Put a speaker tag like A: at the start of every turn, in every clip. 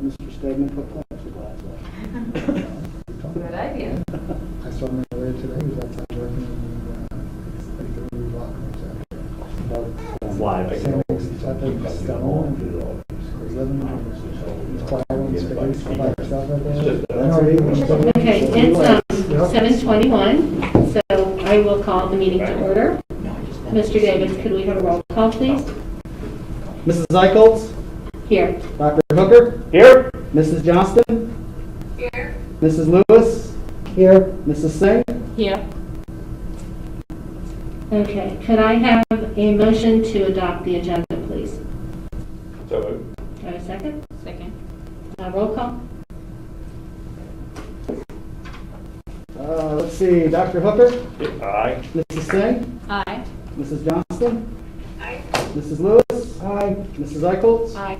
A: Mr. Stegman put plexiglass up.
B: Good idea.
A: I saw him earlier today. He was outside working in the locker rooms out there.
C: It's live.
A: He's out there with stone. He's living in his quiet own space by himself out there.
D: Okay, it's 7:21, so I will call the meeting to order. Mr. Davis, could we have a roll call, please?
E: Mrs. Eichholz?
D: Here.
E: Dr. Hooker?
C: Here.
E: Mrs. Johnston?
B: Here.
E: Mrs. Lewis?
A: Here.
E: Mrs. Singh?
D: Here. Okay, could I have a motion to adopt the agenda, please?
C: So moved.
D: Do I have a second?
B: Second.
D: Roll call?
E: Let's see, Dr. Hooker?
C: Aye.
E: Mrs. Singh?
B: Aye.
E: Mrs. Johnston?
B: Aye.
E: Mrs. Lewis?
A: Aye.
E: Mrs. Eichholz?
B: Aye.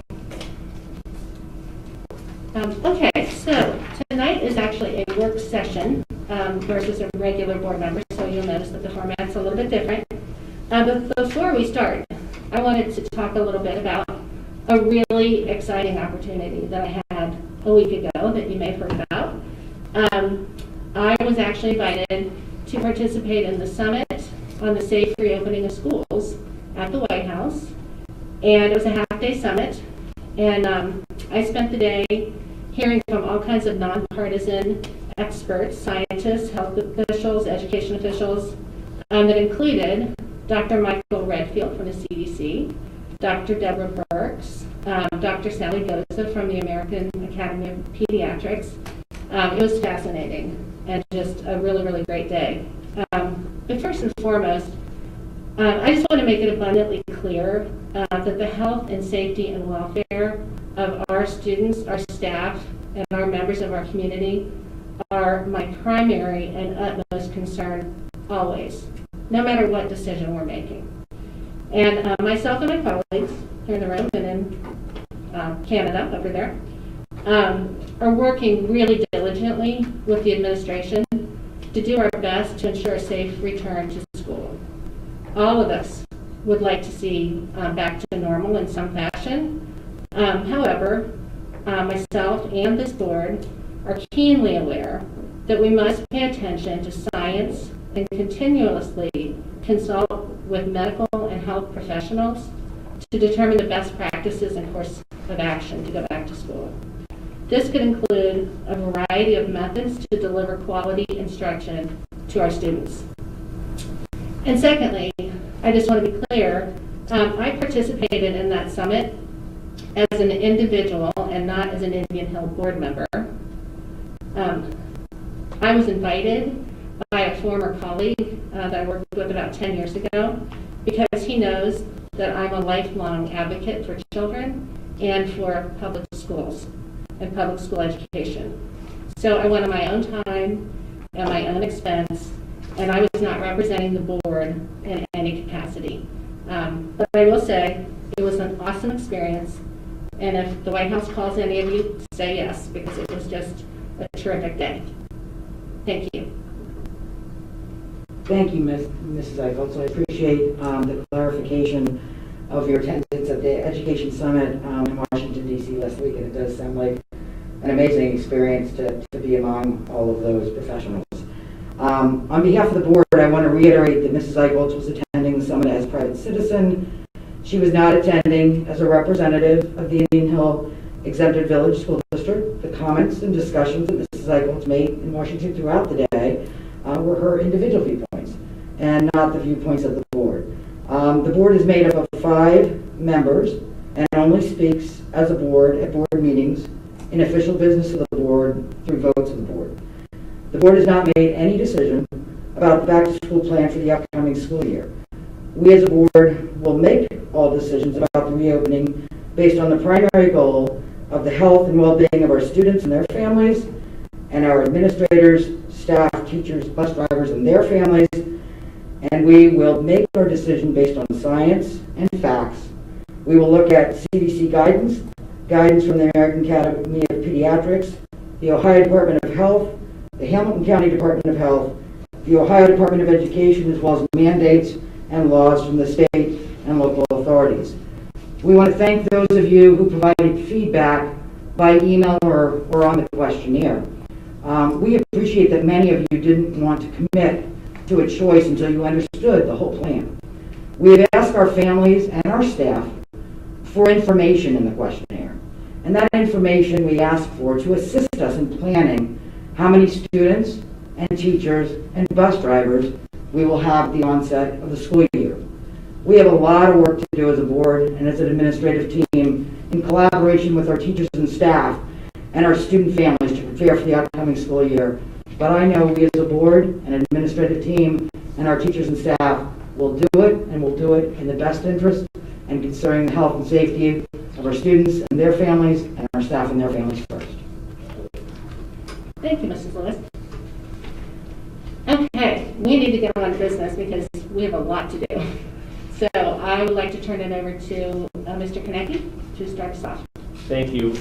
D: Okay, so tonight is actually a work session versus a regular board member, so you'll notice that the format's a little bit different. But before we start, I wanted to talk a little bit about a really exciting opportunity that I had a week ago that you may have heard about. I was actually invited to participate in the summit on the safe reopening of schools at the White House, and it was a half-day summit, and I spent the day hearing from all kinds of nonpartisan experts, scientists, health officials, education officials, that included Dr. Michael Redfield from the CDC, Dr. Deborah Birx, Dr. Sally Goza from the American Academy of Pediatrics. It was fascinating and just a really, really great day. But first and foremost, I just want to make it abundantly clear that the health and safety and welfare of our students, our staff, and our members of our community are my primary and utmost concern always, no matter what decision we're making. And myself and my colleagues here in the room and in Canada over there are working really diligently with the administration to do our best to ensure a safe return to school. All of us would like to see back to normal in some fashion. However, myself and this board are keenly aware that we must pay attention to science and continuously consult with medical and health professionals to determine the best practices and course of action to go back to school. This could include a variety of methods to deliver quality instruction to our students. And secondly, I just want to be clear, I participated in that summit as an individual and not as an Indian Hill board member. I was invited by a former colleague that I worked with about 10 years ago because he knows that I'm a lifelong advocate for children and for public schools and public school education. So I went on my own time and my own expense, and I was not representing the board in any capacity. But I will say it was an awesome experience, and if the White House calls any of you, say yes, because it was just a terrific day. Thank you.
F: Thank you, Mrs. Eichholz. I appreciate the clarification
B: of your attendance at the Education Summit in Washington, D.C. last week, and it does sound like an amazing experience to be among all of those professionals. On behalf of the board, I want to reiterate that Mrs. Eichholz was attending the summit as a private citizen. She was not attending as a representative of the Indian Hill Exempted Village School District. The comments and discussions that Mrs. Eichholz made in Washington throughout the day were her individual viewpoints and not the viewpoints of the board. The board is made up of 5 members and only speaks as a board at board meetings in official business of the board through votes of the board. The board has not made any decision about the back-to-school plan for the upcoming school year. We as a board will make all decisions about the reopening based on the primary goal of the health and well-being of our students and their families, and our administrators, staff, teachers, bus drivers, and their families, and we will make our decision based on science and facts. We will look at CDC guidance from the American Academy of Pediatrics, the Ohio Department of Health, the Hamilton County Department of Health, the Ohio Department of Education, as well as mandates and laws from the state and local authorities. We want to thank those of you who provided feedback by email or on the questionnaire. We appreciate that many of you didn't want to commit to a choice until you understood the whole plan. We have asked our families and our staff for information in the questionnaire, and that information we ask for to assist us in planning how many students and teachers and bus drivers we will have at the onset of the school year. We have a lot of work to do as a board and as an administrative team in collaboration with our teachers and staff and our student families to prepare for the upcoming school year. But I know we as a board and administrative team and our teachers and staff will do it, and will do it in the best interest and considering the health and safety of our students and their families and our staff and their families first.
D: Thank you, Mrs. Lewis. Okay, we need to get on to business because we have a lot to do. So I would like to turn it over to Mr. Konecki to start us off.
C: Thank you,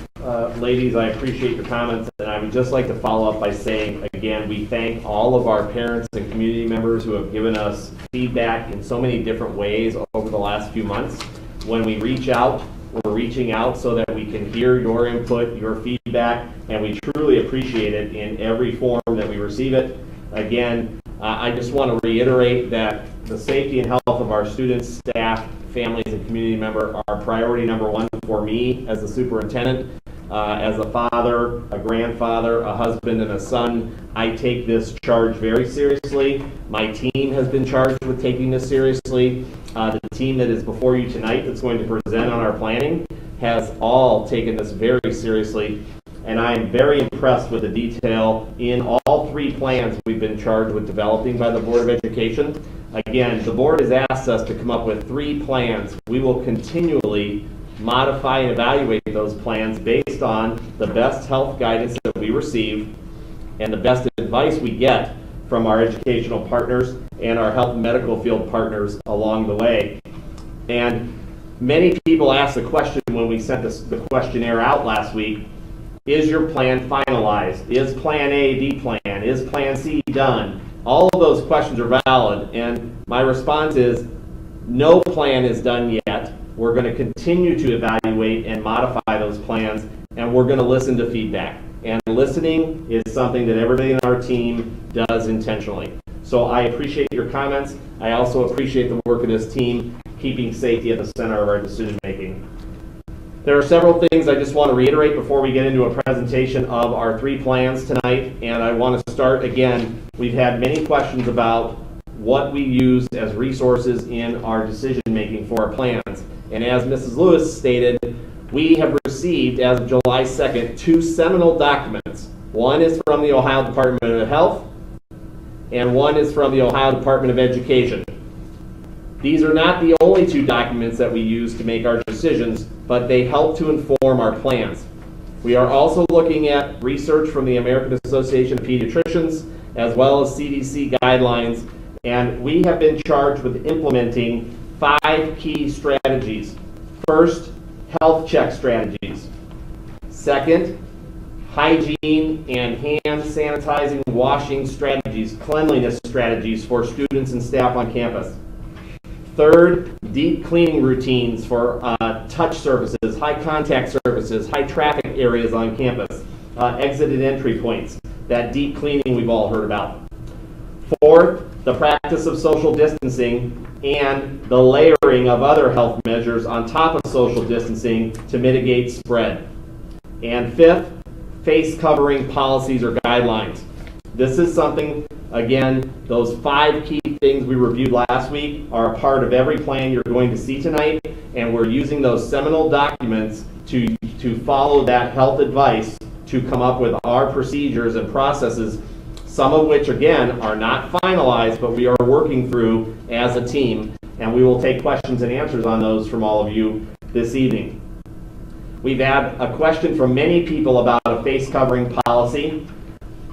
C: ladies. I appreciate your comments, and I would just like to follow up by saying, again, we thank all of our parents and community members who have given us feedback in so many different ways over the last few months. When we reach out, we're reaching out so that we can hear your input, your feedback, and we truly appreciate it in every form that we receive it. Again, I just want to reiterate that the safety and health of our students, staff, families, and community member are priority number 1 for me as the superintendent. As a father, a grandfather, a husband, and a son, I take this charge very seriously. My team has been charged with taking this seriously. The team that is before you tonight that's going to present on our planning has all taken this very seriously. And I am very impressed with the detail in all 3 plans we've been charged with developing by the Board of Education. Again, the board has asked us to come up with 3 plans. We will continually modify and evaluate those plans based on the best health guidance that we receive and the best advice we get from our educational partners and our health and medical field partners along the way. And many people asked the question when we sent the questionnaire out last week, is your plan finalized? Is Plan A the plan? Is Plan C done? All of those questions are valid, and my response is no plan is done yet. We're going to continue to evaluate and modify those plans, and we're going to listen to feedback. And listening is something that everybody in our team does intentionally. So I appreciate your comments. I also appreciate the work of this team, keeping safety at the center of our decision making. There are several things I just want to reiterate before we get into a presentation of our 3 plans tonight, and I want to start again. We've had many questions about what we use as resources in our decision making for our plans. And as Mrs. Lewis stated, we have received, as of July 2nd, 2 seminal documents. One is from the Ohio Department of Health, and one is from the Ohio Department of Education. These are not the only 2 documents that we use to make our decisions, but they help to inform our plans. We are also looking at research from the American Association of Pediatricians, as well as CDC guidelines, and we have been charged with implementing 5 key strategies. First, health check strategies. Second, hygiene and hand sanitizing, washing strategies, cleanliness strategies for students and staff on campus. Third, deep cleaning routines for touch surfaces, high contact surfaces, high traffic areas on campus, exit and entry points, that deep cleaning we've all heard about. Fourth, the practice of social distancing and the layering of other health measures on top of social distancing to mitigate spread. And fifth, face covering policies or guidelines. This is something, again, those 5 key things we reviewed last week are a part of every plan you're going to see tonight, and we're using those seminal documents to follow that health advice to come up with our procedures and processes, some of which, again, are not finalized, but we are working through as a team, and we will take questions and answers on those from all of you this evening. We've had a question from many people about a face covering policy.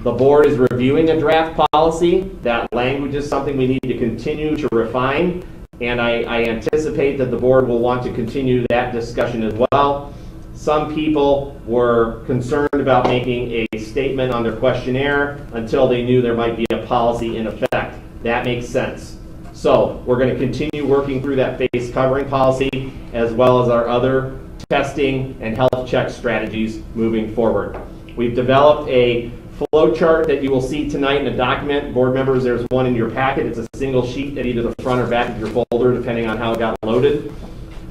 C: The board is reviewing a draft policy. That language is something we need to continue to refine, and I anticipate that the board will want to continue that discussion as well. Some people were concerned about making a statement on their questionnaire until they knew there might be a policy in effect. That makes sense. So we're going to continue working through that face covering policy as well as our other testing and health check strategies moving forward. We've developed a flow chart that you will see tonight in a document. Board members, there's one in your packet. It's a single sheet at either the front or back of your folder, depending on how it got loaded.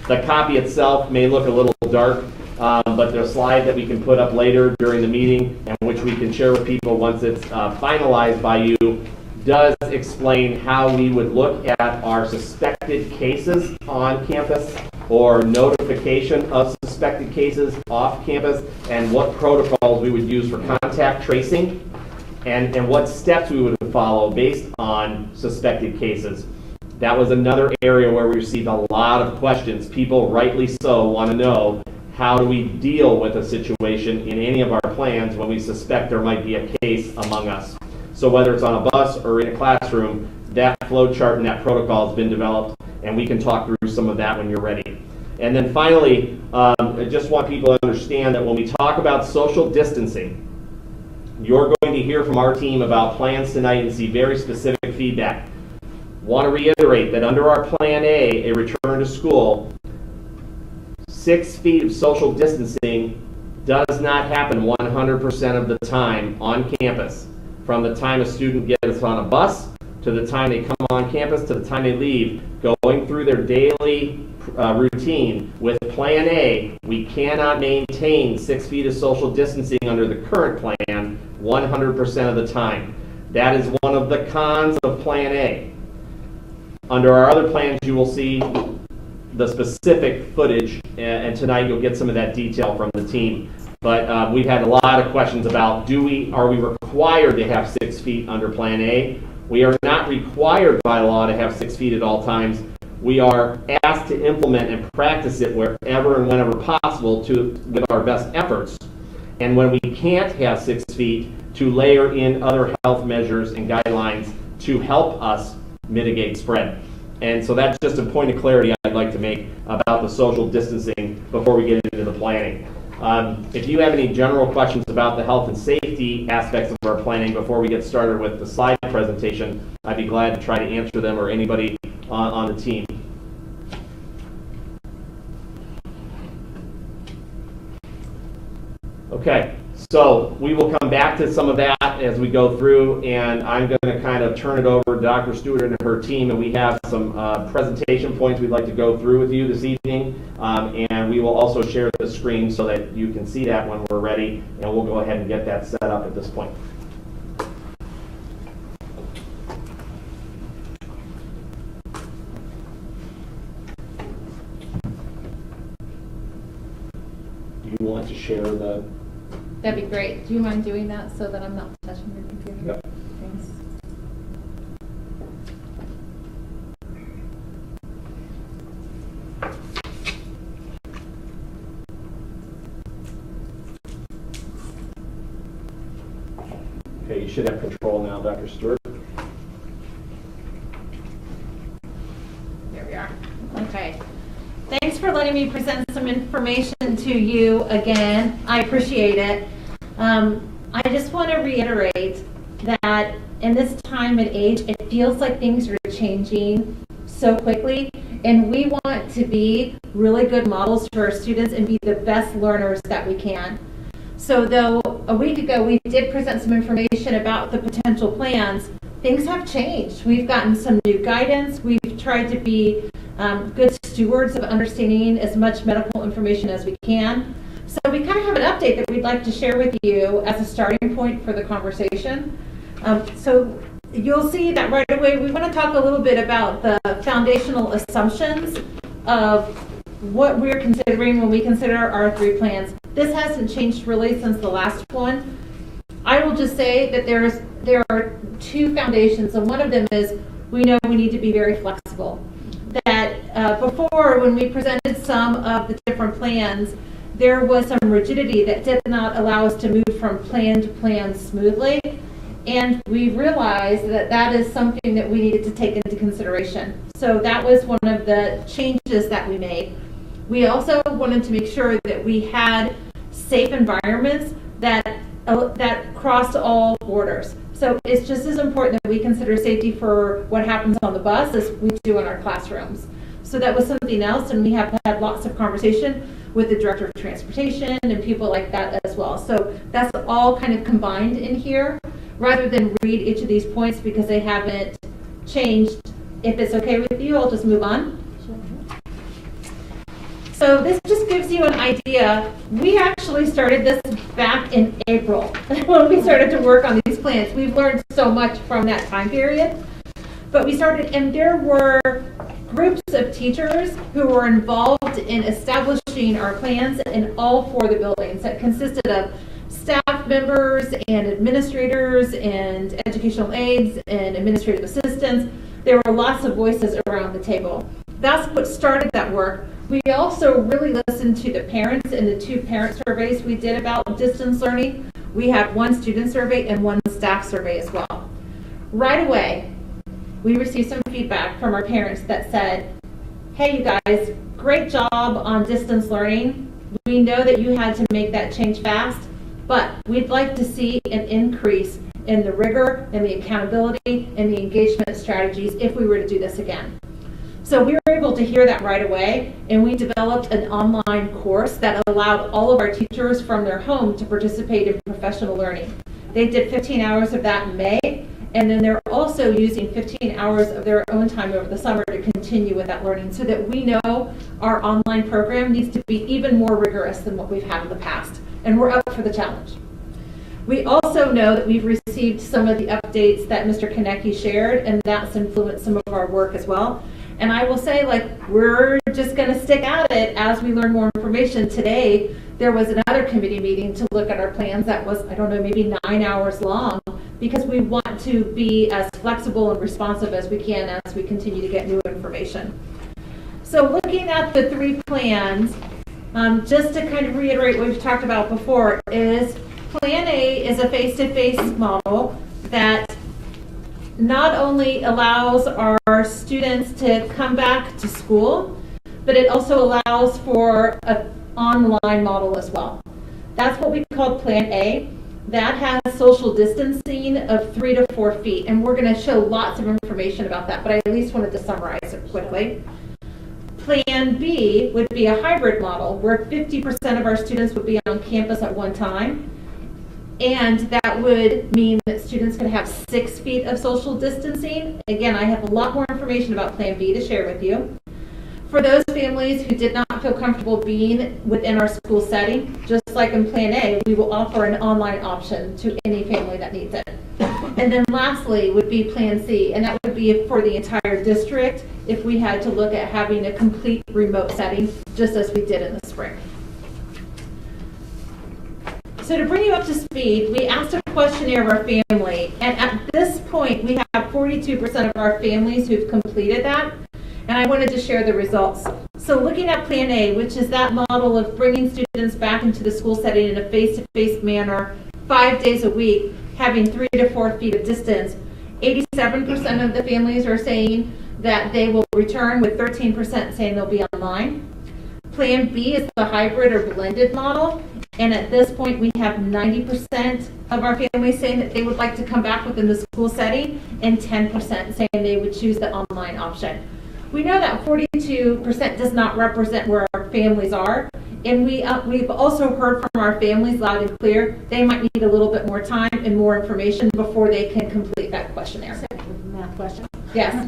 C: The copy itself may look a little dark, but there's a slide that we can put up later during the meeting and which we can share with people once it's finalized by you, does explain how we would look at our suspected cases on campus or notification of suspected cases off campus and what protocols we would use for contact tracing and what steps we would follow based on suspected cases. That was another area where we received a lot of questions. People, rightly so, want to know, how do we deal with a situation in any of our plans when we suspect there might be a case among us? So whether it's on a bus or in a classroom, that flow chart and that protocol has been developed, and we can talk through some of that when you're ready. And then finally, I just want people to understand that when we talk about social distancing, you're going to hear from our team about plans tonight and see very specific feedback. Want to reiterate that under our Plan A return to school, 6 feet of social distancing does not happen 100% of the time on campus. From the time a student gets on a bus, to the time they come on campus, to the time they leave, going through their daily routine. With Plan A, we cannot maintain 6 feet of social distancing under the current plan 100% of the time. That is one of the cons of Plan A. Under our other plans, you will see the specific footage, and tonight you'll get some of that detail from the team. But we've had a lot of questions about, are we required to have 6 feet under Plan A? We are not required by law to have 6 feet at all times. We are asked to implement and practice it wherever and whenever possible with our best efforts. And when we can't have 6 feet, to layer in other health measures and guidelines to help us mitigate spread. And so that's just a point of clarity I'd like to make about the social distancing before we get into the planning. If you have any general questions about the health and safety aspects of our planning before we get started with the slide presentation, I'd be glad to try to answer them, or anybody on the team. Okay, so we will come back to some of that as we go through, and I'm going to kind of turn it over to Dr. Stewart and her team, and we have some presentation points we'd like to go through with you this evening, and we will also share the screen so that you can see that when we're ready, and we'll go ahead and get that set up at this point. Do you want to share the...
F: That'd be great. Do you mind doing that so that I'm not touching your computer?
C: Yep.
F: Thanks.
C: Okay, you should have control now, Dr. Stewart.
F: There we are. Okay. Thanks for letting me present some information to you again. I appreciate it. I just want to reiterate that in this time and age, it feels like things are changing so quickly, And we want to be really good models for our students and be the best learners that we can. So though a week ago we did present some information about the potential plans, things have changed. We've gotten some new guidance. We've tried to be good stewards of understanding as much medical information as we can. So we kind of have an update that we'd like to share with you as a starting point for the conversation. So you'll see that right away we want to talk a little bit about the foundational assumptions of what we're considering when we consider our 3 plans. This hasn't changed really since the last one. I will just say that there are 2 foundations, and one of them is we know we need to be very flexible. That before, when we presented some of the different plans, there was some rigidity that did not allow us to move from plan to plan smoothly. And we realized that that is something that we needed to take into consideration. So that was one of the changes that we made. We also wanted to make sure that we had safe environments that crossed all borders. So it's just as important that we consider safety for what happens on the bus as we do in our classrooms. So that was something else, and we have had lots of conversation with the director of transportation and people like that as well. So that's all kind of combined in here. Rather than read each of these points because they haven't changed, if it's okay with you, I'll just move on. So this just gives you an idea. We actually started this back in April when we started to work on these plans. We've learned so much from that time period. But we started, and there were groups of teachers who were involved in establishing our plans in all 4 of the buildings that consisted of staff members and administrators and educational aides and administrative assistants. There were lots of voices around the table. That's what started that work. We also really listened to the parents in the 2 parent surveys we did about distance learning. We had 1 student survey and 1 staff survey as well. Right away, we received some feedback from our parents that said, hey, you guys, great job on distance learning. We know that you had to make that change fast, but we'd like to see an increase in the rigor and the accountability and the engagement strategies if we were to do this again. So we were able to hear that right away, and we developed an online course that allowed all of our teachers from their home to participate in professional learning. They did 15 hours of that in May, and then they're also using 15 hours of their own time over the summer to continue with that learning so that we know our online program needs to be even more rigorous than what we've had in the past. And we're up for the challenge. We also know that we've received some of the updates that Mr. Konecki shared, and that's influenced some of our work as well. And I will say, we're just going to stick at it as we learn more information. Today, there was another committee meeting to look at our plans that was, I don't know, maybe 9 hours long, because we want to be as flexible and responsive as we can as we continue to get new information. So looking at the 3 plans, just to kind of reiterate what we've talked about before, is Plan A is a face-to-face model that not only allows our students to come back to school, but it also allows for an online model as well. That's what we call Plan A. That has social distancing of 3 to 4 feet, and we're going to show lots of information about that, but I at least wanted to summarize it quickly. Plan B would be a hybrid model where 50% of our students would be on campus at one time, and that would mean that students could have 6 feet of social distancing. Again, I have a lot more information about Plan B to share with you. For those families who did not feel comfortable being within our school setting, just like in Plan A, we will offer an online option to any family that needs it. And then lastly would be Plan C, and that would be for the entire district if we had to look at having a complete remote setting, just as we did in the spring. So to bring you up to speed, we asked a questionnaire of our family, and at this point we have 42% of our families who've completed that, and I wanted to share the results. So looking at Plan A, which is that model of bringing students back into the school setting in a face-to-face manner 5 days a week, having 3 to 4 feet of distance, 87% of the families are saying that they will return, with 13% saying they'll be online. Plan B is the hybrid or blended model, and at this point we have 90% of our families saying that they would like to come back within the school setting, and 10% saying they would choose the online option. we know that 42% does not represent where our families are. And we've also heard from our families loud and clear, they might need a little bit more time and more information before they can complete that questionnaire.
D: Math question.
F: Yes.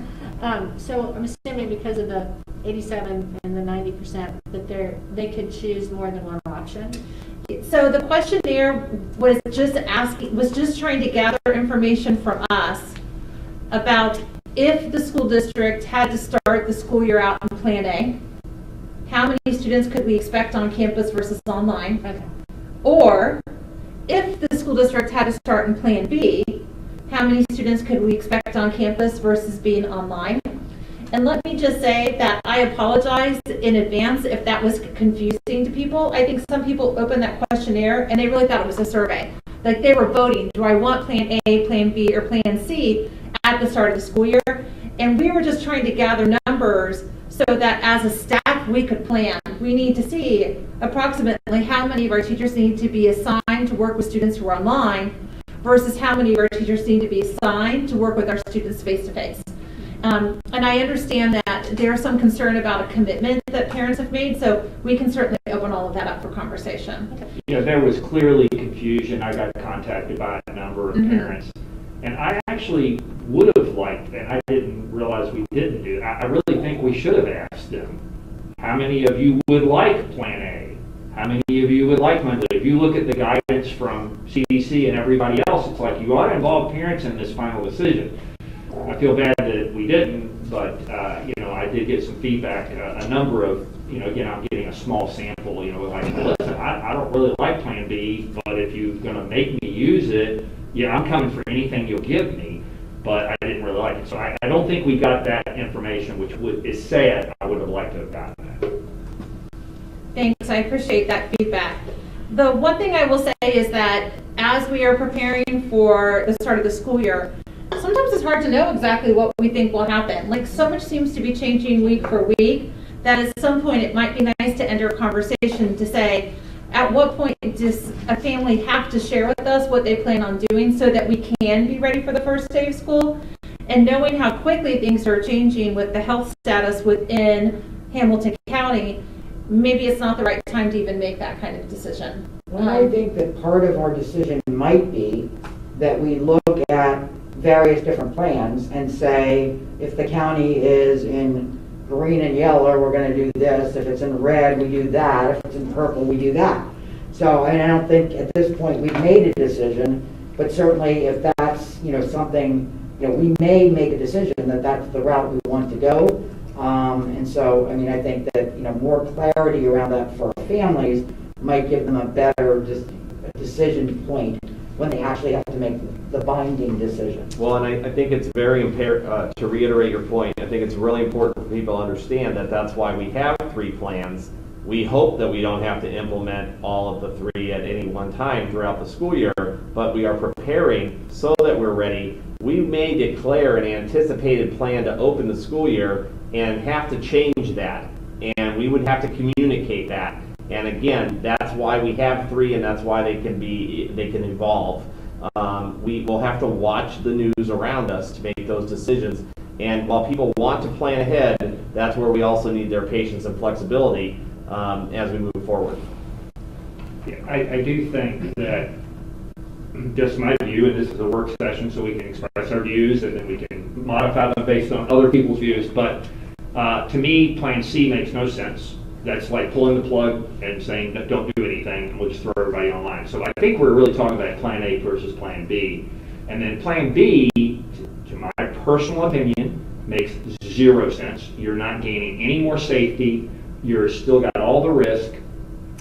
D: So I'm assuming because of the 87 and the 90% that they could choose more than one option.
F: So the questionnaire was just trying to gather information from us about if the school district had to start the school year out in Plan A, how many students could we expect on campus versus online?
D: Okay.
F: Or if the school district had to start in Plan B, how many students could we expect on campus versus being online? And let me just say that I apologize in advance if that was confusing to people. I think some people opened that questionnaire and they really thought it was a survey. Like they were voting, do I want Plan A, Plan B, or Plan C at the start of the school year? And we were just trying to gather numbers so that as a staff we could plan. We need to see approximately how many of our teachers need to be assigned to work with students who are online versus how many of our teachers need to be assigned to work with our students face-to-face. And I understand that there's some concern about a commitment that parents have made, so we can certainly open all of that up for conversation.
G: You know, there was clearly confusion. I got contacted by a number of parents, and I actually would have liked, and I didn't realize we didn't do it. I really think we should have asked them, how many of you would like Plan A? How many of you would like monthly? If you look at the guidance from CDC and everybody else, it's like you ought to involve parents in this final decision. I feel bad that we didn't, but you know, I did get some feedback. A number of, you know, again, I'm getting a small sample. You know, like, listen, I don't really like Plan B, but if you're going to make me use it, yeah, I'm coming for anything you'll give me. But I didn't really like it, so I don't think we got that information, which is sad. I would have liked to have gotten that.
F: Thanks, I appreciate that feedback. The one thing I will say is that as we are preparing for the start of the school year, sometimes it's hard to know exactly what we think will happen. Like, so much seems to be changing week for week that at some point it might be nice to enter a conversation to say, at what point does a family have to share with us what they plan on doing so that we can be ready for the first day of school? And knowing how quickly things are changing with the health status within Hamilton County, maybe it's not the right time to even make that kind of decision.
B: Well, I think that part of our decision might be that we look at various different plans and say, if the county is in green and yellow, we're going to do this. If it's in red, we do that. If it's in purple, we do that. So, and I don't think at this point we've made a decision, but certainly if that's, you know, something, you know, we may make a decision that that's the route we want to go. And so, I mean, I think that, you know, more clarity around that for families might give them a better decision point when they actually have to make the binding decision.
C: Well, and I think it's very imperative, to reiterate your point, I think it's really important for people to understand that that's why we have 3 plans. We hope that we don't have to implement all of the 3 at any one time throughout the school year, but we are preparing so that we're ready. We may declare an anticipated plan to open the school year and have to change that, and we would have to communicate that. And again, that's why we have 3, and that's why they can evolve. We will have to watch the news around us to make those decisions. And while people want to plan ahead, that's where we also need their patience and flexibility as we move forward.
G: Yeah, I do think that, just my view, and this is a work session, so we can express our views, and then we can modify them based on other people's views. But to me, Plan C makes no sense. That's like pulling the plug and saying that don't do anything, and we'll just throw everybody online. So I think we're really talking about Plan A versus Plan B. And then Plan B, to my personal opinion, makes 0 sense. You're not gaining any more safety. You're still got all the risk,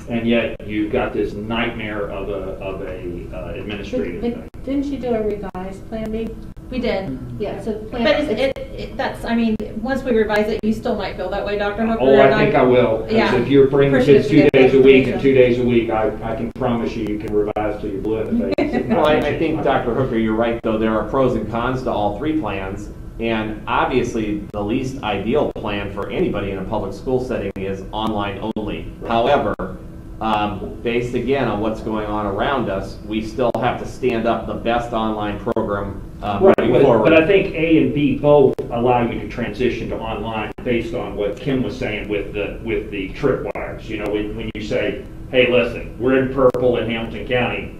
G: and yet you've got this nightmare of a administrative thing.
D: Didn't you do a revised Plan B?
F: We did.
D: Yeah, so Plan
F: But that's, I mean, once we revise it, you still might feel that way, Dr. Hooker.
G: Oh, I think I will. Because
F: Yeah.
G: if you're bringing
F: Appreciate
G: kids
F: you
G: 2
F: getting
G: days a week and
F: information.
G: 2 days a week, I can promise you can revise till you're blue in the face.
C: Well, I think, Dr. Hooker, you're right, though. There are pros and cons to all 3 plans. And obviously, the least ideal plan for anybody in a public school setting is online only. However, based again on what's going on around us, we still have to stand up the best online program
G: Right,
C: moving forward.
G: but I think A and B both allow you to transition to online based on what Kim was saying with the tripwires. You know, when you say, hey, listen, we're in purple in Hamilton County,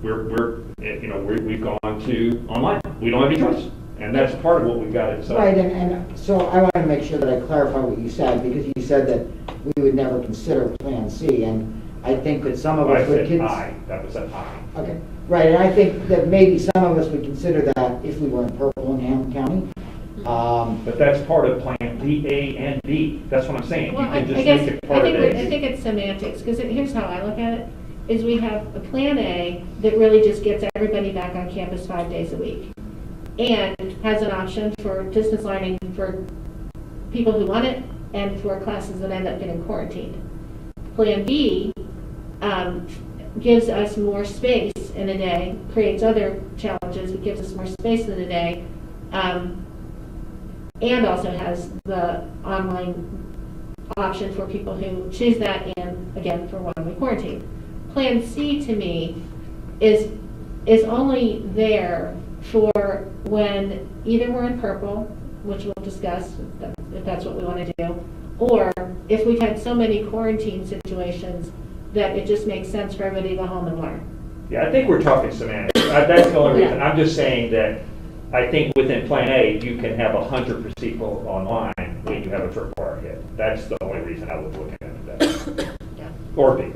G: we've gone to online. We don't have any choice. And that's part of what we've got inside.
B: Right, and so I want to make sure that I clarify what you said, because you said that we would never consider Plan C, and I think that some of
G: I
B: us would
G: said
B: consider.
G: I. That was an I.
B: Okay, right, and I think that maybe some of us would consider that if we were in purple in Hamilton County.
G: But that's part of Plan B, A, and B. That's what I'm saying.
D: Well,
G: You
D: I
G: can just
D: guess,
G: make it part of
D: I
G: A.
D: think it's semantics, because here's how I look at it, is we have a Plan A that really just gets everybody back on campus 5 days a week, and has an option for distance learning for people who want it, and for classes that end up getting quarantined. Plan B gives us more space in a day, creates other challenges, it gives us more space in a day, and also has the online option for people who choose that, and again, for one-week quarantine. Plan C, to me, is only there for when either we're in purple, which we'll discuss if that's what we want to do, or if we've had so many quarantine situations that it just makes sense for everybody to go home and learn.
G: Yeah, I think we're talking semantics. That's the only reason. I'm just saying that I think within Plan A, you can have 100% people online when you have a tripwire hit. That's the only reason I was looking at that.
D: Yeah.
G: Or B.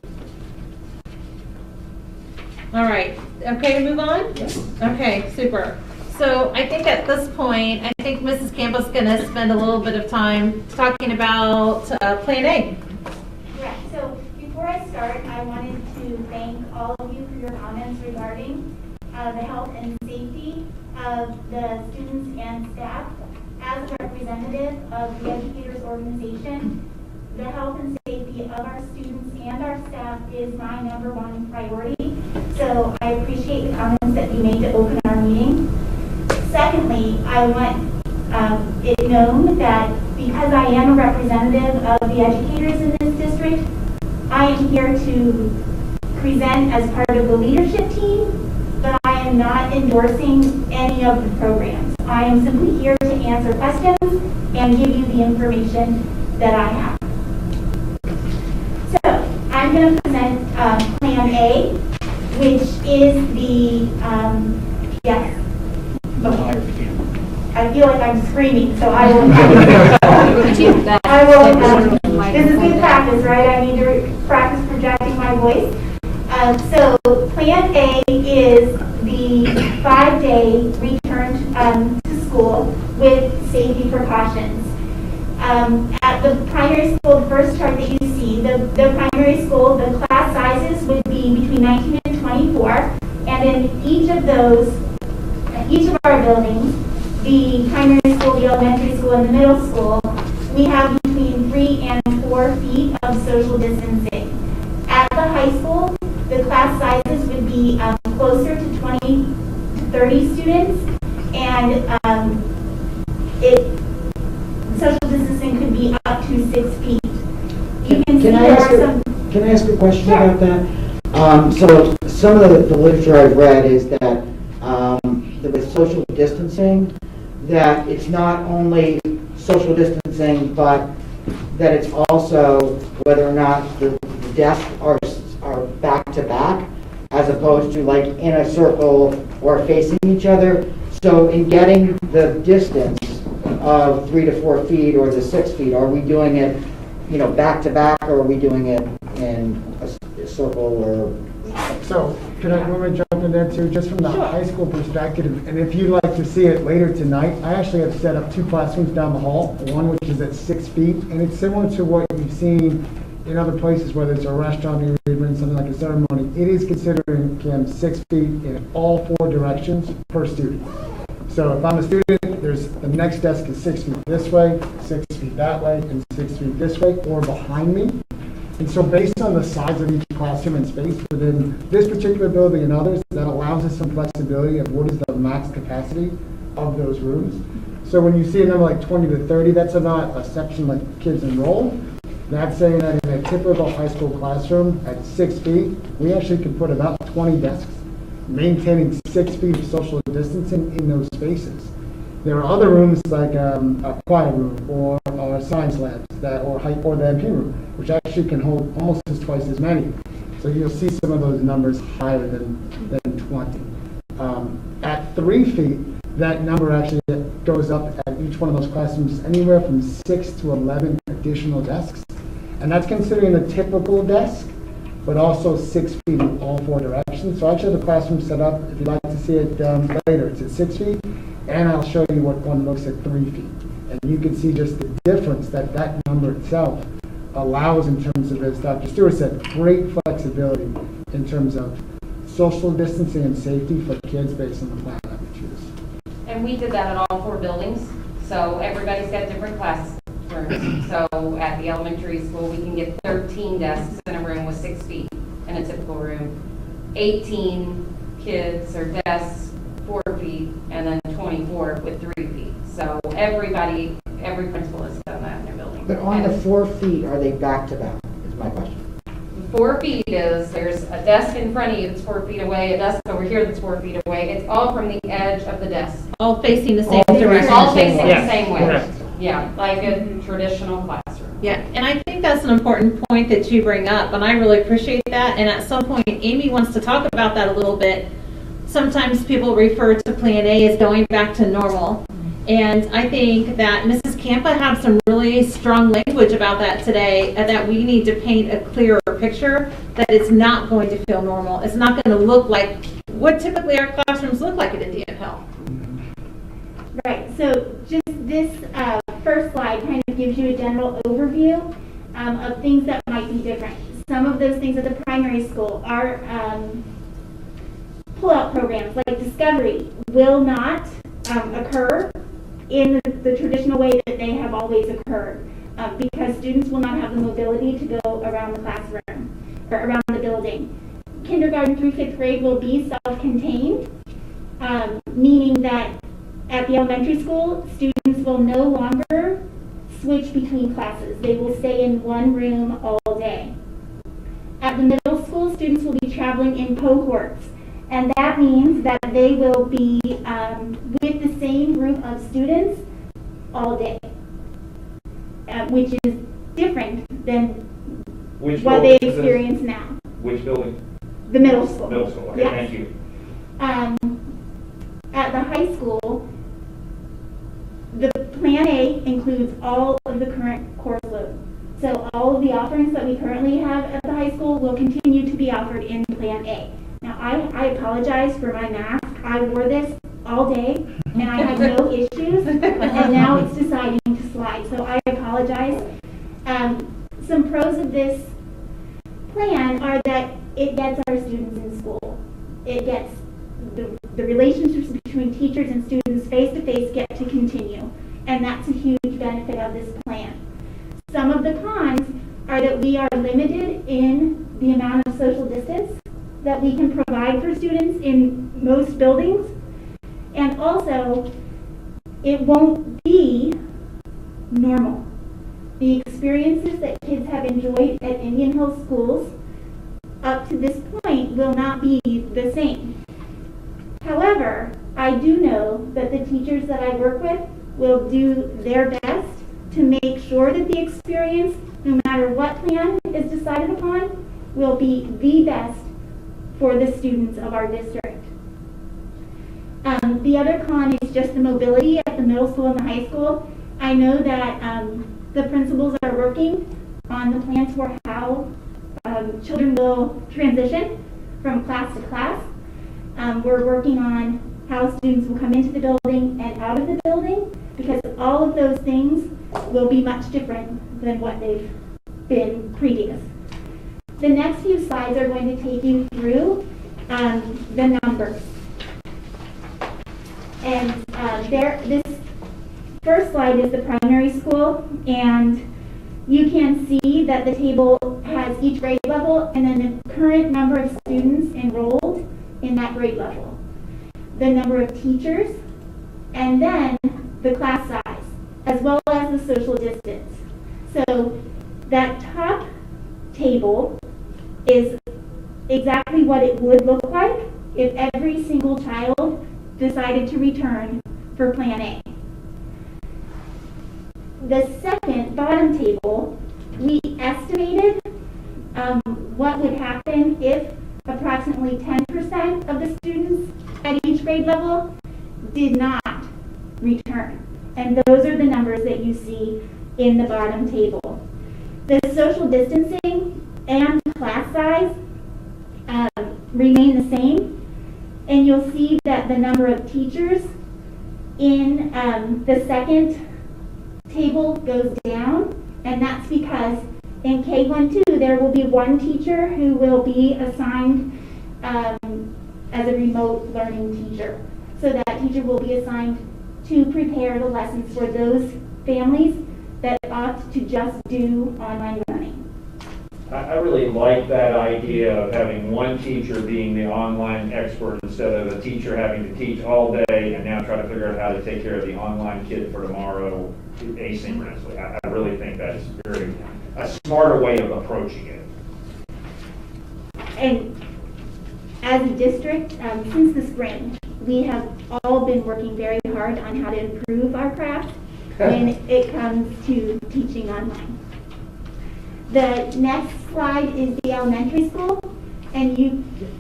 F: All right, okay to move on?
B: Yes.
F: Okay, super. So I think at this point, I think Mrs. Campbell's going to spend a little bit of time talking about Plan A.
H: Right, so before I start, I wanted to thank all of you for your comments regarding the health and safety of the students and staff. As a representative of the educators organization, the health and safety of our students and our staff is my #1 priority. So I appreciate the comments that you made to open our meeting. Secondly, I want it known that because I am a representative of the educators in this district, I am here to present as part of the leadership team, but I am not endorsing any of the programs. I am simply here to answer questions and give you the information that I have. So I'm going to present Plan A, which is the, yes. I feel like I'm screaming, so I will. This is good practice, right? I need to practice projecting my voice. So Plan A is the 5-day return to school with safety precautions. At the primary school, the first chart that you see, the primary school, the class sizes would be between 19 and 24, and in each of our buildings, the primary school, the elementary school, and the middle school, we have between 3 and 4 feet of social distancing. At the high school, the class sizes would be closer to 20 to 30 students, and social distancing could be up to 6 feet. You can see
B: Can I ask a question
H: Sure.
B: about that? So some of the literature I've read is that with social distancing, that it's not only social distancing, but that it's also whether or not the desks are back to back, as opposed to like in a circle or facing each other. So in getting the distance of 3 to 4 feet or the 6 feet, are we doing it, back to back, or are we doing it in a circle or?
E: So, can I jump in there too, just from the high school perspective, and if you'd like to see it later tonight, I actually have set up 2 classrooms down the hall, one which is at 6 feet, and it's similar to what you've seen in other places, whether it's a restaurant or even something like a ceremony. It is considering, Kim, 6 feet in all 4 directions per student. So if I'm a student, the next desk is 6 feet this way, 6 feet that way, and 6 feet this way, or behind me. And so based on the size of each classroom and space within this particular building and others, that allows us some flexibility of what is the max capacity of those rooms. So when you see a number like 20 to 30, that's not a section like kids enroll. That's saying that in a typical high school classroom at 6 feet, we actually can put about 20 desks, maintaining 6 feet of social distancing in those spaces. There are other rooms like a quiet room or science labs or the MP room, which actually can hold almost twice as many. So you'll see some of those numbers higher than 20. At 3 feet, that number actually goes up at each one of those classrooms anywhere from 6 to 11 additional desks. And that's considering the typical desk, but also 6 feet in all 4 directions. So actually the classroom set up, if you'd like to see it later, it's at 6 feet, and I'll show you what one looks at 3 feet. And you can see just the difference that that number itself allows in terms of, as Dr. Stewart said, great flexibility in terms of social distancing and safety for kids based on the plan that we choose.
I: And we did that at all 4 buildings, so everybody's got different classrooms. So at the elementary school, we can get 13 desks in a room with 6 feet in a typical room, 18 kids or desks 4 feet, and then 24 with 3 feet. So every principal has done that in their building.
B: But on the 4 feet, are they back to back, is my question.
I: 4 feet is, there's a desk in front of you that's 4 feet away, a desk over here that's 4 feet away. It's all from the edge of the desk.
F: All facing the same
B: All
F: direction.
I: All facing
G: Yeah,
I: the same way.
G: correct.
I: Yeah, like a traditional classroom.
F: Yeah, and I think that's an important point that you bring up, and I really appreciate that. And at some point, Amy wants to talk about that a little bit. Sometimes people refer to Plan A as going back to normal. And I think that Mrs. Campa had some really strong language about that today, that we need to paint a clearer picture that it's not going to feel normal. It's not going to look like what typically our classrooms look like at Indian Hill.
H: Right, so just this first slide kind of gives you a general overview of things that might be different. Some of those things at the primary school are pull-out programs like Discovery will not occur in the traditional way that they have always occurred because students will not have the mobility to go around the classroom or around the building. Kindergarten through 5th grade will be self-contained, meaning that at the elementary school, students will no longer switch between classes. They will stay in one room all day. At the middle school, students will be traveling in cohorts, and that means that they will be with the same group of students all day, which is different than what they experience now.
G: Which building?
H: The middle school.
G: Middle school, okay,
H: Yes.
G: thank you.
H: At the high school, the Plan A includes all of the current course load. So all of the offerings that we currently have at the high school will continue to be offered in Plan A. Now, I apologize for my mask. I wore this all day, and I had no issues, and now it's deciding to slide. So I apologize. Some pros of this plan are that it gets our students in school. It gets the relationships between teachers and students face-to-face get to continue, and that's a huge benefit of this plan. Some of the cons are that we are limited in the amount of social distance that we can provide for students in most buildings, and also it won't be normal. The experiences that kids have enjoyed at Indian Hill schools up to this point will not be the same. However, I do know that the teachers that I work with will do their best to make sure that the experience, no matter what plan is decided upon, will be the best for the students of our district. The other con is just the mobility at the middle school and the high school. I know that the principals are working on the plans for how children will transition from class to class. We're working on how students will come into the building and out of the building, because all of those things will be much different than what they've been previous. The next few slides are going to take you through the numbers. And this first slide is the primary school, and you can see that the table has each grade level and then the current number of students enrolled in that grade level, the number of teachers, and then the class size, as well as the social distance. So that top table is exactly what it would look like if every single child decided to return for Plan A. the second bottom table, we estimated what would happen if approximately 10% of the students at each grade level did not return. And those are the numbers that you see in the bottom table. The social distancing and class size remain the same. And you'll see that the number of teachers in the second table goes down. And that's because in K-1-2, there will be one teacher who will be assigned as a remote learning teacher. So that teacher will be assigned to prepare the lessons for those families that opt to just do online learning.
G: I really like that idea of having one teacher being the online expert instead of a teacher having to teach all day and now try to figure out how to take care of the online kid for tomorrow asynchronously. I really think that's a smarter way of approaching it.
H: And as a district, since the spring, we have all been working very hard on how to improve our craft when it comes to teaching online. The next slide is the elementary school, and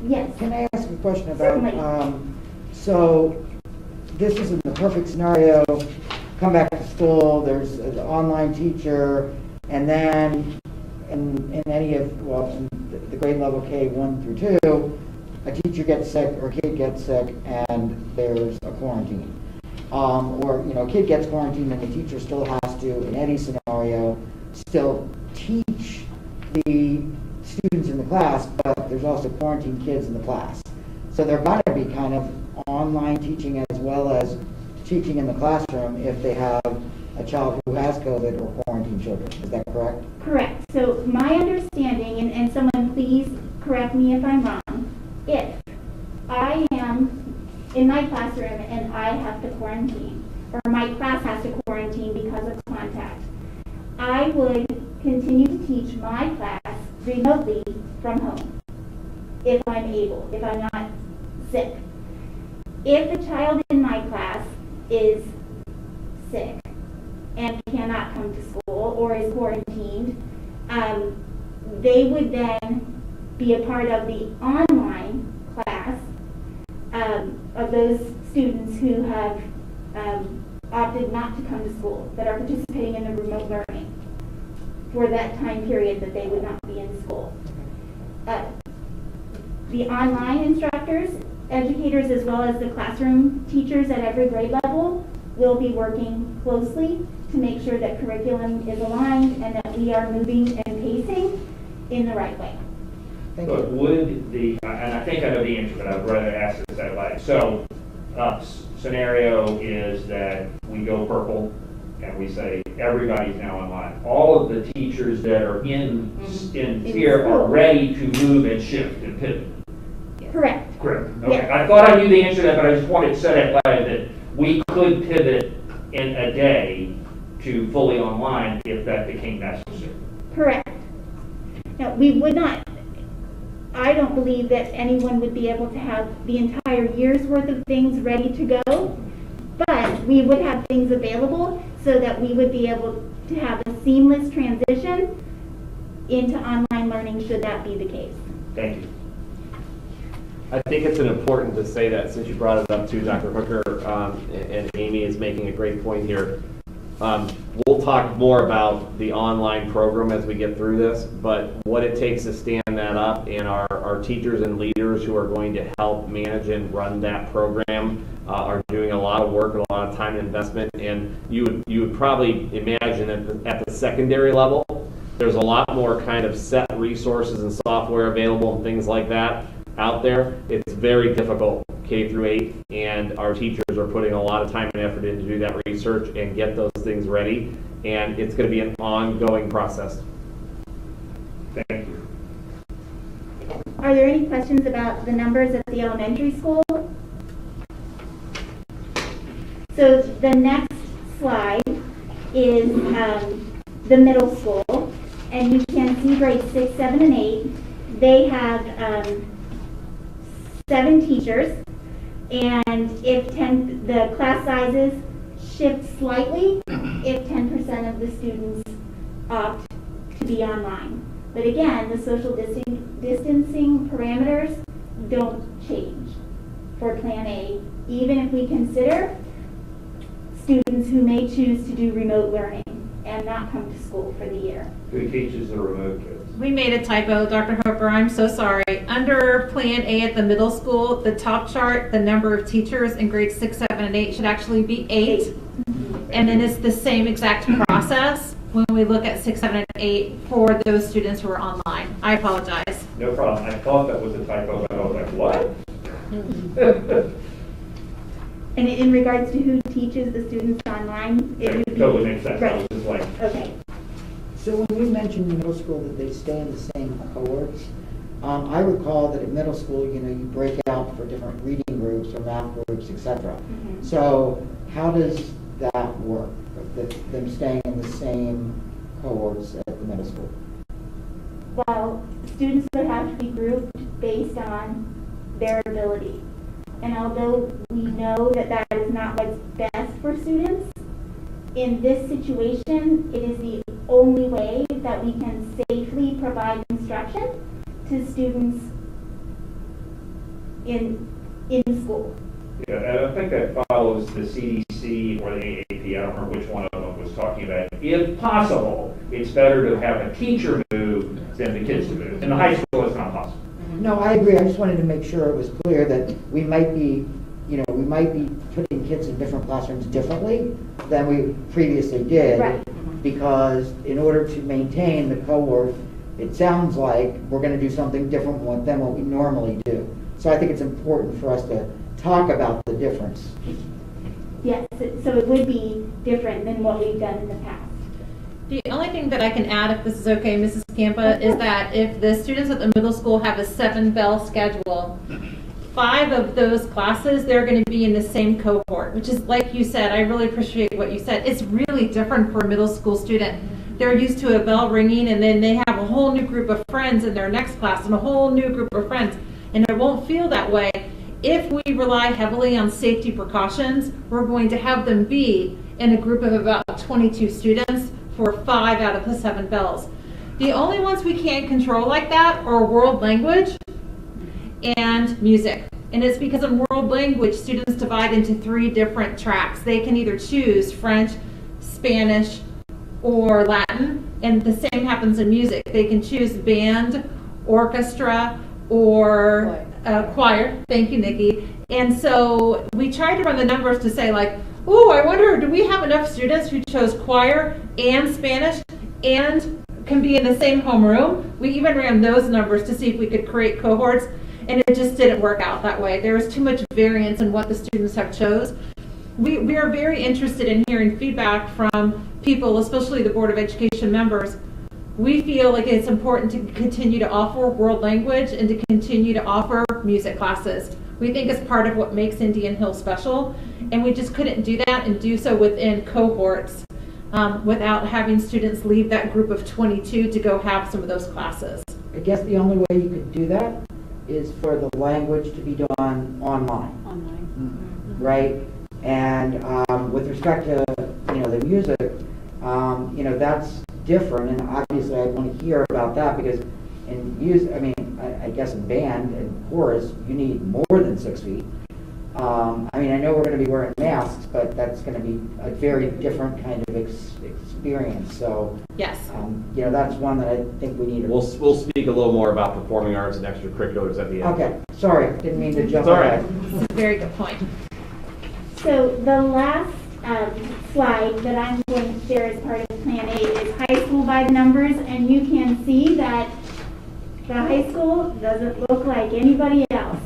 H: yes.
B: Can I ask a question
H: Certainly.
B: about, so this isn't the perfect scenario, come back to school, there's an online teacher, and then in any of, well, in the grade level K1 through 2, a teacher gets sick or a kid gets sick and there's a quarantine. Or, a kid gets quarantined and the teacher still has to, in any scenario, still teach the students in the class, but there's also quarantined kids in the class. So they're going to be kind of online teaching as well as teaching in the classroom if they have a child who has COVID or quarantined children. Is that correct?
H: Correct. So my understanding, and someone please correct me if I'm wrong, if I am in my classroom and I have to quarantine, or my class has to quarantine because of contact, I would continue to teach my class remotely from home, if I'm able, if I'm not sick. If a child in my class is sick and cannot come to school or is quarantined, they would then be a part of the online class of those students who have opted not to come to school, that are participating in the remote learning for that time period that they would not be in school. The online instructors, educators, as well as the classroom teachers at every grade level will be working closely to make sure that curriculum is aligned and that we are moving and pacing in the right way.
G: But would and I think I know the answer, but I'd rather ask this out loud. So, scenario is that we go purple and we say everybody's now online. All of the teachers that are in here are ready to move and shift and pivot.
H: Correct.
G: Correct. Okay.
H: Yes.
G: I thought I knew the answer to that, but I just wanted to say that that we could pivot in a day to fully online if that became necessary.
H: Correct. Now, we would not, I don't believe that anyone would be able to have the entire year's worth of things ready to go, but we would have things available so that we would be able to have a seamless transition into online learning should that be the case.
G: Thank you.
C: I think it's important to say that, since you brought it up too, Dr. Hooker, and Amy is making a great point here. We'll talk more about the online program as we get through this, but what it takes to stand that up, and our teachers and leaders who are going to help manage and run that program are doing a lot of work and a lot of time and investment. And you would probably imagine at the secondary level, there's a lot more kind of set resources and software available and things like that out there. It's very difficult K through 8, and our teachers are putting a lot of time and effort in to do that research and get those things ready, and it's going to be an ongoing process.
G: Thank you.
H: Are there any questions about the numbers at the elementary school? So the next slide is the middle school, and you can see grades 6, 7, and 8. They have 7 teachers, and if the class sizes shift slightly, if 10% of the students opt to be online. But again, the social distancing parameters don't change for Plan A, even if we consider students who may choose to do remote learning and not come to school for the year.
G: Who teaches the remote kids?
F: We made a typo, Dr. Hooper, I'm so sorry. Under Plan A at the middle school, the top chart, the number of teachers in grades 6, 7, and 8 should actually be 8. And then it's the same exact process when we look at 6, 7, and 8 for those students who are online. I apologize.
G: No problem. I thought that was a typo, but I was like, what?
H: And in regards to who teaches the students online, it would be...
G: Totally makes sense. I
H: Right.
G: was just like,
H: Okay.
B: So when we mentioned in middle school that they stay in the same cohorts, I recall that at middle school, you break out for different reading groups or math groups, etc.
H: Mhm.
B: So how does that work, them staying in the same cohorts at the middle school?
H: Well, students would have to be grouped based on their ability. And although we know that that is not what's best for students, in this situation, it is the only way that we can safely provide instruction to students in school.
G: yeah, and I think that follows the CDC or the AAP. I don't remember which one of them was talking about. If possible, it's better to have a teacher move than the kids to move. In the high school, it's not possible.
B: No, I agree. I just wanted to make sure it was clear that we might be, we might be putting kids in different classrooms differently than we previously did.
H: Right.
B: Because in order to maintain the cohort, it sounds like we're going to do something different than what we normally do. So I think it's important for us to talk about the difference.
H: Yes, so it would be different than what we've done in the past.
F: The only thing that I can add, if this is okay, Mrs. Campa, is that if the students at the middle school have a 7-bell schedule, 5 of those classes, they're going to be in the same cohort, which is, like you said, I really appreciate what you said. It's really different for a middle school student. They're used to a bell ringing, and then they have a whole new group of friends in their next class and a whole new group of friends, and it won't feel that way. If we rely heavily on safety precautions, we're going to have them be in a group of about 22 students for 5 out of the 7 bells. The only ones we can't control like that are world language and music. And it's because in world language, students divide into 3 different tracks. They can either choose French, Spanish, or Latin, and the same happens in music. They can choose band, orchestra, or choir. Thank you, Nikki. And so we tried to run the numbers to say like, oh, I wonder, do we have enough students who chose choir and Spanish and can be in the same homeroom? We even ran those numbers to see if we could create cohorts, and it just didn't work out that way. There was too much variance in what the students have chose. We are very interested in hearing feedback from people, especially the Board of Education members. We feel like it's important to continue to offer world language and to continue to offer music classes. We think it's part of what makes Indian Hill special, and we just couldn't do that and do so within cohorts without having students leave that group of 22 to go have some of those classes.
B: I guess the only way you could do that is for the language to be done online. Right? And with respect to, the music, that's different, and obviously I want to hear about that because in music, I guess in band and chorus, you need more than 6 feet. I know we're going to be wearing masks, but that's going to be a very different kind of experience. So,
F: yes,
B: that's one that I think we need to...
C: We'll speak a little more about performing arts and extracurriculars at the end.
B: Okay, sorry, didn't mean to jump
C: ahead.
F: This is a very good point.
H: So the last slide that I'm going to share as part of Plan A is high school by the numbers, and you can see that the high school doesn't look like anybody else.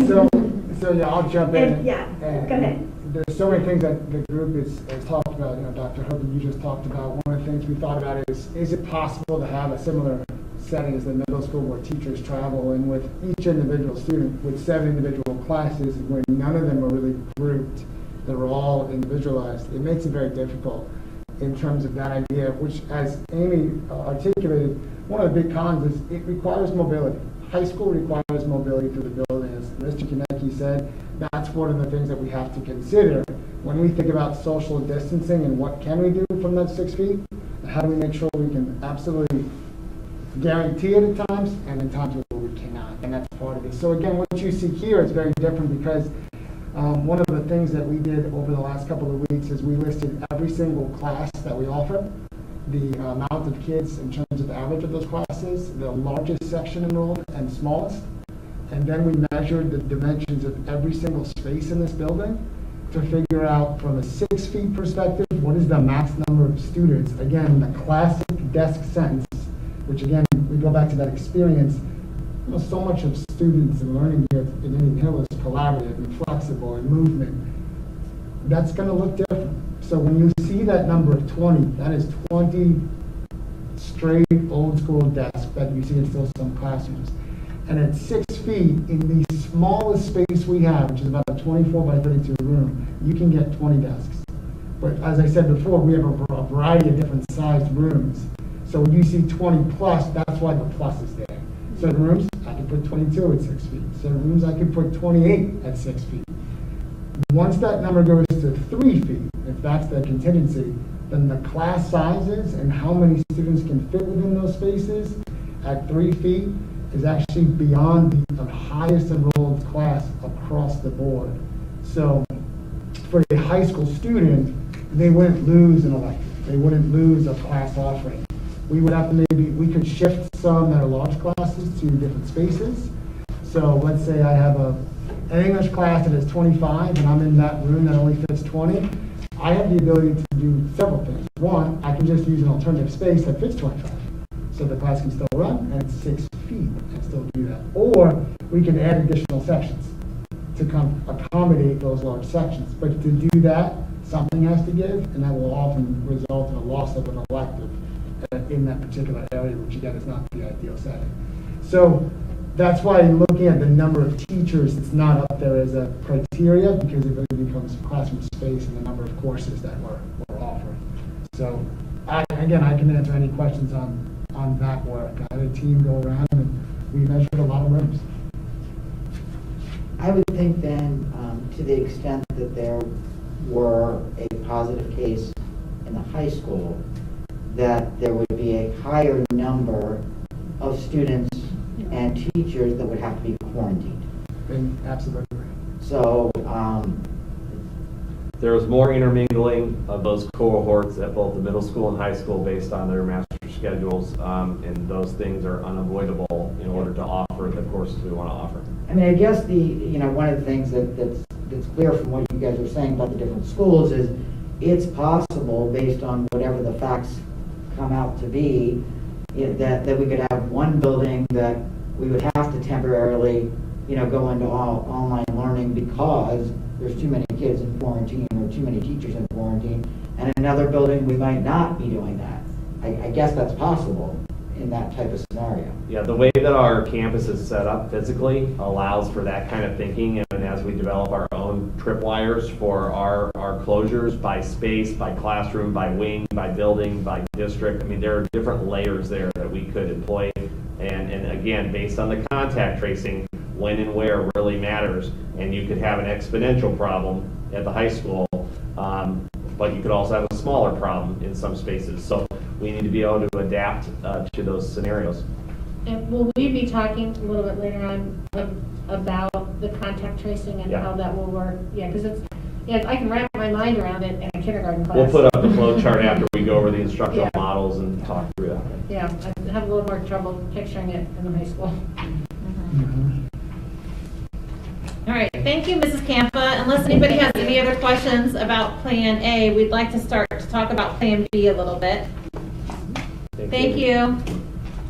E: So yeah, I'll jump in.
H: Go ahead.
E: There's so many things that the group has talked about. Dr. Hogan, you just talked about. One of the things we thought about is it possible to have a similar setting as the middle school where teachers travel and with each individual student with 7 individual classes where none of them are really grouped, that are all individualized. It makes it very difficult in terms of that idea, which as Amy articulated, one of the big cons is it requires mobility. High school requires mobility through the building. As Mr. Konecki said, that's one of the things that we have to consider when we think about social distancing and what can we do from that 6 feet, and how do we make sure we can absolutely guarantee it at times, and in times where we cannot, and that's part of it. So again, what you see here is very different because one of the things that we did over the last couple of weeks is we listed every single class that we offer, the amount of kids in terms of the average of those classes, the largest section enrolled and smallest, and then we measured the dimensions of every single space in this building to figure out from a 6 feet perspective, what is the max number of students? Again, the classic desk sense, which again, we go back to that experience. You know, so much of students and learning here in Indian Hill is collaborative and flexible and movement. That's going to look different. So when you see that number of 20, that is 20 straight old school desks that you see in still some classrooms. And at 6 feet, in the smallest space we have, which is about a 24 by 32 room, you can get 20 desks. But as I said before, we have a variety of different sized rooms. So when you see 20 plus, that's why the plus is there. Certain rooms, I could put 22 at 6 feet. Certain rooms, I could put 28 at 6 feet. Once that number goes to 3 feet, if that's the contingency, then the class sizes and how many students can fit within those spaces at 3 feet is actually beyond the highest enrolled class across the board. So for a high school student, they wouldn't lose an elective. They wouldn't lose a class offering. We would have to we could shift some that are large classes to different spaces. So let's say I have an English class that is 25 and I'm in that room that only fits 20. I have the ability to do several things. One, I can just use an alternative space that fits 25. So the class can still run and it's 6 feet and still do that. Or we can add additional sections to accommodate those large sections. But to do that, something has to give, and that will often result in a loss of an elective in that particular area, which again is not the ideal setting. So that's why looking at the number of teachers, it's not up there as a criteria because it really becomes classroom space and the number of courses that we're offering. So again, I can answer any questions on that work. I had a team go around and we measured a lot of rooms.
B: I would think then, to the extent that there were a positive case in the high school, that there would be a higher number of students and teachers that would have to be quarantined.
E: Absolutely.
B: So,
C: there was more intermingling of those cohorts at both the middle school and high school based on their master schedules, and those things are unavoidable in order to offer the courses we want to offer.
B: I mean, I guess one of the things that's clear from what you guys are saying about the different schools is it's possible, based on whatever the facts come out to be, that we could have one building that we would have to temporarily, go into all online learning because there's too many kids in quarantine or too many teachers in quarantine, and another building we might not be doing that. I guess that's possible in that type of scenario.
C: Yeah, the way that our campus is set up physically allows for that kind of thinking, and as we develop our own tripwires for our closures by space, by classroom, by wing, by building, by district, I mean, there are different layers there that we could employ, and again, based on the contact tracing, when and where really matters, and you could have an exponential problem at the high school, but you could also have a smaller problem in some spaces. So we need to be able to adapt to those scenarios.
D: And will we be talking a little bit later on about the contact tracing and how that will work? Yeah, because I can wrap my mind around it in a kindergarten class.
C: We'll put up the flow chart after we go over the instructional models and talk through that.
D: Yeah, I have a little more trouble picturing it in the high school.
F: All right, thank you, Mrs. Campa. Unless anybody has any other questions about Plan A, we'd like to start to talk about Plan B a little bit. Thank you.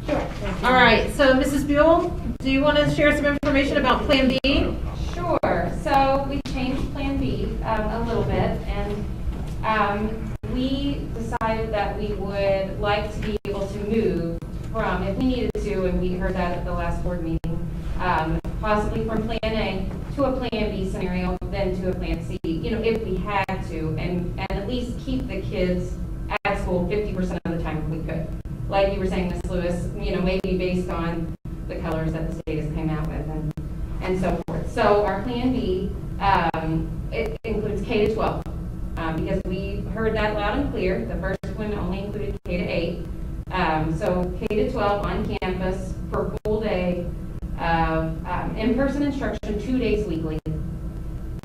D: Sure.
F: All right, so Mrs. Buell, do you want to share some information about Plan B?
I: Sure. So we changed Plan B a little bit, and we decided that we would like to be able to move from, if we needed to, and we heard that at the last board meeting, possibly from Plan A to a Plan B scenario, then to a Plan C, if we had to, and at least keep the kids at school 50% of the time if we could. Like you were saying, Ms. Lewis, maybe based on the colors that the state has come out with and so forth. So our Plan B, it includes K to 12. heard that loud and clear. The first one only included K to 8. So K to 12 on campus for a full day of in-person instruction 2 days weekly.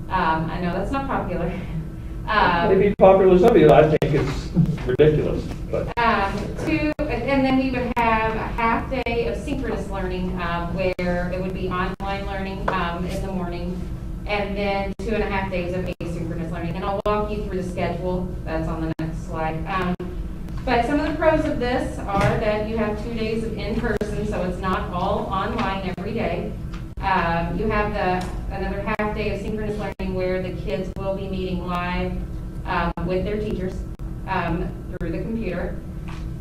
I: I know that's not popular.
G: Maybe popular with some of you, I think it's ridiculous. But
I: And then we would have a half day of synchronous learning where it would be online learning in the morning, and then 2.5 days of asynchronous learning. And I'll walk you through the schedule. That's on the next slide. But some of the pros of this are that you have 2 days of in-person, so it's not all online every day. You have another half day of synchronous learning where the kids will be meeting live with their teachers through the computer.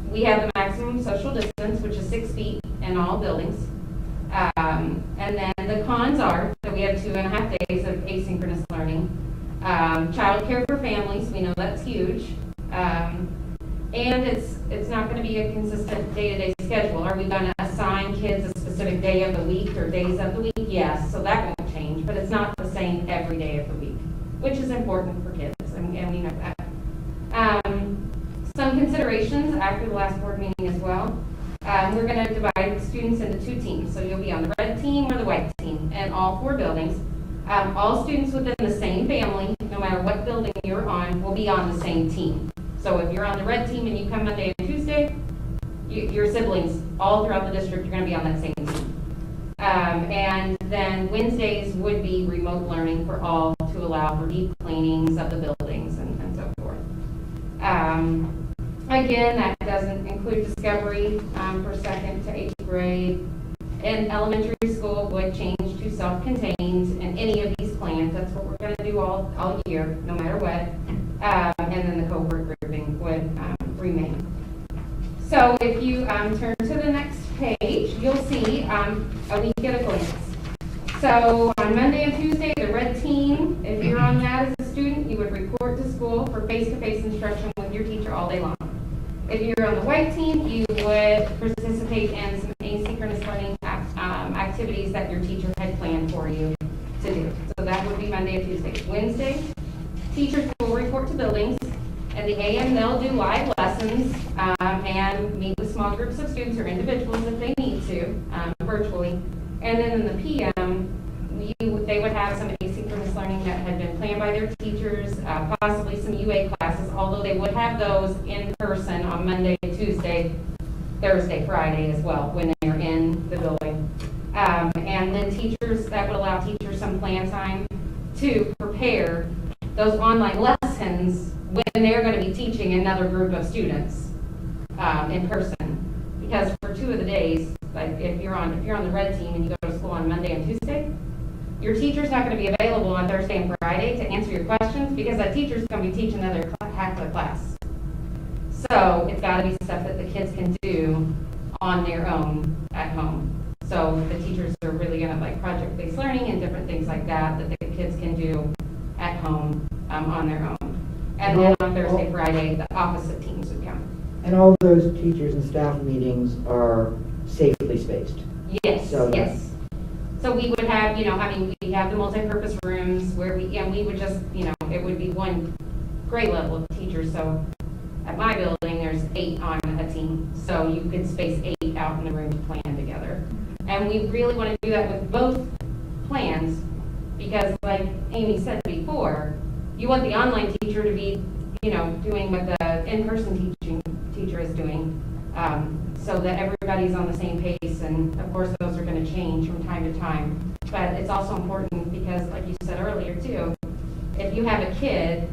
I: We have the maximum social distance, which is 6 feet in all buildings. And then the cons are that we have 2.5 days of asynchronous learning. Child care for families, we know that's huge. And it's not going to be a consistent day-to-day schedule. Are we going to assign kids a specific day of the week or days of the week? Yes, so that won't change, but it's not the same every day of the week, which is important for kids, and we know that. Some considerations after the last board meeting as well. We're going to divide students into 2 teams, so you'll be on the red team or the white team in all 4 buildings. All students within the same family, no matter what building you're on, will be on the same team. So if you're on the red team and you come Monday and Tuesday, your siblings all throughout the district are going to be on that same team. And then Wednesdays would be remote learning for all to allow for deep cleanings of the buildings and so forth. Again, that doesn't include discovery for 2nd to 8th grade. And elementary school would change to self-contained in any of these plans. That's what we're going to do all year, no matter what. And then the cohort grouping would remain. So if you turn to the next page, you'll see a week at a glance. So on Monday and Tuesday, the red team, if you're on that as a student, you would report to school for face-to-face instruction with your teacher all day long. If you're on the white team, you would participate in some asynchronous learning activities that your teacher had planned for you to do. So that would be Monday and Tuesday. Wednesday, teachers will report to buildings. At the AM, they'll do live lessons and meet with small groups of students or individuals if they need to, virtually. And then in the PM, they would have some asynchronous learning that had been planned by their teachers, possibly some UA classes, although they would have those in person on Monday, Tuesday, Thursday, Friday as well, when they're in the building. And then that would allow teachers some plan time to prepare those online lessons when they're going to be teaching another group of students in person. Because for 2 of the days, like if you're on the red team and you go to school on Monday and Tuesday, your teacher's not going to be available on Thursday and Friday to answer your questions because that teacher's going to be teaching another half of the class. So it's got to be stuff that the kids can do on their own at home. So the teachers are really going to like project-based learning and different things like that that the kids can do at home on their own. And then on Thursday, Friday, the opposite teams would come.
B: And all those teachers and staff meetings are safely spaced?
I: Yes, yes. So we would have, we have the multi-purpose rooms where we would just, it would be one grade level of teachers. So at my building, there's 8 on a team. So you could space 8 out in the room to plan together. And we really want to do that with both plans because like Amy said before, you want the online teacher to be, doing what the in-person teacher is doing so that everybody's on the same pace. And of course, those are going to change from time to time. But it's also important because, like you said earlier too, if you have a kid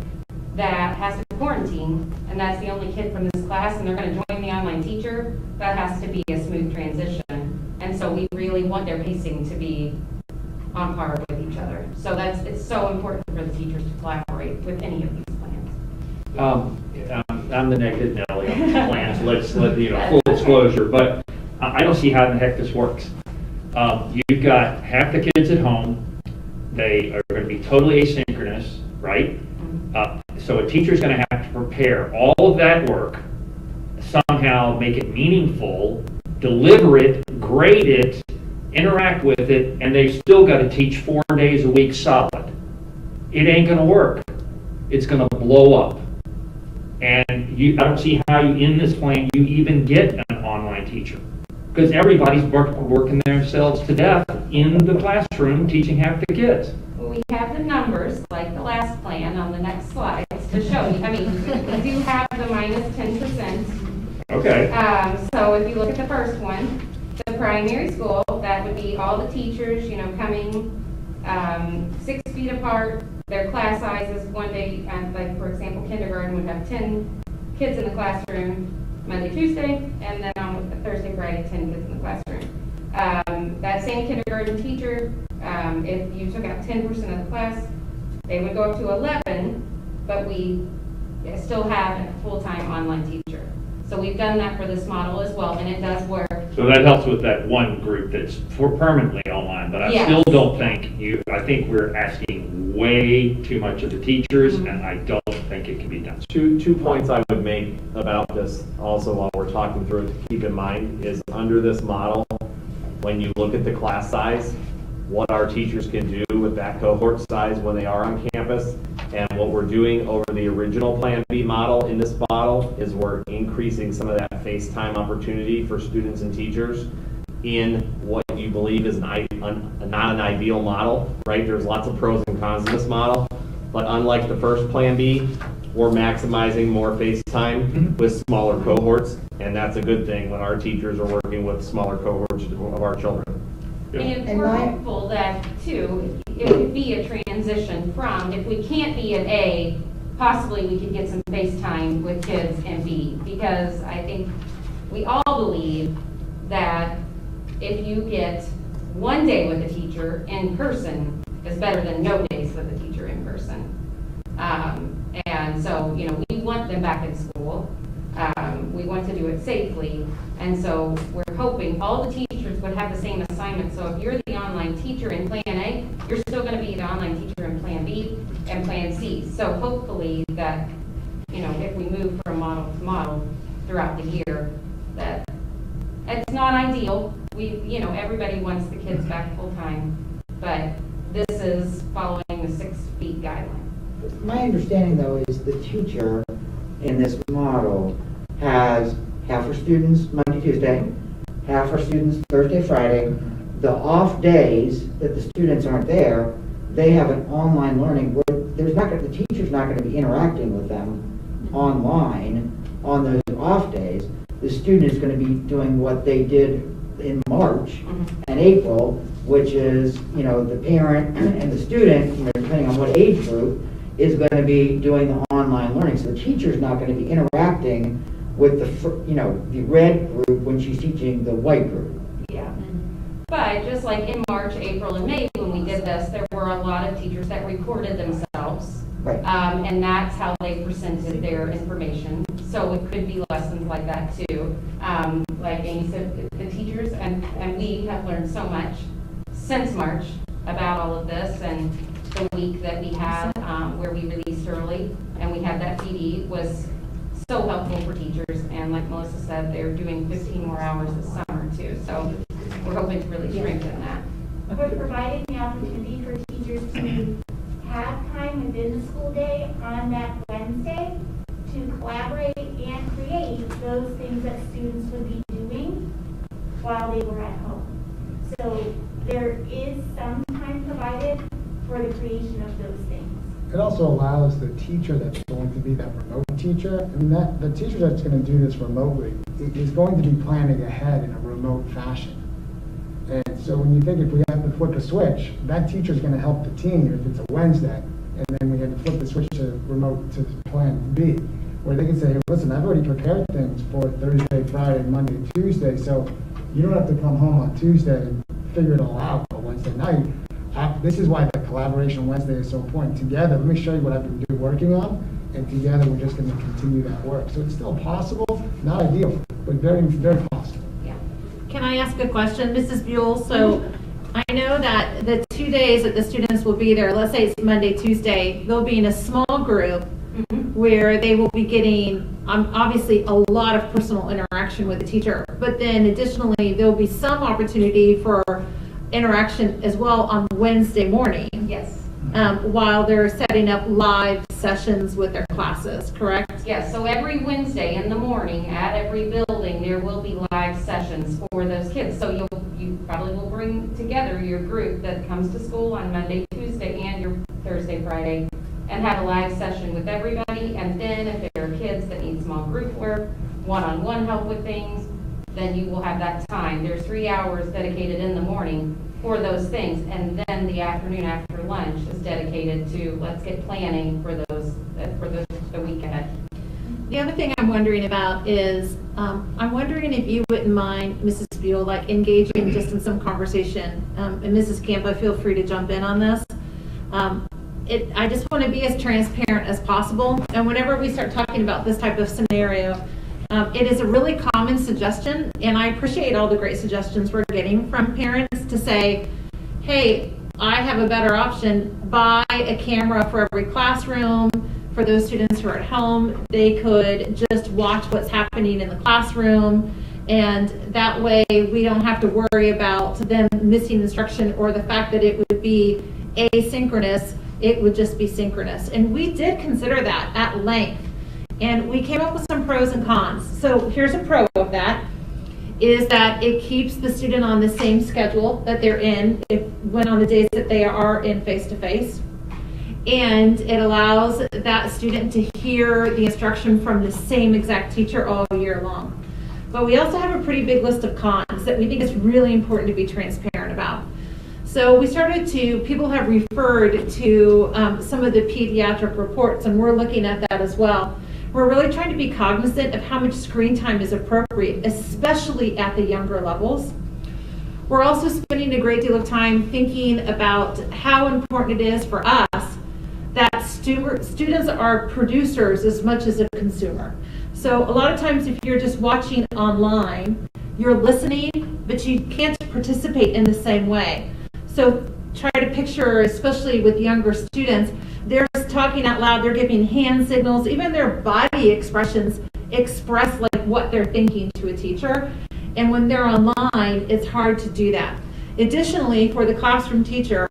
I: that has to quarantine and that's the only kid from this class and they're going to join the online teacher, that has to be a smooth transition. And so we really want their pacing to be on par with each other. So it's so important for the teachers to collaborate with any of these plans.
G: I'm the negative Nelly on this plan, so let's full disclosure, but I don't see how in the heck this works. You've got half the kids at home, they are going to be totally asynchronous, right? So a teacher's going to have to prepare all of that work, somehow make it meaningful, deliver it, grade it, interact with it, and they've still got to teach 4 days a week solid. It ain't going to work. It's going to blow up. And I don't see how you, in this plan, you even get an online teacher. Because everybody's working themselves to death in the classroom, teaching half the kids.
I: We have the numbers, like the last plan on the next slides, to show you. I mean, we do have the minus 10%.
G: Okay.
I: So if you look at the first one, the primary school, that would be all the teachers, you know, coming 6 feet apart. Their class sizes one day, like for example, kindergarten would have 10 kids in the classroom Monday, Tuesday, and then on Thursday, Friday, 10 kids in the classroom. That same kindergarten teacher, if you took out 10% of the class, they would go up to 11, but we still have a full-time online teacher. So we've done that for this model as well, and it does work.
G: So that helps with that one group that's permanently online, but I
I: Yes.
G: still don't think I think we're asking way too much of the teachers, and I don't think it can be done.
C: Two points I would make about this also while we're talking through it to keep in mind is under this model, when you look at the class size, what our teachers can do with that cohort size when they are on campus, and what we're doing over the original Plan B model in this model is we're increasing some of that FaceTime opportunity for students and teachers in what you believe is not an ideal model, right? There's lots of pros and cons in this model, but unlike the first Plan B, we're maximizing more FaceTime with smaller cohorts, and that's a good thing when our teachers are working with smaller cohorts of our children.
I: And we're hopeful that, too, it could be a transition from, if we can't be at A, possibly we could get some FaceTime with kids in B, because I think we all believe that if you get one day with a teacher in person is better than no days with a teacher in person. And so, you know, we want them back in school. We want to do it safely. And so we're hoping all the teachers would have the same assignment. So if you're the online teacher in Plan A, you're still going to be the online teacher in Plan B and Plan C. So hopefully that, you know, if we move from model to model throughout the year, that it's not ideal. You know, everybody wants the kids back full time, but this is following the 6 feet guideline.
B: My understanding, though, is the teacher in this model has half her students Monday, Tuesday, half her students Thursday, Friday. The off days that the students aren't there, they have an online learning where the teacher's not going to be interacting with them online on those off days. The student is going to be doing what they did in March and April, which is, you know, the parent and the student, you know, depending on what age group, is going to be doing the online learning. So the teacher's not going to be interacting with the red group when she's teaching the white group.
I: Yeah. But just like in March, April, and May, when we did this, there were a lot of teachers that recorded themselves.
B: Right.
I: And that's how they presented their information. So it could be lessons like that too. Like Amy said, the teachers and we have learned so much since March about all of this, and the week that we had where we released early and we had that PD was so helpful for teachers. And like Melissa said, they're doing 15 more hours this summer too. So we're hoping to really strengthen that.
H: We're providing the opportunity for teachers to have time within the school day on that Wednesday to collaborate and create those things that students would be doing while they were at home. So there is some time provided for the creation of those things.
E: It also allows the teacher that's going to be that remote teacher, I mean, the teacher that's going to do this remotely is going to be planning ahead in a remote fashion. And so when you think if we have to flip a switch, that teacher is going to help the team if it's a Wednesday, and then we have to flip the switch to remote to Plan B, where they can say, hey, listen, I've already prepared things for Thursday, Friday, Monday, Tuesday, so you don't have to come home on Tuesday and figure it all out for Wednesday night. This is why the collaboration Wednesday is so important. Together, let me show you what I've been working on, and together we're just going to continue that work. So it's still possible, not ideal, but very, very possible.
I: Yeah.
F: Can I ask a question, Mrs. Buell? So I know that the 2 days that the students will be there, let's say it's Monday, Tuesday, they'll be in a small group where they will be getting obviously a lot of personal interaction with the teacher, but then additionally there'll be some opportunity for interaction as well on Wednesday morning.
I: Yes.
F: While they're setting up live sessions with their classes, correct? parents.
I: Yes, so every Wednesday in the morning at every building, there will be live sessions for those kids. So you probably will bring together your group that comes to school on Monday, Tuesday, and your Thursday, Friday, and have a live session with everybody. And then if there are kids that need small group work, one-on-one help with things, then you will have that time. There's 3 hours dedicated in the morning for those things, and then the afternoon after lunch is dedicated to let's get planning for the week ahead.
F: The other thing I'm wondering about is, I'm wondering if you wouldn't mind, Mrs. Buell, like engaging just in some conversation, and Mrs. Campa, feel free to jump in on this. I just want to be as transparent as possible, and whenever we start talking about this type of scenario, it is a really common suggestion, and I appreciate all the great suggestions we're getting from parents to say, hey, I have a better option. Buy a camera for every classroom. For those students who are at home, they could just watch what's happening in the classroom, and that way we don't have to worry about them missing instruction or the fact that it would be asynchronous. It would just be synchronous. And we did consider that at length. And we came up with some pros and cons. So here's a pro of that, is that it keeps the student on the same schedule that they're in when on the days that they are in face-to-face. And it allows that student to hear the instruction from the same exact teacher all year long. But we also have a pretty big list of cons that we think is really important to be transparent about. So we people have referred to some of the pediatric reports, and we're looking at that as well. We're really trying to be cognizant of how much screen time is appropriate, especially at the younger levels. We're also spending a great deal of time thinking about how important it is for us that students are producers as much as a consumer. So a lot of times if you're just watching online, you're listening, but you can't participate in the same way. So try to picture, especially with younger students, they're talking out loud, they're giving hand signals, even their body expressions express like what they're thinking to a teacher. And when they're online, it's hard to do that. Additionally, for the classroom teacher,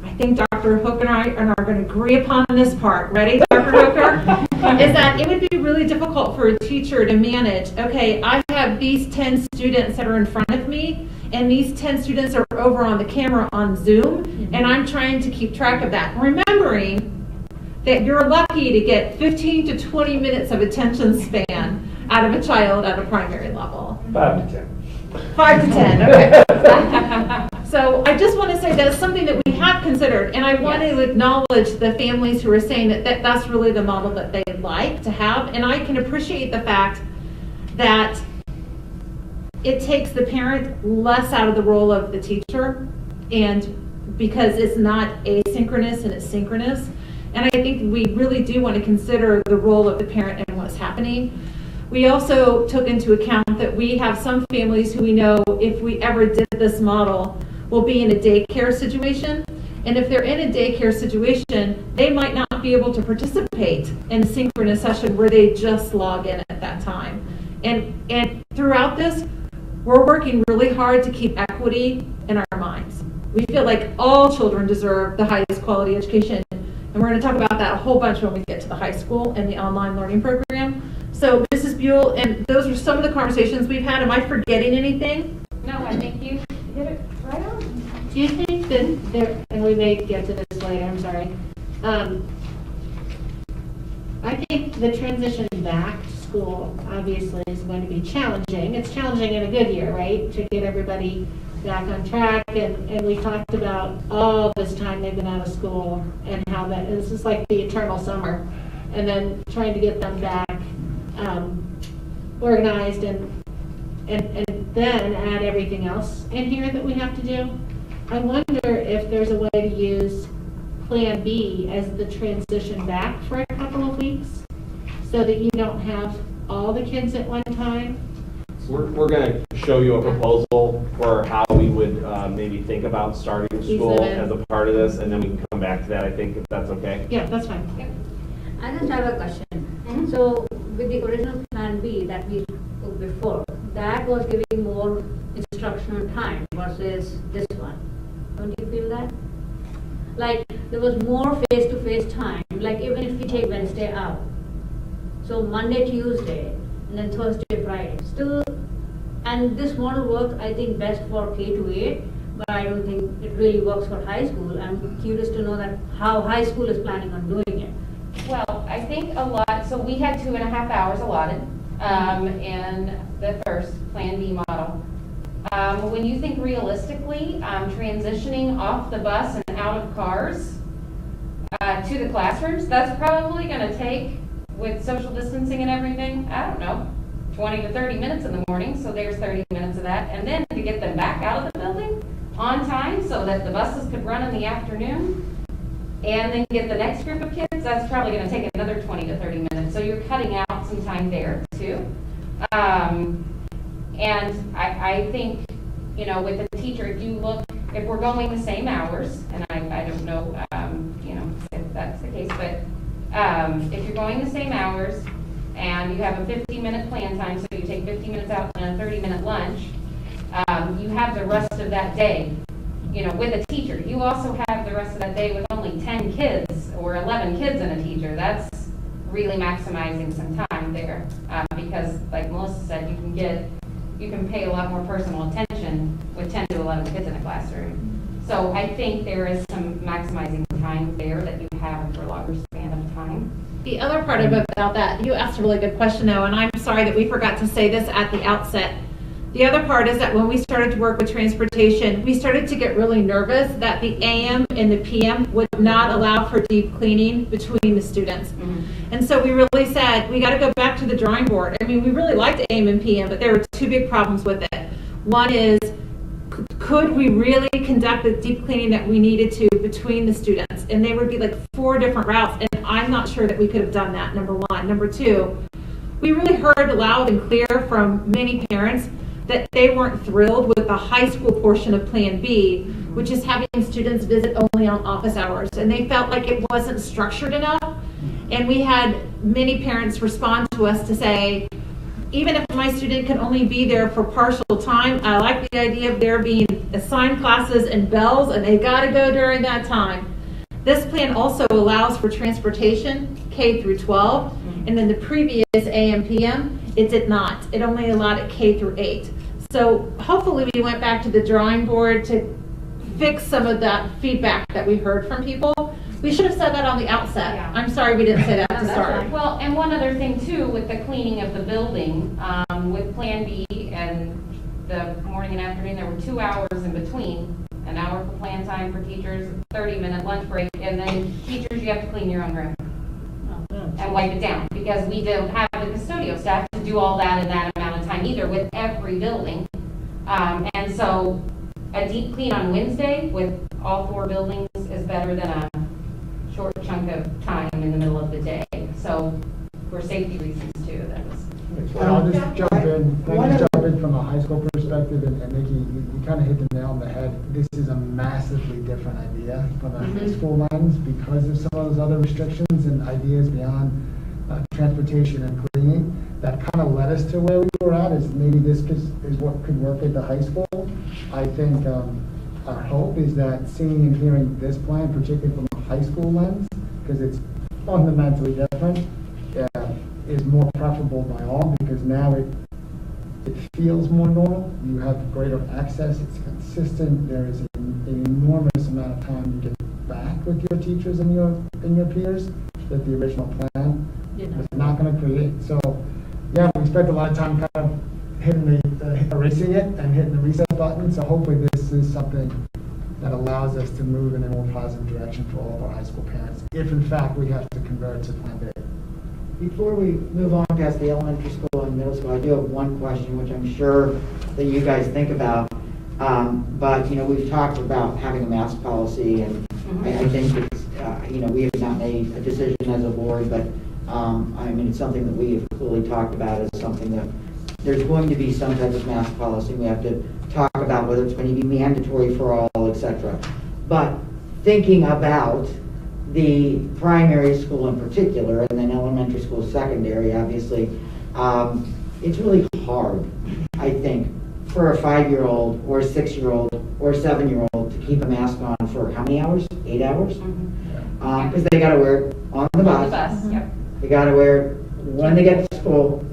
F: I think Dr. Hook and I are going to agree upon this part. Ready, Dr. Hooker? Is that it would be really difficult for a teacher to manage, okay, I have these 10 students that are in front of me, and these 10 students are over on the camera on Zoom, and I'm trying to keep track of that. Remembering that you're lucky to get 15 to 20 minutes of attention span out of a child at a primary level.
G: 5 to 10.
F: 5 to 10, okay. So I just want to say that's something that we have considered, and I want to acknowledge the families who are saying that that's really the model that they'd like to have, and I can appreciate the fact that it takes the parent less out of the role of the teacher, and because it's not asynchronous and it's synchronous. And I think we really do want to consider the role of the parent and what's happening. We also took into account that we have some families who we know if we ever did this model will be in a daycare situation. And if they're in a daycare situation, they might not be able to participate in a synchronous session where they just log in at that time. And throughout this, we're working really hard to keep equity in our minds. We feel like all children deserve the highest quality education. And we're going to talk about that a whole bunch when we get to the high school and the online learning program. So Mrs. Buell, and those are some of the conversations we've had. Am I forgetting anything?
I: No, I think you hit it right on.
D: Do you think that there, and we may get to this later, I'm sorry. I think the transition back to school obviously is going to be challenging. It's challenging in a good year, right? To get everybody back on track, and we talked about all this time they've been out of school and how that is just like the eternal summer, and then trying to get them back organized and then add everything else in here that we have to do. I wonder if there's a way to use Plan B as the transition back for a couple of weeks so that you don't have all the kids at one time.
C: We're going to show you a proposal for how we would maybe think about starting school as a part of this, and then we can come back to that, I think, if that's okay.
F: Yeah, that's fine.
I: Yeah.
J: I just have a question.
I: Mhm.
J: So with the original Plan B that we took before, that was giving more instructional time versus this one. Don't you feel that? Like there was more face-to-face time, like even if we take Wednesday out. So Monday, Tuesday, and then Thursday, Friday. Still, and this model works, I think, best for K to 8, but I don't think it really works for high school. I'm curious to know that how high school is planning on doing it.
I: Well, I think a lot, so we had 2.5 hours allotted in the first Plan B model. When you think realistically, transitioning off the bus and out of cars to the classrooms, that's probably going to take, with social distancing and everything, I don't know, 20 to 30 minutes in the morning, so there's 30 minutes of that. And then to get them back out of the building on time so that the buses could run in the afternoon, and then get the next group of kids, that's probably going to take another 20 to 30 minutes. So you're cutting out some time there too. And I think, you know, with the teacher, if you look, if we're going the same hours, and I don't know, you know, if that's the case, but if you're going the same hours and you have a 15-minute plan time, so you take 15 minutes out and a 30-minute lunch, you have the rest of that day, you know, with a teacher. You also have the rest of that day with only 10 kids or 11 kids and a teacher. That's really maximizing some time there, because like Melissa said, you can pay a lot more personal attention with 10 to 11 kids in a classroom. So I think there is some maximizing time there that you have for a longer span of time.
F: The other part about that, you asked a really good question though, and I'm sorry that we forgot to say this at the outset. The other part is that when we started to work with transportation, we started to get really nervous that the AM and the PM would not allow for deep cleaning between the students. And so we really said, we got to go back to the drawing board. I mean, we really liked AM and PM, but there were two big problems with it. One is, could we really conduct the deep cleaning that we needed to between the students? And they would be like 4 different routes, and I'm not sure that we could have done that, number one. Number two, we really heard loud and clear from many parents that they weren't thrilled with the high school portion of Plan B, which is having students visit only on office hours. And they felt like it wasn't structured enough. And we had many parents respond to us to say, even if my student can only be there for partial time, I like the idea of there being assigned classes and bells, and they gotta go during that time. This plan also allows for transportation, K through 12, and then the previous AM, PM, it did not. It only allowed it K through 8. So hopefully we went back to the drawing board to fix some of that feedback that we heard from people. We should have said that on the outset. Yeah. I'm sorry we didn't say that to start.
I: Well, and one other thing too, with the cleaning of the building, with Plan B and the morning and afternoon, there were 2 hours in between, an hour for plan time for teachers, 30-minute lunch break, and then teachers, you have to clean your own room and wipe it down, because we don't have the custodial staff to do all that in that amount of time either with every building. And so a deep clean on Wednesday with all 4 buildings is better than a short chunk of time in the middle of the day. So for safety reasons too, that was.
E: I'll just jump in. Can I just jump in from a high school perspective? And Nikki, you kind of hit the nail on the head. This is a massively different idea from a high school lens because of some of those other restrictions and ideas beyond transportation and cleaning that kind of led us to where we were at. Is maybe this is what could work at the high school. I think our hope is that seeing and hearing this plan, particularly from a high school lens, because it's fundamentally different, is more preferable by all, because now it feels more normal. You have greater access. It's consistent. There is an enormous amount of time you get back with your teachers and your peers that the original plan was not going to create. So, yeah, we spent a lot of time kind of hitting erasing it and hitting the reset button. So hopefully this is something that allows us to move in a more positive direction for all of our high school parents, if in fact we have to convert to Plan B.
B: Before we move on past the elementary school and middle school, I do have one question, which I'm sure that you guys think about. But, you know, we've talked about having a mask policy, and I think it's, you know, we have not made a decision as a board, but I mean, it's something that we have clearly talked about as something that there's going to be some type of mask policy. We have to talk about whether it's going to be mandatory for all, etc. But thinking about the primary school in particular, and then elementary school, secondary, obviously, it's really hard, I think, for a 5-year-old or a 6-year-old or a 7-year-old to keep a mask on for how many hours? 8 hours? Because they got to wear it on the bus.
I: Yep.
B: They got to wear it when they get to school,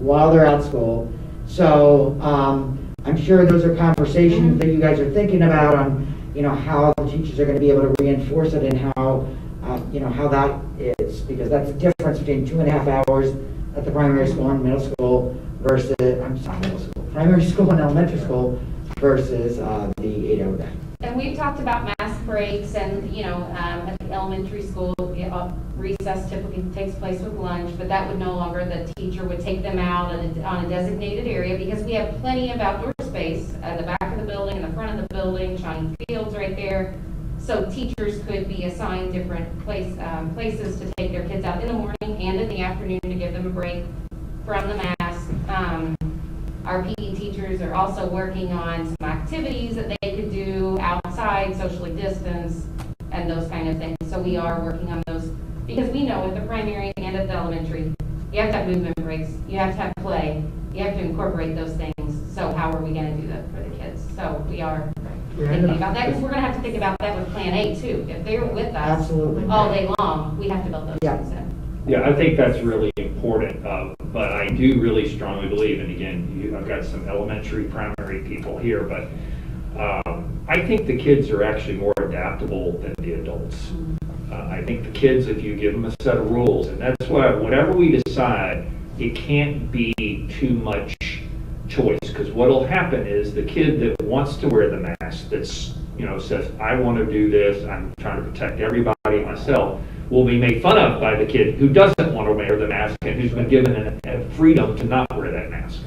B: while they're at school. So I'm sure those are conversations that you guys are thinking about on, how the teachers are going to be able to reinforce it and how, how that is, because that's the difference between 2.5 hours at the primary school and middle school versus, primary school and elementary school versus the 8 hour day.
I: And we've talked about mask breaks and, at the elementary school, recess typically takes place with lunch, but that would no longer, the teacher would take them out on a designated area because we have plenty of outdoor space at the back of the building, in the front of the building, Shawnee Field's right there. So teachers could be assigned different places to take their kids out in the morning and in the afternoon to give them a break from the mask. Our PE teachers are also working on some activities that they could do outside, socially distanced, and those kind of things. So we are working on those because we know at the primary and at the elementary, you have to have movement breaks, you have to have play, you have to incorporate those things. So how are we going to do that for the kids? So we are thinking about that because we're going to have to think about that with Plan A too. If they're with us
B: Absolutely.
I: all day long, we have to build those things in.
G: Yeah, I think that's really important, but I do really strongly believe, and again, I've got some elementary, primary people here, but I think the kids are actually more adaptable than the adults. I think the kids, if you give them a set of rules, and that's why whatever we decide, it can't be too much choice, because what'll happen is the kid that wants to wear the mask, that's, says, I want to do this, I'm trying to protect everybody, myself, will be made fun of by the kid who doesn't want to wear the mask and who's been given a freedom to not wear that mask.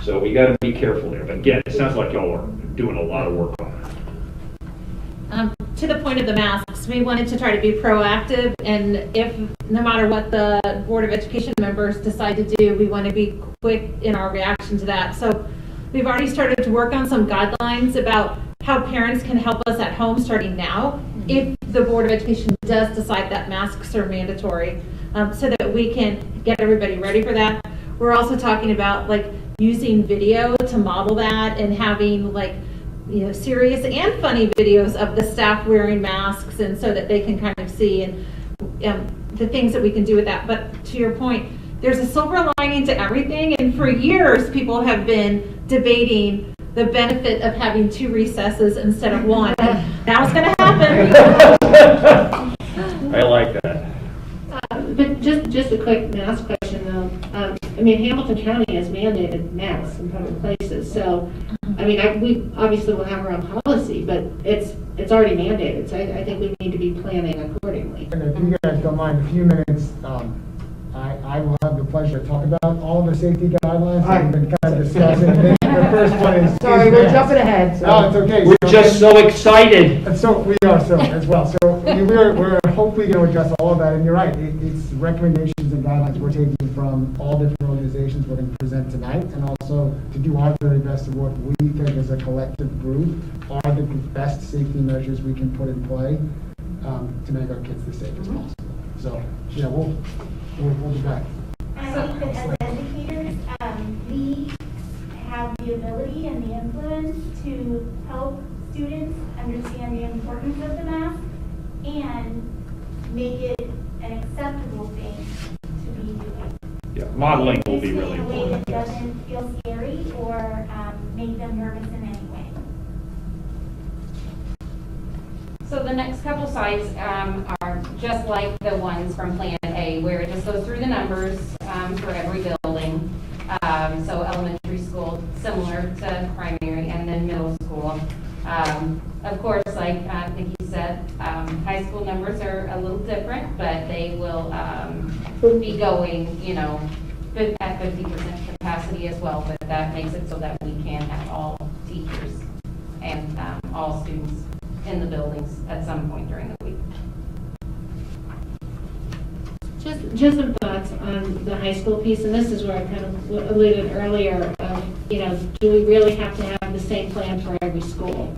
G: So we got to be careful there. But again, it sounds like y'all are doing a lot of work on it.
F: To the point of the masks, we wanted to try to be proactive, and if no matter what the Board of Education members decide to do, we want to be quick in our reaction to that. So we've already started to work on some guidelines about how parents can help us at home starting now if the Board of Education does decide that masks are mandatory, so that we can get everybody ready for that. We're also talking about using video to model that and having serious and funny videos of the staff wearing masks, and so that they can kind of see and the things that we can do with that. But to your point, there's a silver lining to everything, and for years people have been debating the benefit of having 2 recesses instead of 1. Now it's going to happen.
G: I like that.
D: But just a quick mask question though. Hamilton County has mandated masks in public places. So, we obviously will have our own policy, but it's already mandated. So I think we need to be planning accordingly.
E: And if you guys don't mind, a few minutes, I will have the pleasure to talk about all of the safety guidelines that we've been kind of discussing. The first one is...
B: Sorry, we're jumping ahead. So.
E: No, it's okay.
G: We're just so excited.
E: And so we are so as well. So we're hopefully going to address all of that. And you're right, it's recommendations and guidelines we're taking from all different organizations we're going to present tonight, and also to do our very best of what we think as a collective group are the best safety measures we can put in play to make our kids the safest possible. So yeah, we'll be back.
H: And I think that as educators, we have the ability and the influence to help students understand the importance of the mask and make it an acceptable thing to be doing.
G: Yeah, modeling will be
H: In
G: really
H: a way
G: important.
H: that doesn't feel scary or make them nervous in any way.
I: So the next couple sites are just like the ones from Plan A, where it just goes through the numbers for every building. So elementary school, similar to primary, and then middle school. Of course, like Nikki said, high school numbers are a little different, but they will be going, at 50% capacity as well. But that makes it so that we can have all teachers and all students in the buildings at some point during the week.
D: Just some thoughts on the high school piece, and this is where I kind of alluded earlier of, do we really have to have the same plan for every school?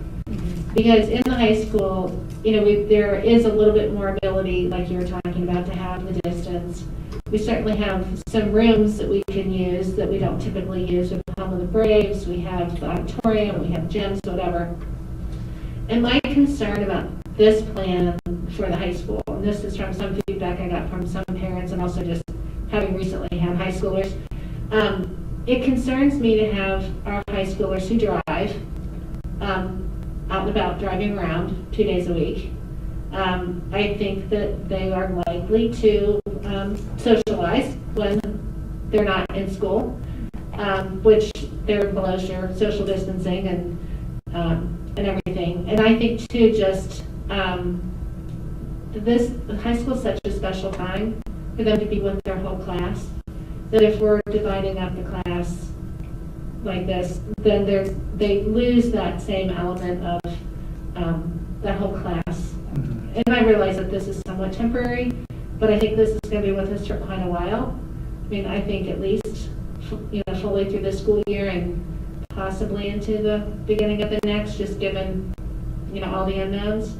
D: Because in the high school, there is a little bit more ability, like you were talking about, to have the distance. We certainly have some rooms that we can use that we don't typically use. We have the Home of the Braves, we have the auditorium, we have gyms, whatever. And my concern about this plan for the high school, and this is from some feedback I got from some parents and also just having recently had high schoolers. It concerns me to have our high schoolers who drive out and about, driving around 2 days a week. I think that they are likely to socialize when they're not in school, which they're below social distancing and everything. And I think too, just high school is such a special time for them to be with their whole class, that if we're dividing up the class like this, then they lose that same element of that whole class. And I realize that this is somewhat temporary, but I think this is going to be with us for quite a while. I mean, I think at least, fully through the school year and possibly into the beginning of the next, just given, all the unknowns.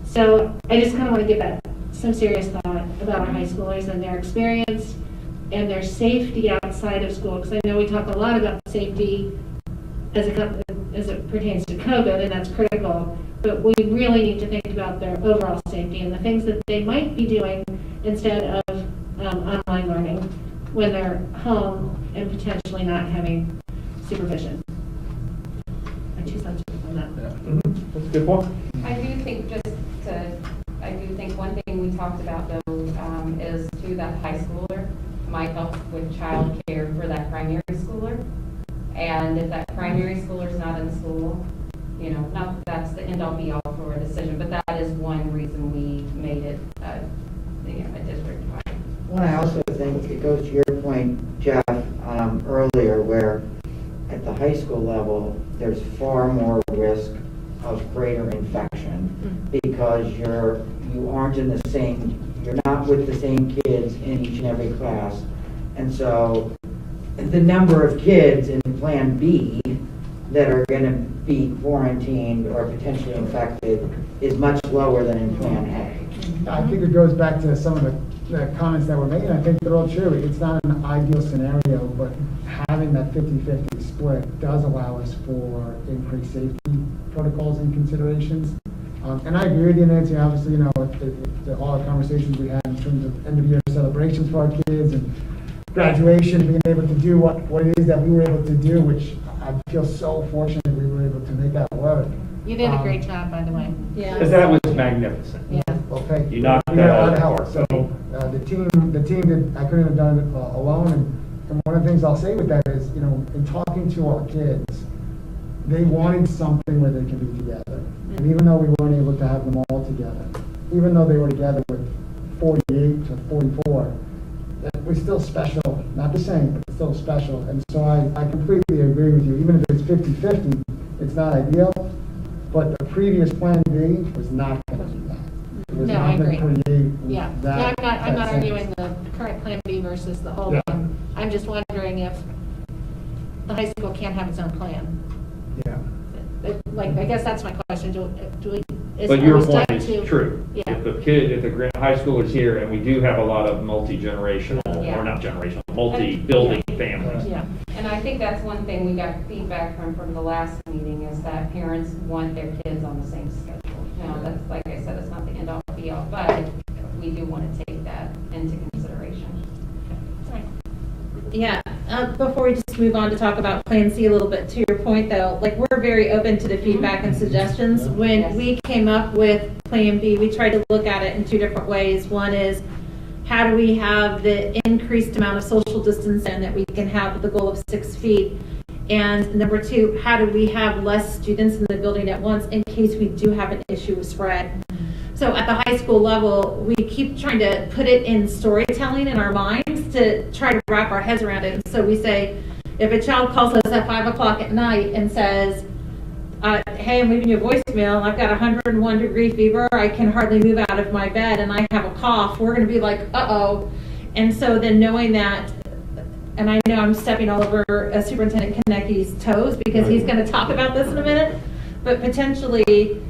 D: So I just kind of want to give that some serious thought about our high schoolers and their experience and their safety outside of school, because I know we talk a lot about safety as it pertains to COVID, and that's critical, but we really need to think about their overall safety and the things that they might be doing instead of online learning when they're home and potentially not having supervision. My 2 cents on that.
C: That's a good point.
I: I do think one thing we talked about though is to that high schooler might help with child care for that primary schooler. And if that primary schooler is not in school, not that that's the end all be all for a decision, but that is one reason we made it a district-wide.
B: Well, I also think it goes to your point, Jeff, earlier, where at the high school level, there's far more risk of greater infection because you aren't in the same, you're not with the same kids in each and every class. And so the number of kids in Plan B that are going to be quarantined or potentially infected is much lower than in Plan A.
E: I think it goes back to some of the comments that were made. I think they're all true. It's not an ideal scenario, but having that 50-50 split does allow us for increased safety protocols and considerations. And I agree with you, Nancy. Obviously, all the conversations we had in terms of end-of-year celebrations for our kids and graduation, being able to do what it is that we were able to do, which I feel so fortunate we were able to make that work.
D: You did a great job, by the way.
F: Yeah.
G: Because that was magnificent.
D: Yeah.
E: Well, thank you.
G: You knocked
E: We
G: that
E: got a lot
G: out
E: of help.
G: of the
E: So the team did. I couldn't have done it alone. And one of the things I'll say with that is, in talking to our kids, they wanted something where they can be together. And even though we weren't able to have them all together, even though they were together with 48 to 44, that was still special. Not the same, but still special. And so I completely agree with you. Even if it's 50-50, it's not ideal. But the previous Plan B was not going to do that. It was
D: No,
E: not
D: I
E: gonna
D: agree.
E: create
D: Yeah,
E: that-
D: I'm not
E: that
D: arguing
E: sense.
D: the current Plan B versus the whole
E: Yeah.
D: plan. I'm just wondering if the high school can't have its own plan.
E: Yeah.
D: I guess that's my question. Do we?
G: But your
D: are we
G: point
D: stuck
G: is
D: to-
G: true.
D: Yeah.
G: If the high schoolers here, and we do have a lot of multi-generational,
I: Yeah.
G: or not generational, multi-building families.
D: Yeah.
I: And I think that's one thing we got feedback from the last meeting is that parents want their kids on the same schedule. Now, that's, like I said, it's not the end all be all, but we do want to take that into consideration.
F: Yeah, before we just move on to talk about Plan C a little bit, to your point though, we're very open to the feedback and suggestions. When
I: Yes.
F: we came up with Plan B, we tried to look at it in 2 different ways. One is, how do we have the increased amount of social distancing that we can have with the goal of 6 feet? And number 2, how do we have less students in the building at once in case we do have an issue with spread? So at the high school level, we keep trying to put it in storytelling in our minds to try to wrap our heads around it. And so we say, if a child calls us at 5 o'clock at night and says, hey, I'm leaving you a voicemail, I've got 101-degree fever, I can hardly move out of my bed, and I have a cough, we're going to be like, uh-oh. And so then knowing that, and I know I'm stepping all over Superintendent Konecki's toes because he's going to talk about this in a minute, but potentially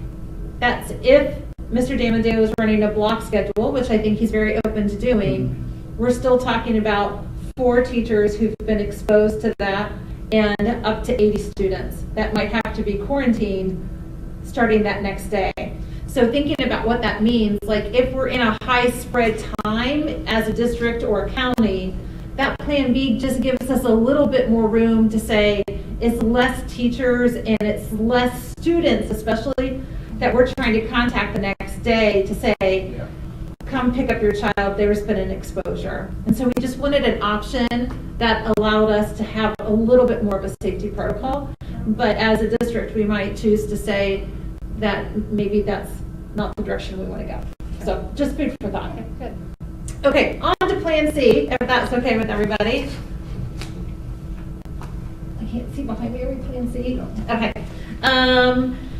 F: that's if Mr. Damadeo is running a block schedule, which I think he's very open to doing, we're still talking about 4 teachers who've been exposed to that and up to 80 students that might have to be quarantined starting that next day. So thinking about what that means, like if we're in a high spread time as a district or a county, that plan B just gives us a little bit more room to say it's less teachers and it's less students, especially, that we're trying to contact the next day to say, come pick up your child, there's been an exposure. And so we just wanted an option that allowed us to have a little bit more of a safety protocol. But as a district, we might choose to say that maybe that's not the direction we want to go. So just food for thought.
D: Okay, good.
F: Okay, on to Plan C, if that's okay with everybody. I can't see behind me. Are we Plan C? Okay.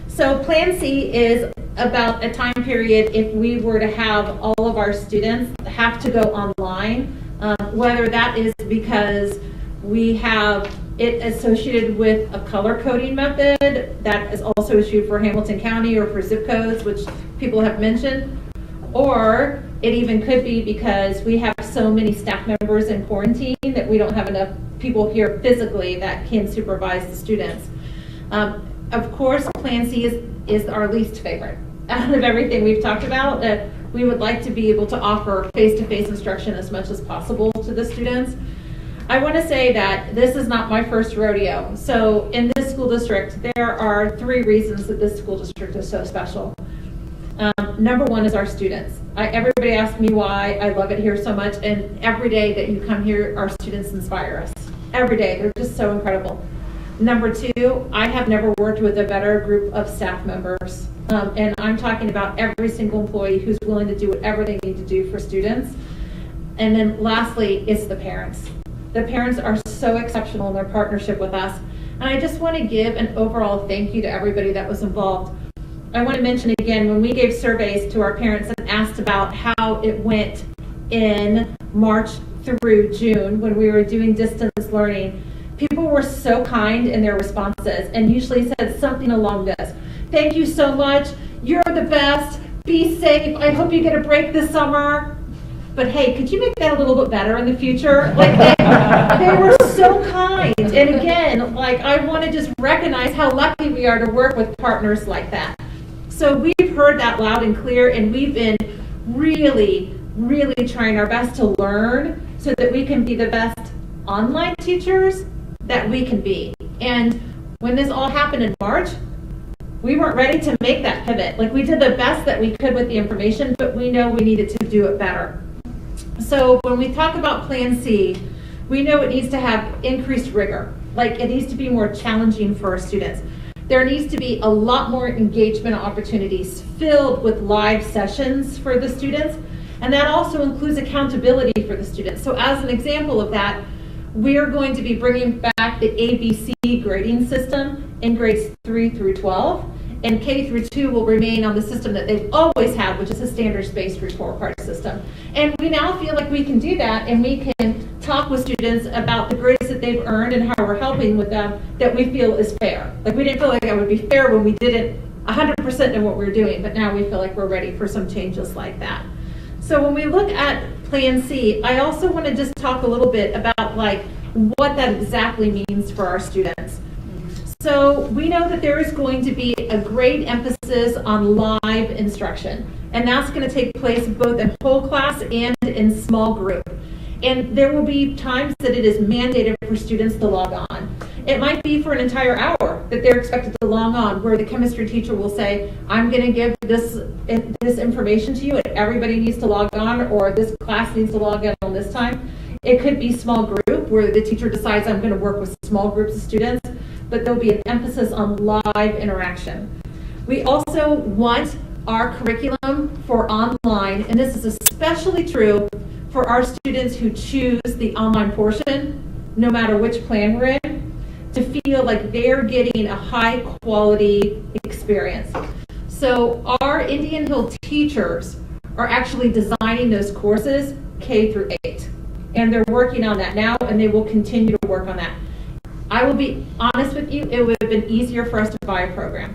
F: So Plan C is about a time period if we were to have all of our students have to go online, whether that is because we have it associated with a color coding method that is also issued for Hamilton County or for zip codes, which people have mentioned, or it even could be because we have so many staff members in quarantine that we don't have enough people here physically that can supervise the students. Of course, Plan C is our least favorite out of everything we've talked about. That we would like to be able to offer face-to-face instruction as much as possible to the students. I want to say that this is not my first rodeo. So in this school district, there are 3 reasons that this school district is so special. Number 1 is our students. Everybody asks me why I love it here so much, and every day that you come here, our students inspire us. Every day, they're just so incredible. Number 2, I have never worked with a better group of staff members. And I'm talking about every single employee who's willing to do whatever they need to do for students. And then lastly, it's the parents. The parents are so exceptional in their partnership with us. And I just want to give an overall thank you to everybody that was involved. I want to mention again, when we gave surveys to our parents and asked about how it went in March through June when we were doing distance learning, people were so kind in their responses and usually said something along this. Thank you so much. You're the best. Be safe. I hope you get a break this summer. But hey, could you make that a little bit better in the future? Like they were so kind. And again, like I want to just recognize how lucky we are to work with partners like that. So we've heard that loud and clear, and we've been really, really trying our best to learn so that we can be the best online teachers that we can be. And when this all happened in March, we weren't ready to make that pivot. Like we did the best that we could with the information, but we know we needed to do it better. So when we talk about Plan C, we know it needs to have increased rigor. Like it needs to be more challenging for our students. There needs to be a lot more engagement opportunities filled with live sessions for the students. And that also includes accountability for the students. So as an example of that, we are going to be bringing back the ABC grading system in grades 3 through 12. And K through 2 will remain on the system that they've always had, which is a standards-based report card system. And we now feel like we can do that, and we can talk with students about the grades that they've earned and how we're helping with them that we feel is fair. Like we didn't feel like it would be fair when we didn't 100% know what we were doing, but now we feel like we're ready for some changes like that. So when we look at Plan C, I also want to just talk a little bit about like what that exactly means for our students. So we know that there is going to be a great emphasis on live instruction, and that's going to take place both in whole class and in small group. And there will be times that it is mandated for students to log on. It might be for an entire hour that they're expected to log on, where the chemistry teacher will say, I'm going to give this information to you and everybody needs to log on, or this class needs to log in on this time. It could be small group where the teacher decides I'm going to work with small groups of students, but there'll be an emphasis on live interaction. We also want our curriculum for online, and this is especially true for our students who choose the online portion, no matter which plan we're in, to feel like they're getting a high quality experience. So our Indian Hill teachers are actually designing those courses K through 8. And they're working on that now, and they will continue to work on that. I will be honest with you, it would have been easier for us to buy a program.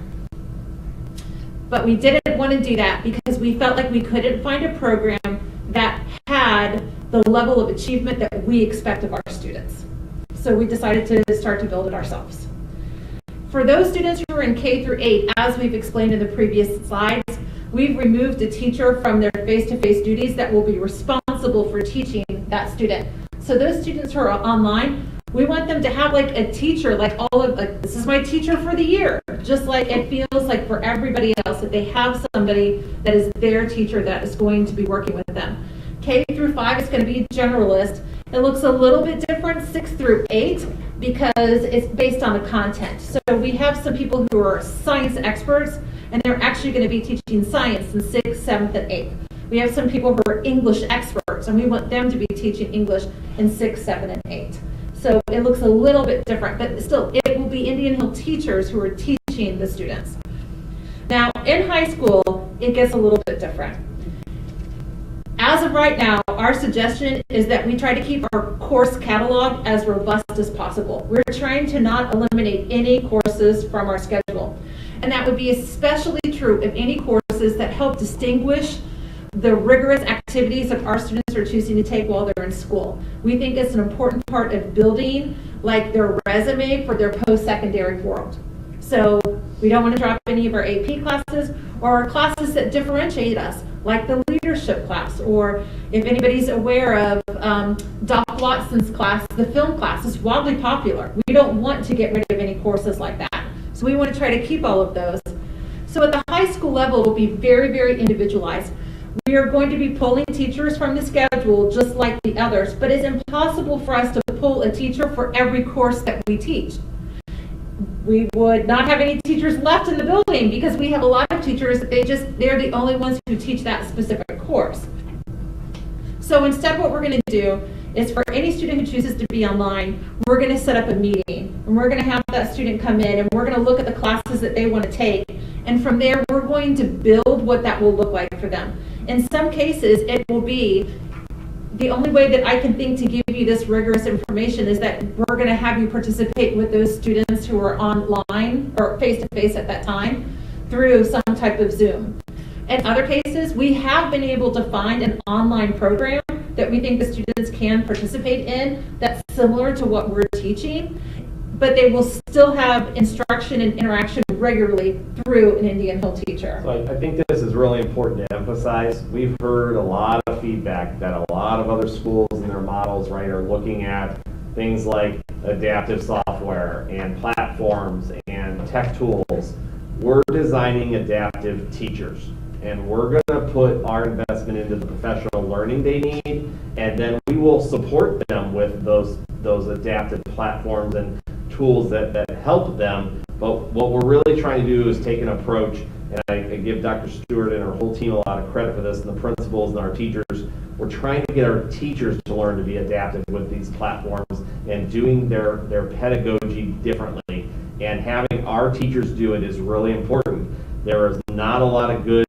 F: But we didn't want to do that because we felt like we couldn't find a program that had the level of achievement that we expect of our students. So we decided to start to build it ourselves. For those students who are in K through 8, as we've explained in the previous slides, we've removed a teacher from their face-to-face duties that will be responsible for teaching that student. So those students who are online, we want them to have like a teacher, like this is my teacher for the year, just like it feels like for everybody else, that they have somebody that is their teacher that is going to be working with them. K through 5 is going to be generalist. It looks a little bit different, 6 through 8, because it's based on the content. So we have some people who are science experts, and they're actually going to be teaching science in 6th, 7th, and 8th. We have some people who are English experts, and we want them to be teaching English in 6th, 7th, and 8th. So it looks a little bit different, but still, it will be Indian Hill teachers who are teaching the students. Now, in high school, it gets a little bit different. As of right now, our suggestion is that we try to keep our course catalog as robust as possible. We're trying to not eliminate any courses from our schedule. And that would be especially true of any courses that help distinguish the rigorous activities that our students are choosing to take while they're in school. We think it's an important part of building like their resume for their post-secondary world. So we don't want to drop any of our AP classes or our classes that differentiate us, like the leadership class, or if anybody's aware of Doc Watson's class, the film class is wildly popular. We don't want to get rid of any courses like that. So we want to try to keep all of those. So at the high school level, it will be very, very individualized. We are going to be pulling teachers from the schedule just like the others, but it's impossible for us to pull a teacher for every course that we teach. We would not have any teachers left in the building because we have a lot of teachers that they're the only ones who teach that specific course. So instead what we're going to do is for any student who chooses to be online, we're going to set up a meeting and we're going to have that student come in and we're going to look at the classes that they want to take, and from there we're going to build what that will look like for them. In some cases it will be the only way that I can think to give you this rigorous information is that we're going to have you participate with those students who are online or face-to-face at that time through some type of Zoom. In other cases, we have been able to find an online program that we think the students can participate in that's similar to what we're teaching, but they will still have instruction and interaction regularly through an Indian Hill teacher.
C: So I think this is really important to emphasize. We've heard a lot of feedback that a lot of other schools and their models, right, are looking at things like adaptive software and platforms and tech tools. We're designing adaptive teachers, and we're going to put our investment into the professional learning they need, and then we will support them with those adaptive platforms and tools that help them. But what we're really trying to do is take an approach, and I give Dr. Stewart and her whole team a lot of credit for this, and the principals and our teachers. We're trying to get our teachers to learn to be adaptive with these platforms and doing their pedagogy differently. And having our teachers do it is really important. There is not a lot of good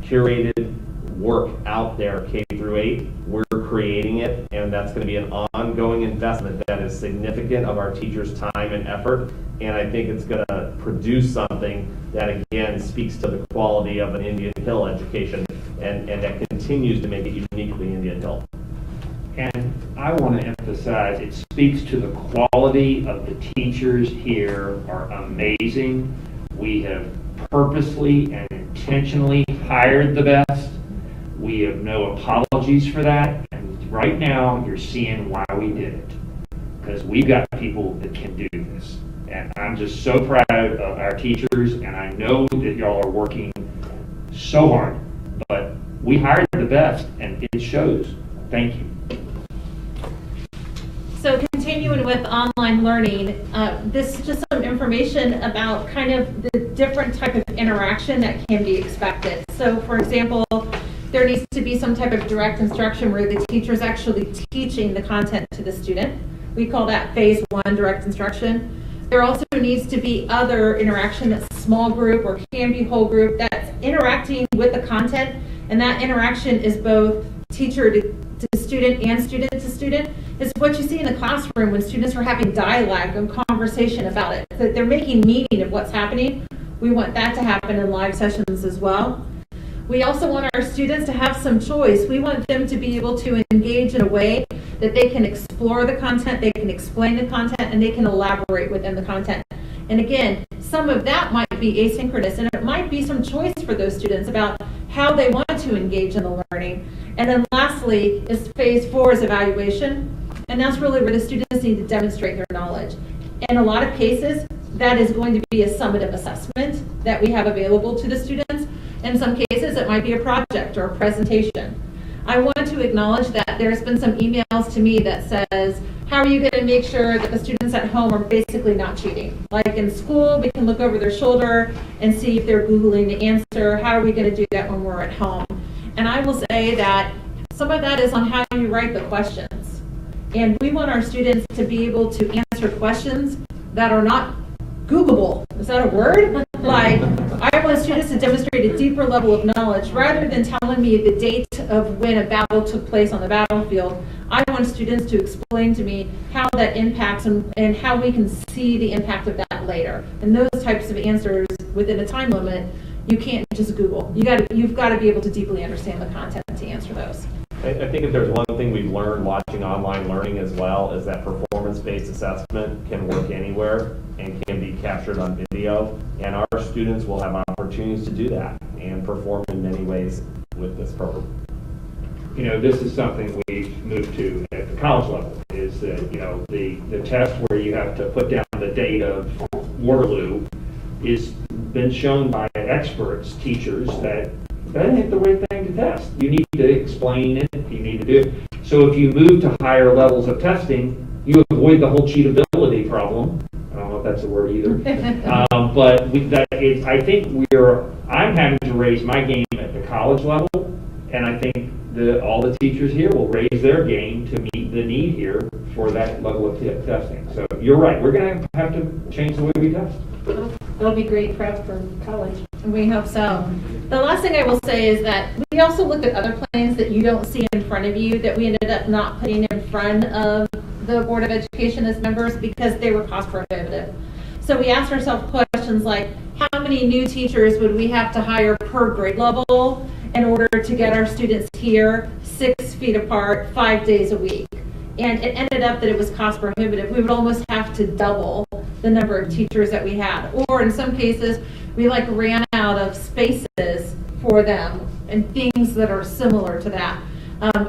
C: curated work out there K through 8. We're creating it, and that's going to be an ongoing investment that is significant of our teachers' time and effort, and I think it's going to produce something that again speaks to the quality of an Indian Hill education and that continues to make it uniquely Indian Hill.
G: And I want to emphasize, it speaks to the quality of the teachers here are amazing. We have purposely and intentionally hired the best. We have no apologies for that, and right now you're seeing why we did it, because we've got people that can do this, and I'm just so proud of our teachers, and I know that y'all are working so hard, but we hired the best, and it shows. Thank you.
F: So continuing with online learning, this is just some information about kind of the different type of interaction that can be expected. So for example, there needs to be some type of direct instruction where the teacher is actually teaching the content to the student. We call that phase 1 direct instruction. There also needs to be other interaction that's small group or can be whole group that's interacting with the content, and that interaction is both teacher to student and student to student. It's what you see in the classroom when students are having dialogue and conversation about it, that they're making meaning of what's happening. We want that to happen in live sessions as well. We also want our students to have some choice. We want them to be able to engage in a way that they can explore the content, they can explain the content, and they can elaborate within the content. And again, some of that might be asynchronous, and it might be some choice for those students about how they want to engage in the learning. And then lastly is phase 4 is evaluation. And that's really where the students need to demonstrate their knowledge. In a lot of cases, that is going to be a summative assessment that we have available to the students. In some cases, it might be a project or a presentation. I want to acknowledge that there's been some emails to me that says, how are you going to make sure that the students at home are basically not cheating? Like in school, we can look over their shoulder and see if they're Googling the answer. How are we going to do that when we're at home? And I will say that some of that is on how you write the questions. And we want our students to be able to answer questions that are not Googleable. Is that a word? Like, I want students to demonstrate a deeper level of knowledge rather than telling me the date of when a battle took place on the battlefield. I want students to explain to me how that impacts and how we can see the impact of that later. And those types of answers within a time limit, you can't just Google. You've got to be able to deeply understand the content to answer those.
C: I think if there's one thing we've learned watching online learning as well is that performance-based assessment can work anywhere and can be captured on video, and our students will have opportunities to do that and perform in many ways with this program.
G: You know, this is something we've moved to at the college level, is that, you know, the test where you have to put down the date of Waterloo is been shown by experts, teachers, that ain't the right thing to test. You need to explain it, you need to do it. So if you move to higher levels of testing, you avoid the whole cheatability problem. I don't know if that's a word either. But I think I'm having to raise my game at the college level, and I think all the teachers here will raise their game to meet the need here for that level of testing. So you're right, we're going to have to change the way we test.
D: That'll be great prep for college.
F: We hope so. The last thing I will say is that we also looked at other plans that you don't see in front of you that we ended up not putting in front of the Board of Education as members because they were cost prohibitive. So we asked ourselves questions like, how many new teachers would we have to hire per grade level in order to get our students here 6 feet apart, 5 days a week? And it ended up that it was cost prohibitive. We would almost have to double the number of teachers that we had. Or in some cases, we ran out of spaces for them and things that are similar to that.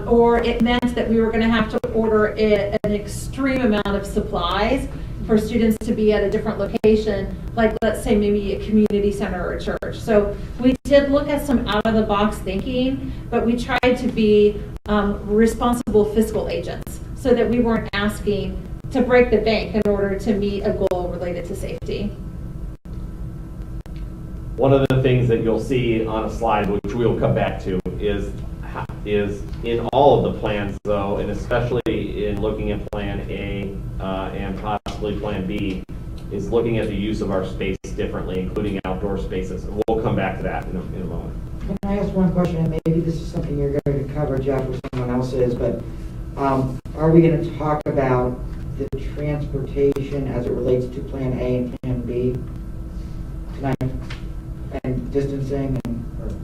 F: Or it meant that we were going to have to order an extreme amount of supplies for students to be at a different location, like let's say maybe a community center or a church. So we did look at some out-of-the-box thinking, but we tried to be responsible fiscal agents so that we weren't asking to break the bank in order to meet a goal related to safety.
C: One of the things that you'll see on a slide, which we'll come back to, is in all of the plans, though, and especially in looking at Plan A and possibly Plan B, is looking at the use of our space differently, including outdoor spaces. And we'll come back to that in a moment.
B: Can I ask one question, and maybe this is something you're going to cover, Jeff, or someone else is, but are we going to talk about the transportation as it relates to Plan A and Plan B tonight? And distancing and...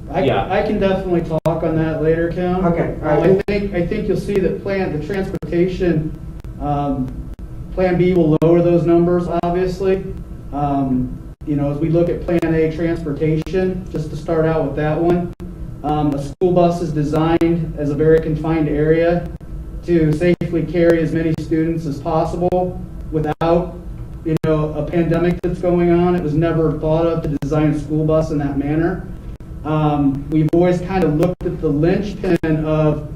A: I can definitely talk on that later, Kim.
B: Okay. All right.
A: I think you'll see that the transportation, Plan B will lower those numbers, obviously. You know, as we look at Plan A transportation, just to start out with that one, a school bus is designed as a very confined area to safely carry as many students as possible without, you know, a pandemic that's going on. It was never thought of to design a school bus in that manner. We've always kind of looked at the linchpin of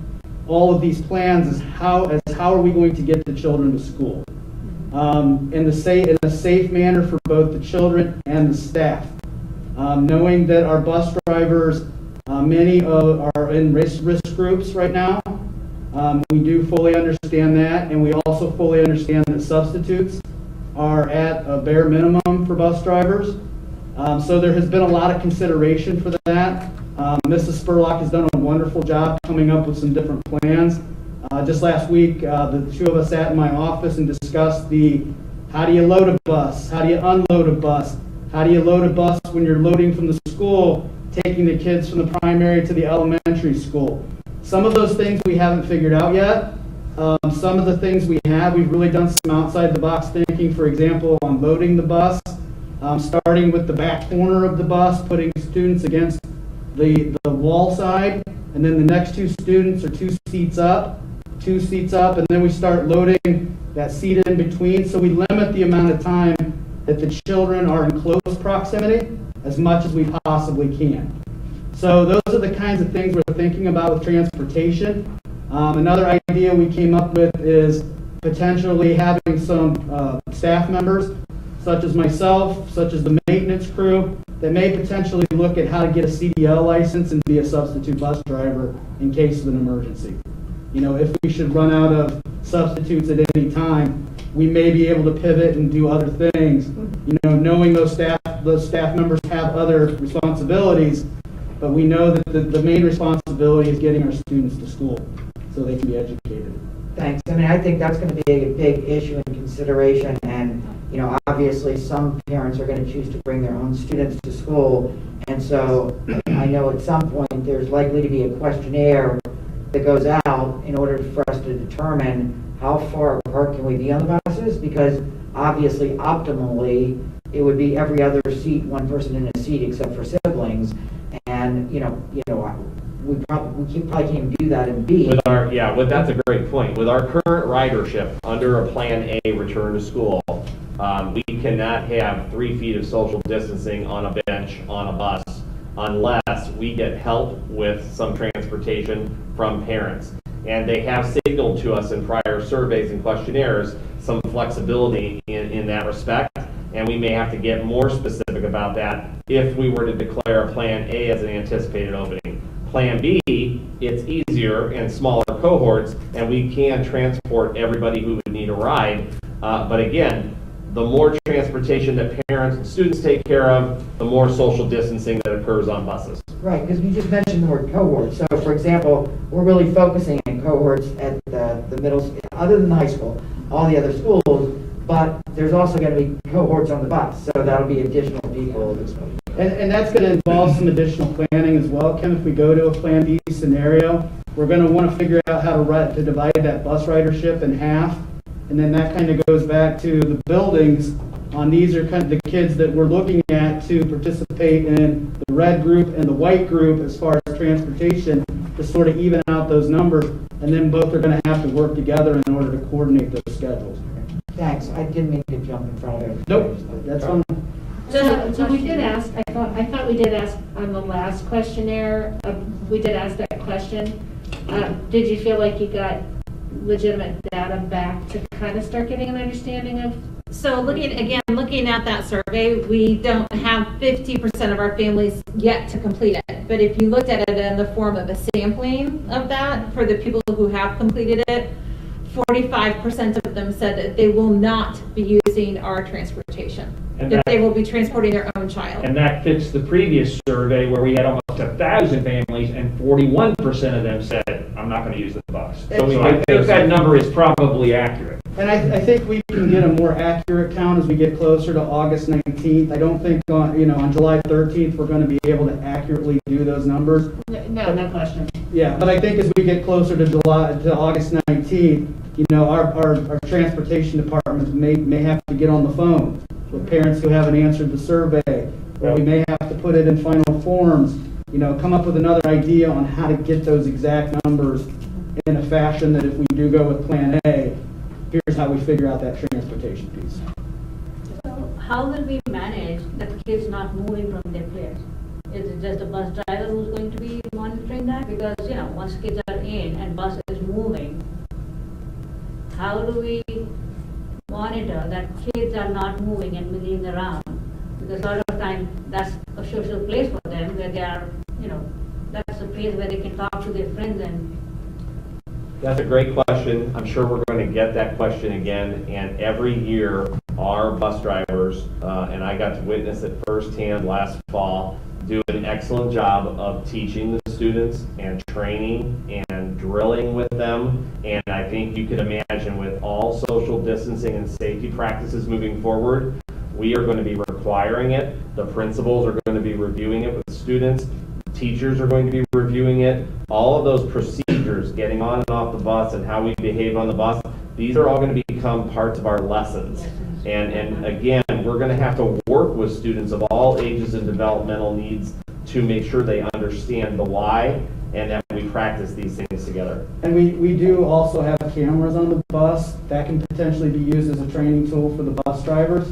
A: all of these plans as how are we going to get the children to school in a safe manner for both the children and the staff. Knowing that our bus drivers, many are in risk groups right now. We do fully understand that, and we also fully understand that substitutes are at a bare minimum for bus drivers. So there has been a lot of consideration for that. Mrs. Spurlock has done a wonderful job coming up with some different plans. Just last week, the two of us sat in my office and discussed how do you load a bus? How do you unload a bus? How do you load a bus when you're loading from the school, taking the kids from the primary to the elementary school? Some of those things we haven't figured out yet. Some of the things we've really done some outside the box thinking, for example, on loading the bus, starting with the back corner of the bus, putting students against the wall side, and then the next two students are two seats up, and then we start loading that seat in between. So we limit the amount of time that the children are in close proximity as much as we possibly can. So those are the kinds of things we're thinking about with transportation. Another idea we came up with is potentially having some staff members, such as myself, such as the maintenance crew, that may potentially look at how to get a CDL license and be a substitute bus driver in case of an emergency. You know, if we should run out of substitutes at any time, we may be able to pivot and do other things. You know, knowing those staff members have other responsibilities, but we know that the main responsibility is getting our students to school so they can be educated.
B: Thanks. I mean, I think that's going to be a big issue in consideration, and, you know, obviously some parents are going to choose to bring their own students to school, and so I know at some point there's likely to be a questionnaire that goes out in order for us to determine how far apart can we be on the buses, because obviously, optimally, it would be every other seat, one person in a seat except for siblings, and, we probably can't do that in B.
C: That's a great point. With our current ridership under a Plan A return to school, we cannot have 3 feet of social distancing on a bench on a bus unless we get help with some transportation from parents. And they have signaled to us in prior surveys and questionnaires some flexibility in that respect, and we may have to get more specific about that if we were to declare Plan A as an anticipated opening. Plan B, it's easier and smaller cohorts, and we can transport everybody who would need a ride. But again, the more transportation that parents and students take care of, the more social distancing that occurs on buses.
B: Right, because you just mentioned the word cohort. So, for example, we're really focusing on cohorts at the middle, other than the high school, all the other schools, but there's also going to be cohorts on the bus, so that'll be additional people.
A: And that's going to involve some additional planning as well, Kim. If we go to a Plan B scenario, we're going to want to figure out how to divide that bus ridership in half. And then that kind of goes back to the buildings. These are kind of the kids that we're looking at to participate in the red group and the white group as far as transportation to sort of even out those numbers. And then both are going to have to work together in order to coordinate those schedules.
B: Thanks. I didn't mean to jump in front of it.
A: Nope, that's on.
D: So we did ask, I thought we did ask on the last questionnaire, we did ask that question. Did you feel like you got legitimate data back to kind of start getting an understanding of?
F: So looking at that survey, we don't have 50% of our families yet to complete it. But if you looked at it in the form of a sampling of that for the people who have completed it, 45% of them said that they will not be using our transportation, that they will be transporting their own child.
G: And that fits the previous survey where we had almost 1,000 families and 41% of them said, I'm not going to use the bus. So I think that number is probably accurate.
A: And I think we can get a more accurate count as we get closer to August 19th. I don't think on July 13th we're going to be able to accurately do those numbers.
D: No question.
A: Yeah, but I think as we get closer to August 19th, our transportation departments may have to get on the phone with parents who haven't answered the survey, or we may have to put it in final forms. Come up with another idea on how to get those exact numbers in a fashion that if we do go with Plan A, here's how we figure out that transportation piece.
J: So how will we manage the kids not moving from their place? Is it just the bus driver who's going to be monitoring that? Because, once kids are in and bus is moving, how do we monitor that kids are not moving and moving around? Because a lot of time that's a social place for them where they are, that's a place where they can talk to their friends and.
C: That's a great question. I'm sure we're going to get that question again. And every year, our bus drivers, and I got to witness it firsthand last fall, do an excellent job of teaching the students and training and drilling with them. And I think you can imagine with all social distancing and safety practices moving forward, we are going to be requiring it. The principals are going to be reviewing it with students. Teachers are going to be reviewing it. All of those procedures, getting on and off the bus and how we behave on the bus, these are all going to become parts of our lessons. And again, we're going to have to work with students of all ages and developmental needs to make sure they understand the why and that we practice these things together.
A: And we do also have cameras on the bus that can potentially be used as a training tool for the bus drivers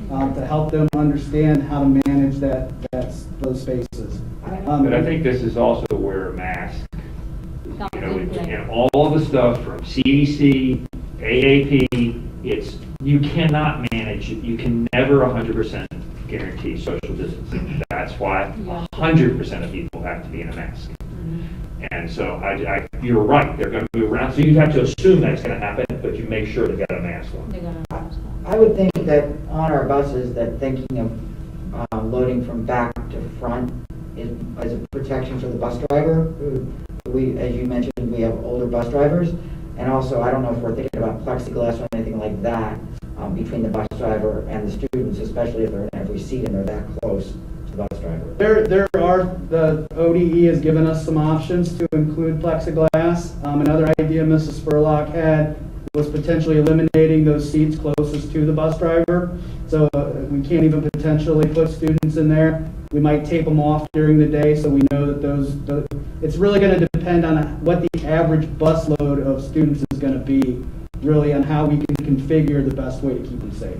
A: to help them understand how to manage those spaces.
G: But I think this is also where a mask, you know, and all of the stuff from CDC, AAP, you cannot manage it. You can never 100% guarantee social distancing. That's why 100% of people have to be in a mask. And so you're right, they're going to move around. So you have to assume that's going to happen, but you make sure they got a mask on.
B: I would think that on our buses, that thinking of loading from back to front is as a protection for the bus driver. As you mentioned, we have older bus drivers. And also, I don't know if we're thinking about plexiglass or anything like that between the bus driver and the students, especially if they're in every seat and they're that close to the bus driver.
A: The ODE has given us some options to include plexiglass. Another idea Mrs. Spurlock had was potentially eliminating those seats closest to the bus driver. So we can't even potentially put students in there. We might tape them off during the day so we know that it's really going to depend on what the average bus load of students is going to be, really on how we can configure the best way to keep them safe.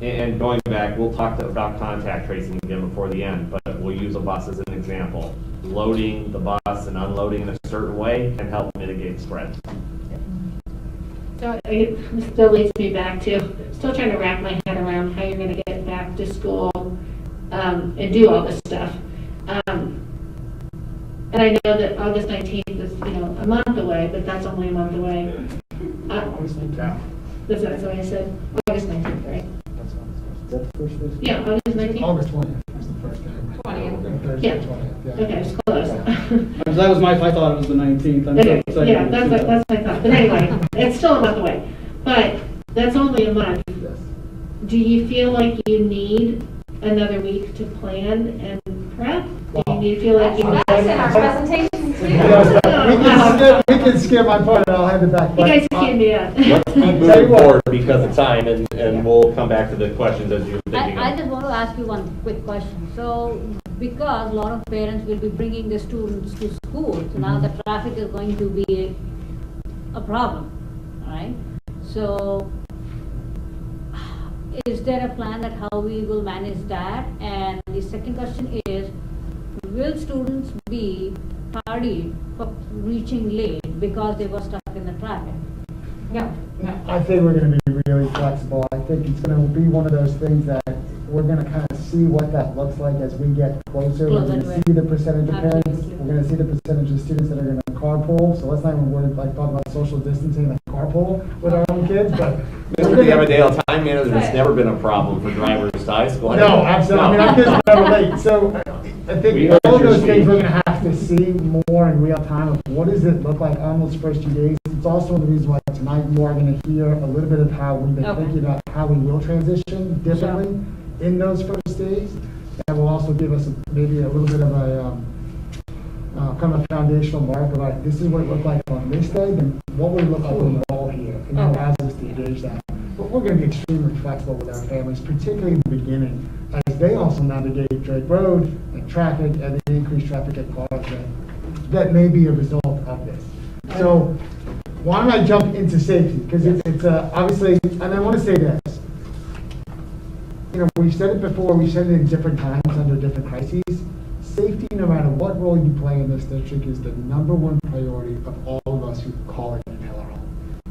C: And going back, we'll talk about contact tracing again before the end, but we'll use a bus as an example. Loading the bus and unloading in a certain way can help mitigate spread.
D: So it still leads me back to, still trying to wrap my head around how you're going to get back to school and do all this stuff. And I know that August 19th is, a month away, but that's only a month away. That's what I said. August 19th, right?
A: Is that the first day?
D: Yeah, August 19th.
E: August 20th is the first day.
I: 20th.
D: Yeah.
E: 20th, yeah.
D: Okay, it's close.
A: That was I thought it was the 19th. I'm
D: Okay,
A: so excited
D: yeah,
A: to
D: that's
A: see
D: what I thought. But anyway, it's still a month away. But that's only a month.
E: Yes.
D: Do you feel like you need another week to plan and prep? Do you feel like you need...
I: That's in our presentation too.
E: We can skip my part and I'll hand it back.
D: You guys can me up.
C: Let's keep moving forward because of time, and we'll come back to the questions as you're thinking.
J: I just want to ask you one quick question. So, because a lot of parents will be bringing the students to school, so now the traffic is going to be a problem, right? So, is there a plan that how we will manage that? And the second question is, will students be tardy for reaching late because they were stuck in the traffic?
I: No, no.
E: I think we're going to be really flexible. I think it's going to be one of those things that we're going to kind of see what that looks like as we get closer. We're going to see the percentage of parents.
J: Absolutely.
E: We're going to see the percentage of students that are going to carpool. So let's not even worry like talking about social distancing and carpool with our own kids. But
C: Mr. Damadale, time management's never been a problem for drivers to high school.
E: no, absolutely. I mean, our kids are never late. So I think all of those things we're going to have to see more in real time of what does it look like on those first 2 days. It's also one of the reasons why tonight you are going to hear a little bit of how we've been thinking about how we will transition differently in those first days. That will also give us maybe a little bit of a kind of a foundational mark about this is what it looked like on this day, then what would it look like when we're all here, and it allows us to engage that. But we're going to be extremely flexible with our families, particularly in the beginning, as they also navigate Drake Road and traffic and the increased traffic at cars that may be a result of this. So why don't I jump into safety? Because it's obviously, and I want to say this, we've said it before, we've said it in different times under different crises. Safety, no matter what role you play in this district, is the #1 priority of all of us who call it a pillar home.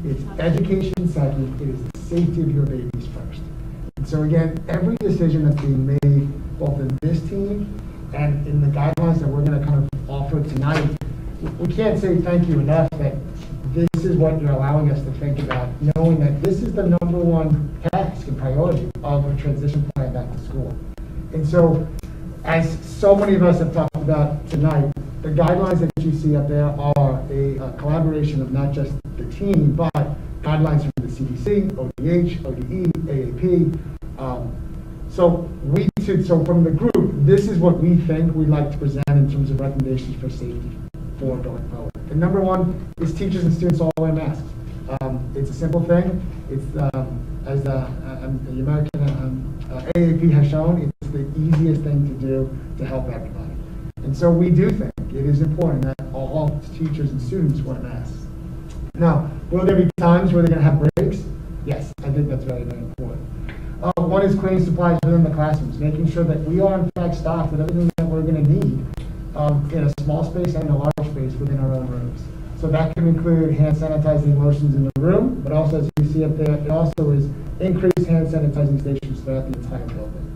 E: It's education second, it is the safety of your babies first. And so again, every decision that's being made, both in this team and in the guidelines that we're going to kind of offer tonight, we can't say thank you enough that this is what you're allowing us to think about, knowing that this is the #1 task and priority of a transition plan back to school. And so, as so many of us have talked about tonight, the guidelines that you see up there are a collaboration of not just the team, but guidelines from the CDC, ODH, ODE, AAP. So from the group, this is what we think we'd like to present in terms of recommendations for safety for going forward. And #1 is teachers and students all wear masks. It's a simple thing. It's as the American AAP has shown, it's the easiest thing to do to help everybody. And so we do think it is important that all teachers and students wear masks. Now, will there be times where they're going to have breaks? Yes, I think that's very, very important. One is cleaning supplies within the classrooms, making sure that we are in fact stocked with everything that we're going to need in a small space and a large space within our own rooms. So that can include hand sanitizing lotions in the room, but also, as you see up there, it also is increased hand sanitizing stations throughout the entire building.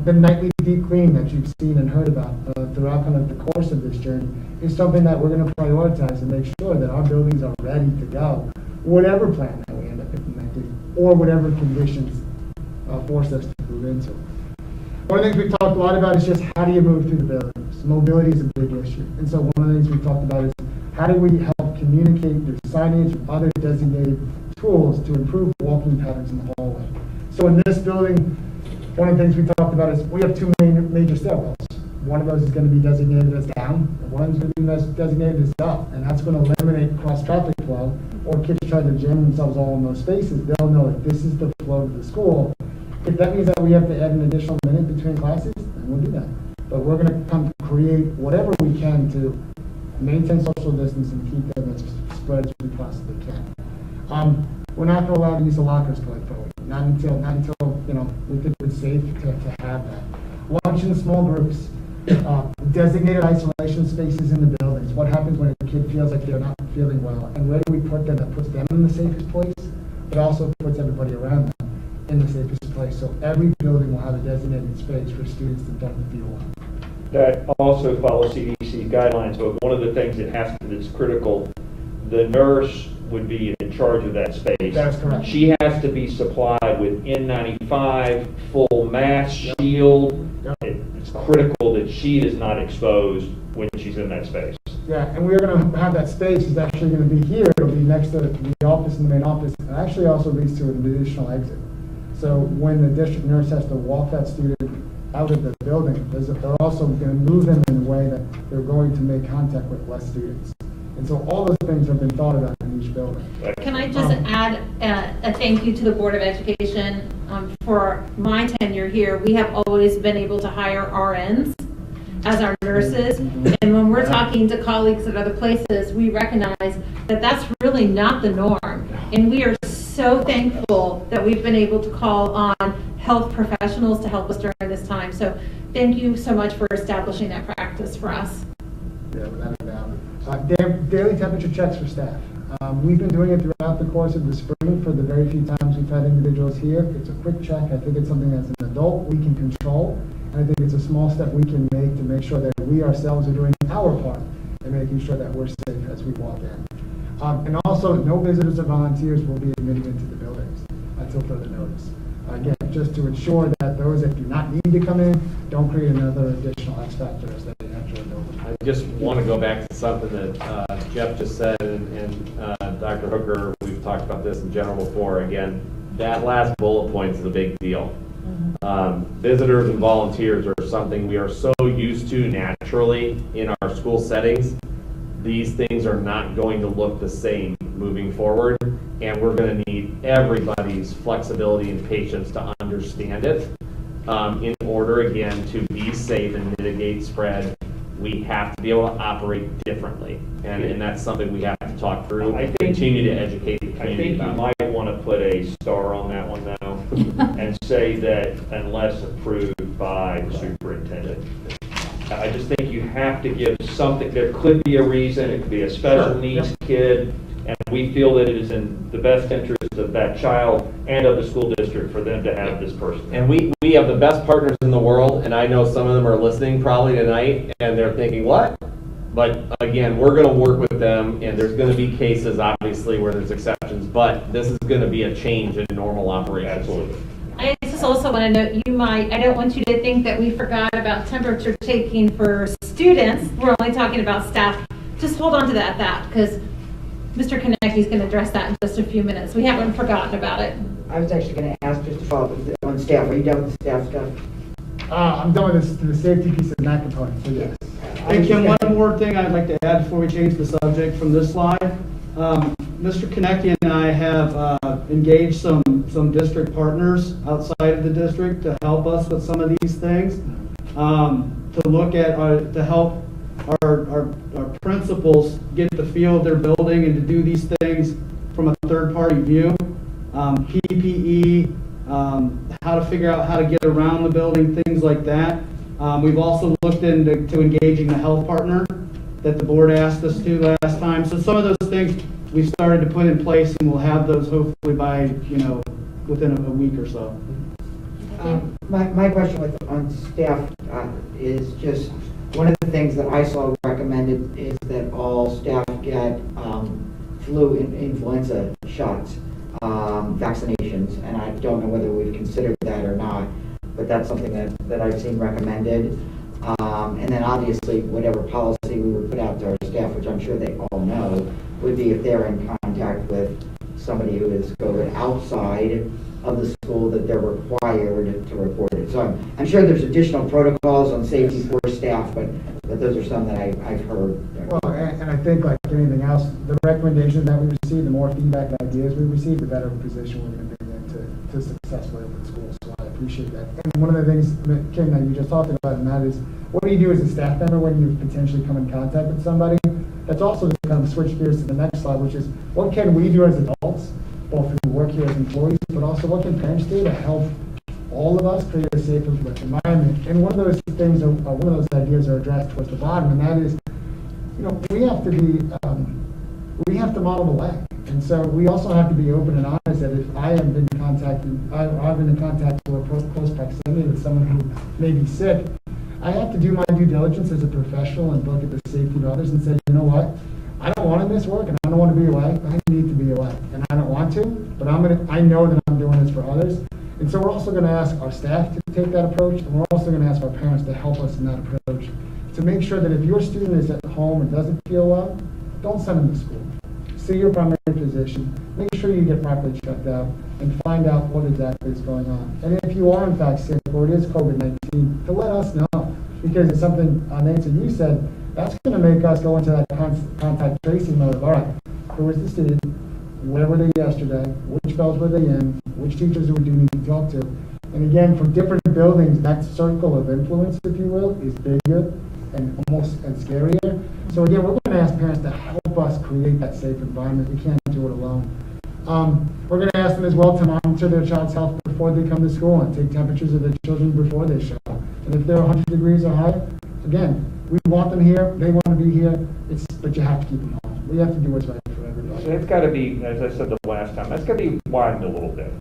E: The nightly deep clean that you've seen and heard about throughout kind of the course of this journey is something that we're going to prioritize and make sure that our buildings are ready to go, whatever plan that we end up implementing or whatever conditions force us to move into. One of the things we've talked a lot about is just how do you move through the buildings. Mobility is a big issue. And so one of the things we've talked about is how do we help communicate through signage and other designated tools to improve walking patterns in the hallway. So in this building, one of the things we talked about is we have two major stairwells. One of those is going to be designated as down, and one is going to be designated as up, and that's going to eliminate cross-traffic flow, or kids trying to jam themselves all in those spaces. They'll know that this is the flow to the school. If that means that we have to add an additional minute between classes, then we'll do that. But we're going to come create whatever we can to maintain social distance and keep them as spread as we possibly can. We're not going to allow the use of lockers going forward. Not until we think it's safe to have that. Lunch in small groups. Designated isolation spaces in the buildings. What happens when a kid feels like they're not feeling well? And where do we put them that puts them in the safest place, but also puts everybody around them in the safest place? So every building will have a designated space for students that don't feel well.
G: That also follows CDC guidelines, but one of the things that's critical, the nurse would be in charge of that space.
E: That is correct.
G: She has to be supplied with N95, full mask, shield.
E: Yep.
G: It's critical that she is not exposed when she's in that space.
E: Yeah, and we're going to have that space is actually going to be here. It'll be next to the office and the main office. It actually also leads to an additional exit. So when the district nurse has to walk that student out of the building, they're also going to move them in a way that they're going to make contact with less students. And so all those things have been thought about in each building.
F: Can I just add a thank you to the Board of Education? For my tenure here, we have always been able to hire RNs as our nurses. And when we're talking to colleagues at other places, we recognize that that's really not the norm. And we are so thankful that we've been able to call on health professionals to help us during this time. So thank you so much for establishing that practice for us.
E: Yeah, without a doubt. Daily temperature checks for staff. We've been doing it throughout the course of the spring for the very few times we've had individuals here. It's a quick check. I think it's something as an adult we can control. And I think it's a small step we can make to make sure that we ourselves are doing our part in making sure that we're safe as we walk in. And also, no visitors or volunteers will be admitted into the buildings until further notice. Again, just to ensure that those that do not need to come in don't create another additional X factor as they enter the building.
C: I just want to go back to something that Jeff just said, and Dr. Hooker, we've talked about this in general before. Again, that last bullet point is a big deal. Visitors and volunteers are something we are so used to naturally in our school settings. These things are not going to look the same moving forward, and we're going to need everybody's flexibility and patience to understand it in order, again, to be safe and mitigate spread. We have to be able to operate differently, and that's something we have to talk through and continue to educate the community about.
G: I think you might want to put a star on that one though, and say that unless approved by the superintendent. I just think you have to give something. There could be a reason. It could be a special needs kid, and we feel that it is in the best interest of that child and of the school district for them to have this person.
C: And we have the best partners in the world, and I know some of them are listening probably tonight, and they're thinking, what? But again, we're going to work with them, and there's going to be cases, obviously, where there's exceptions, but this is going to be a change in normal operations.
G: Absolutely.
F: I just also want to note, I don't want you to think that we forgot about temperature taking for students. We're only talking about staff. Just hold on to that, because Mr. Konecki is going to address that in just a few minutes. We haven't forgotten about it.
B: I was actually going to ask just to follow up on staff. Are you done with the staff stuff?
E: I'm done with the safety piece of that component, so yes.
A: Hey, Kim, one more thing I'd like to add before we change the subject from this slide. Mr. Konecki and I have engaged some district partners outside of the district to help us with some of these things. to look at, to help our principals get the feel of their building and to do these things from a third-party view. PPE, how to figure out how to get around the building, things like that. We've also looked into engaging the health partner that the board asked us to last time. So some of those things we've started to put in place, and we'll have those hopefully by, within a week or so.
B: My question on staff is just, one of the things that I saw recommended is that all staff get flu and influenza shots, vaccinations, and I don't know whether we've considered that or not, but that's something that I've seen recommended. And then obviously, whatever policy we would put out to our staff, which I'm sure they all know, would be if they're in contact with somebody who is COVID outside of the school, that they're required to report it. So I'm sure there's additional protocols on safety for staff, but those are some that I've heard.
E: Well, and I think like anything else, the recommendations that we receive, the more feedback and ideas we receive, the better position we're going to be in to successfully open schools. So I appreciate that. And one of the things, Kim, that you just talked about, and that is, what do you do as a staff member when you potentially come in contact with somebody? That's also to kind of switch gears to the next slide, which is, what can we do as adults, both who work here as employees, but also what can parents do to help all of us create a safer environment? And one of those things, one of those ideas are addressed towards the bottom, and that is, we have to be, we have to model the way. And so we also have to be open and honest that if I have been contacted, I've been in contact or close proximity with someone who may be sick, I have to do my due diligence as a professional and look at the safety of others and say, you know what? I don't want to miss work and I don't want to be away. I need to be away. And I don't want to, but I know that I'm doing this for others. And so we're also going to ask our staff to take that approach, and we're also going to ask our parents to help us in that approach to make sure that if your student is at home and doesn't feel well, don't send them to school. See your primary physician, make sure you get properly checked out, and find out what exactly is going on. And if you are in fact sick or it is COVID-19, to let us know, because it's something, Nancy, you said, that's going to make us go into that contact tracing mode of, all right, who was the student, where were they yesterday, which bells were they in, which teachers do we need to talk to. And again, for different buildings, that circle of influence, if you will, is bigger and almost and scarier. So again, we're going to ask parents to help us create that safe environment. We can't do it alone. We're going to ask them as well to monitor their child's health before they come to school and take temperatures of their children before they show up. And if they're 100 degrees or higher, again, we want them here, they want to be here, but you have to keep them home. We have to do what's right for everybody.
G: So it's got to be, as I said the last time, that's got to be widened a little bit.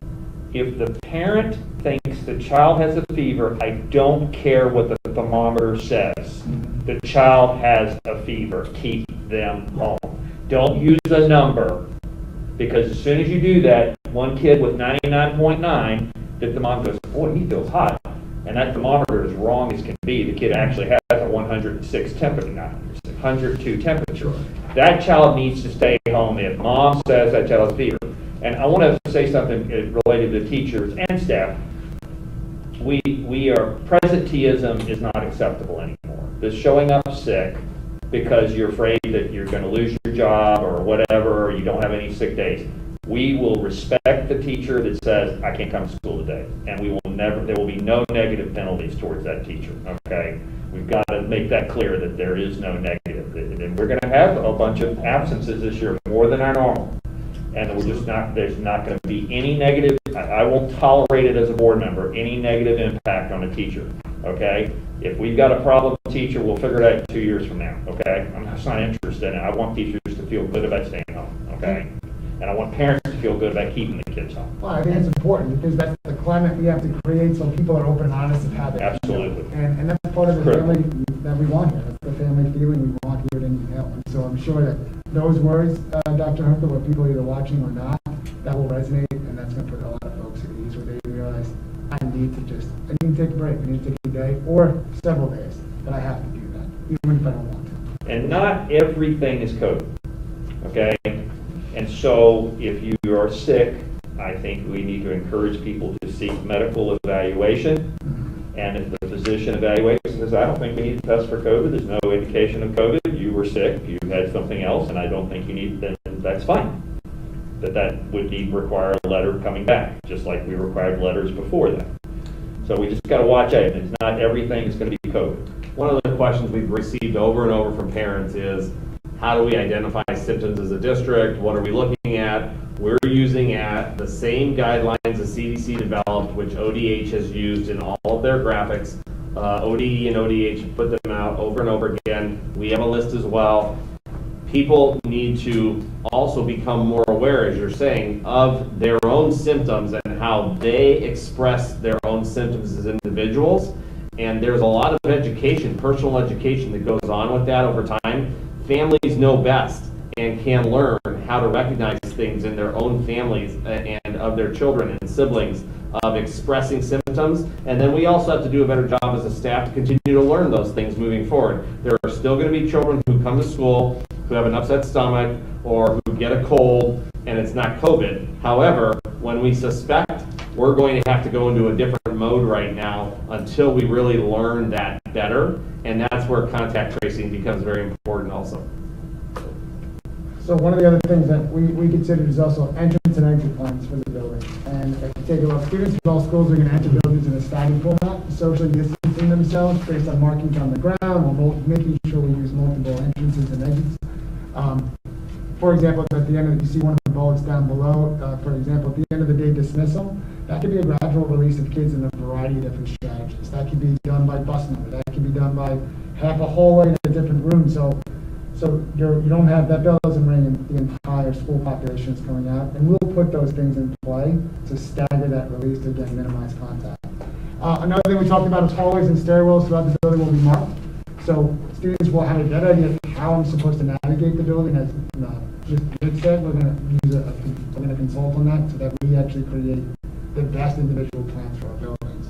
G: If the parent thinks the child has a fever, I don't care what the thermometer says. The child has a fever. Keep them home. Don't use a number, because as soon as you do that, one kid with 99.9, the thermometer goes, boy, he feels hot. And that thermometer is wrong as can be. The kid actually has a 106 temperature, not 102 temperature. That child needs to stay home if mom says that child has fever. And I want to say something related to teachers and staff. Presenteeism is not acceptable anymore. This showing up sick because you're afraid that you're going to lose your job or whatever, or you don't have any sick days. We will respect the teacher that says, I can't come to school today. And there will be no negative penalties towards that teacher, okay? We've got to make that clear that there is no negative. And we're going to have a bunch of absences this year, more than our normal. And there's not going to be any negative, I won't tolerate it as a board member, any negative impact on a teacher, okay? If we've got a problem teacher, we'll figure it out 2 years from now, okay? I'm just not interested in it. I want teachers to feel good about staying home, okay? And I want parents to feel good about keeping the kids home.
E: Well, I think it's important because that's the climate we have to create so people are open and honest of how they
G: Absolutely.
E: feel. And that's part of the family that we want here. That's the family feeling we want here at Indian Hill. And so I'm sure that those words, Dr. Hooker, were people either watching or not, that will resonate, and that's going to put a lot of folks at ease where they realize, I need to take a break. I need to take a day or several days, but I have to do that, even if I don't want to.
G: And not everything is COVID, okay? And so if you are sick, I think we need to encourage people to seek medical evaluation. And if the physician evaluates and says, I don't think we need to test for COVID, there's no indication of COVID, you were sick, you had something else, and I don't think you need, then that's fine. That would require a letter coming back, just like we required letters before that. So we just got to watch out. It's not everything is going to be COVID.
C: One of the questions we've received over and over from parents is, how do we identify symptoms as a district? What are we looking at? We're using the same guidelines the CDC developed, which ODH has used in all of their graphics. ODE and ODH put them out over and over again. We have a list as well. People need to also become more aware, as you're saying, of their own symptoms and how they express their own symptoms as individuals. And there's a lot of education, personal education that goes on with that over time. Families know best and can learn how to recognize things in their own families and of their children and siblings of expressing symptoms. And then we also have to do a better job as a staff to continue to learn those things moving forward. There are still going to be children who come to school who have an upset stomach or who get a cold and it's not COVID. However, when we suspect, we're going to have to go into a different mode right now until we really learn that better. And that's where contact tracing becomes very important also.
E: So one of the other things that we considered is also entrance and exit plans for the building. And if you take a look, students from all schools are going to enter buildings in a staggered format, socially distancing themselves based on markings on the ground, or making sure we use multiple entrances and exits. For example, at the end of, you see one of the bullets down below, for example, at the end of the day dismissal, that could be a gradual release of kids in a variety of different strategies. That could be done by bus number, that could be done by half a hallway in a different room. So you don't have, that bell doesn't ring and the entire school population is coming out. And we'll put those things in play to stagger that release to, again, minimize contact. Another thing we talked about is hallways and stairwells throughout the building will be marked. So students will have a better idea of how I'm supposed to navigate the building. As just Nick said, we're going to consult on that so that we actually create the best individual plans for our buildings.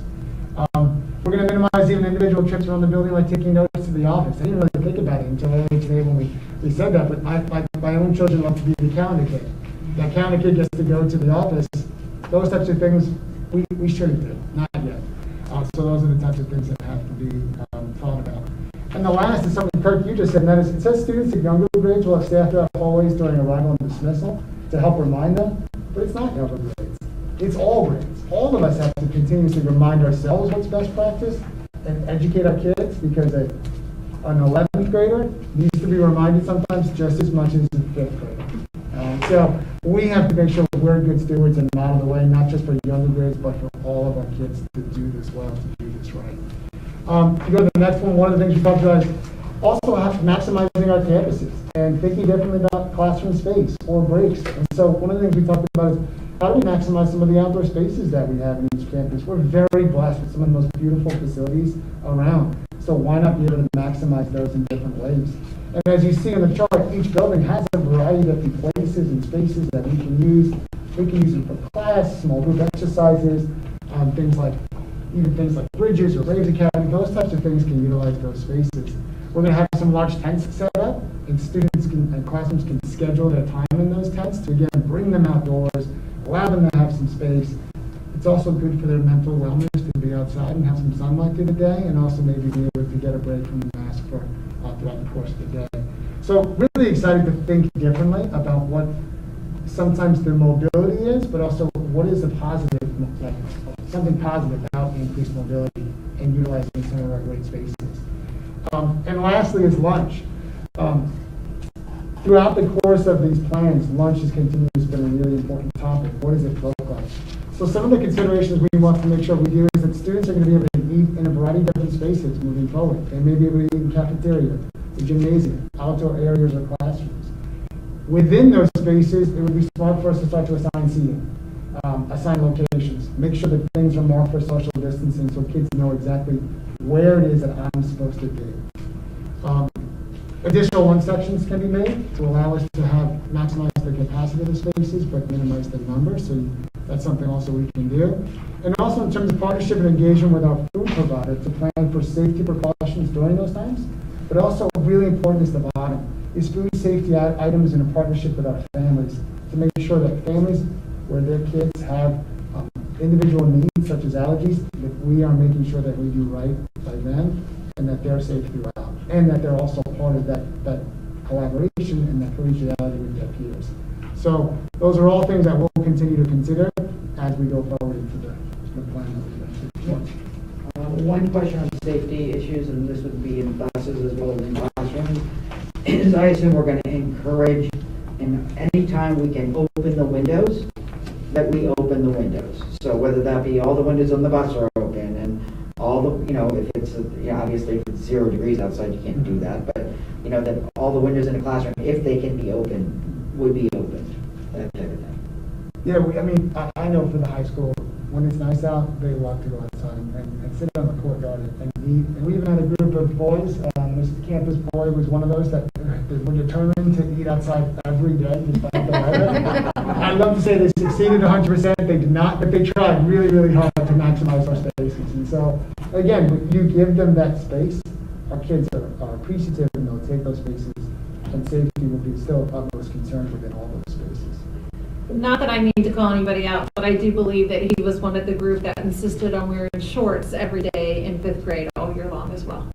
E: We're going to minimize even individual trips around the building, like taking notes to the office. I didn't really think about it until earlier today when we said that, but my own children love to be the calendar kid. That calendar kid gets to go to the office. Those types of things we shouldn't do, not yet. So those are the types of things that have to be thought about. And the last is something, Kirk, you just said, and that is, it says students in younger grades will have staff throughout hallways during arrival and dismissal to help remind them, but it's not younger grades. It's all grades. All of us have to continuously remind ourselves what's best practice and educate our kids, because an 11th grader needs to be reminded sometimes just as much as a 5th grader. So we have to make sure we're good stewards and model the way, not just for younger grades, but for all of our kids to do this well, to do this right. To go to the next one of the things we talked about is also maximizing our campuses and thinking differently about classroom space or breaks. And so one of the things we talked about is how do we maximize some of the outdoor spaces that we have in each campus. We're very blessed with some of the most beautiful facilities around. So why not be able to maximize those in different ways? And as you see on the chart, each building has a variety of different places and spaces that we can use. We can use them for class, small group exercises, things like bridges or Braves Academy. Those types of things can utilize those spaces. We're going to have some large tents set up, and students and classrooms can schedule their time in those tents to, again, bring them outdoors, allow them to have some space. It's also good for their mental wellness to be outside and have some sunlight through the day, and also maybe be able to get a break from the mask throughout the course of the day. So really excited to think differently about what sometimes their mobility is, but also what is a positive, like something positive about increased mobility and utilizing some of our great spaces. And lastly is lunch. Throughout the course of these plans, lunch has continued to be a really important topic. What does it look like? So some of the considerations we want to make sure we do is that students are going to be able to eat in a variety of different spaces moving forward. They may be able to eat in cafeteria, the gymnasium, outdoor areas or classrooms. Within those spaces, it would be smart for us to start to assign seating, assign locations, make sure that things are marked for social distancing so kids know exactly where it is that I'm supposed to be. Additional lunch sections can be made to allow us to have maximize the capacity of the spaces but minimize the number, so that's something also we can do. And also in terms of partnership and engagement with our food provider to plan for safety precautions during those times, but also really important is the bottom, is food safety items in a partnership with our families to make sure that families where their kids have individual needs such as allergies, that we are making sure that we do right by them and that they're safe throughout, and that they're also part of that collaboration and that collegiality with their peers. So those are all things that we'll continue to consider as we go forward into the plan that we're going to do.
B: one question on safety issues, and this would be in buses as well as in classrooms, is I assume we're going to encourage, and anytime we can open the windows, that we open the windows. So whether that be all the windows on the bus are open, and all the, you know, if it's, obviously if it's 0 degrees outside, you can't do that, but, you know, that all the windows in the classroom, if they can be open, would be open, that type of thing.
E: Yeah, I know for the high school, when it's nice out, they love to go outside and sit on the courtyard and eat. And we even had a group of boys, this campus boy was one of those that were determined to eat outside every day despite the weather. I'd love to say they succeeded 100%, they did not, but they tried really, really hard to maximize our spaces. And so, again, when you give them that space, our kids are appreciative and they'll take those spaces, and safety will be still of utmost concern within all those spaces.
F: Not that I mean to call anybody out, but I do believe that he was one of the group that insisted on wearing shorts every day in 5th grade all year long as well.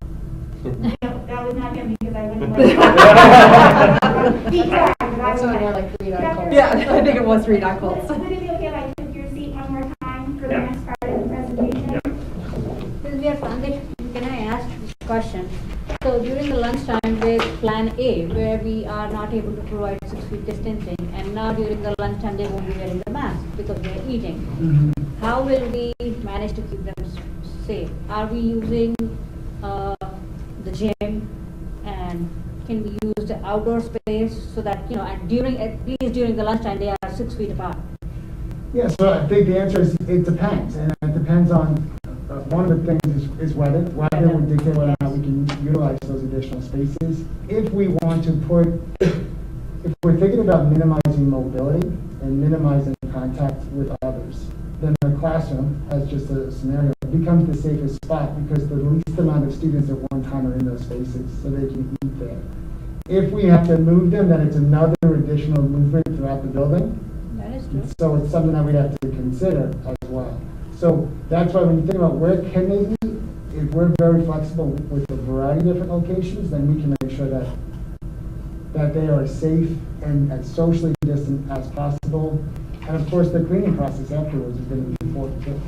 H: No, that was not him because I wouldn't wear Be correct.
D: That's only more like 3 Colts.
F: Yeah, I think it was 3 Colts.
H: Would it be okay if I took your seat one more time for the
G: Yeah.
H: next part of the presentation?
J: Since we are transitioning, can I ask this question? So during the lunchtime with Plan A, where we are not able to provide 6 feet distancing, and now during the lunchtime they won't be wearing the mask because they are eating. How will we manage to keep them safe? Are we using the gym, and can we use the outdoor space so that, you know, at least during the lunchtime they are 6 feet apart?
E: Yeah, so I think the answer is it depends, and it depends on, one of the things is weather. Weather would dictate whether or not we can utilize those additional spaces. If we want to if we're thinking about minimizing mobility and minimizing contact with others, then the classroom, as just a scenario, becomes the safest spot because the least amount of students at one time are in those spaces, so they can eat there. If we have to move them, then it's another additional movement throughout the building.
J: That is true.
E: So it's something that we'd have to consider as well. So that's why when you think about where can they be, if we're very flexible with a variety of different locations, then we can make sure that they are safe and as socially distant as possible. And of course, the cleaning process afterwards is going to be important too.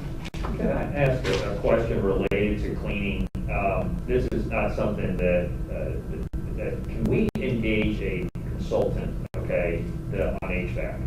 G: Can I ask a question related to cleaning? This is not something that can we engage a consultant, okay, on HVAC,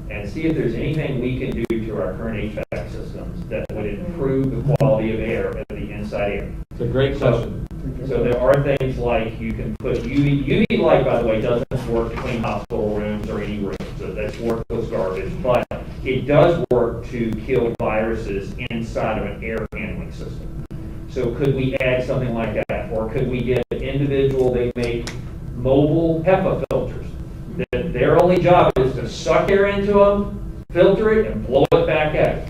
G: and see if there's anything we can do to our current HVAC systems that would improve the quality of air of the inside air?
C: It's a great question.
G: So there are things like you can put UV light, by the way, doesn't work to clean hospital rooms or any rooms. So that's worthless garbage, but it does work to kill viruses inside of an air handling system. So could we add something like that? Or could we get individual, they make mobile HEPA filters. Their only job is to suck air into them, filter it, and blow it back out.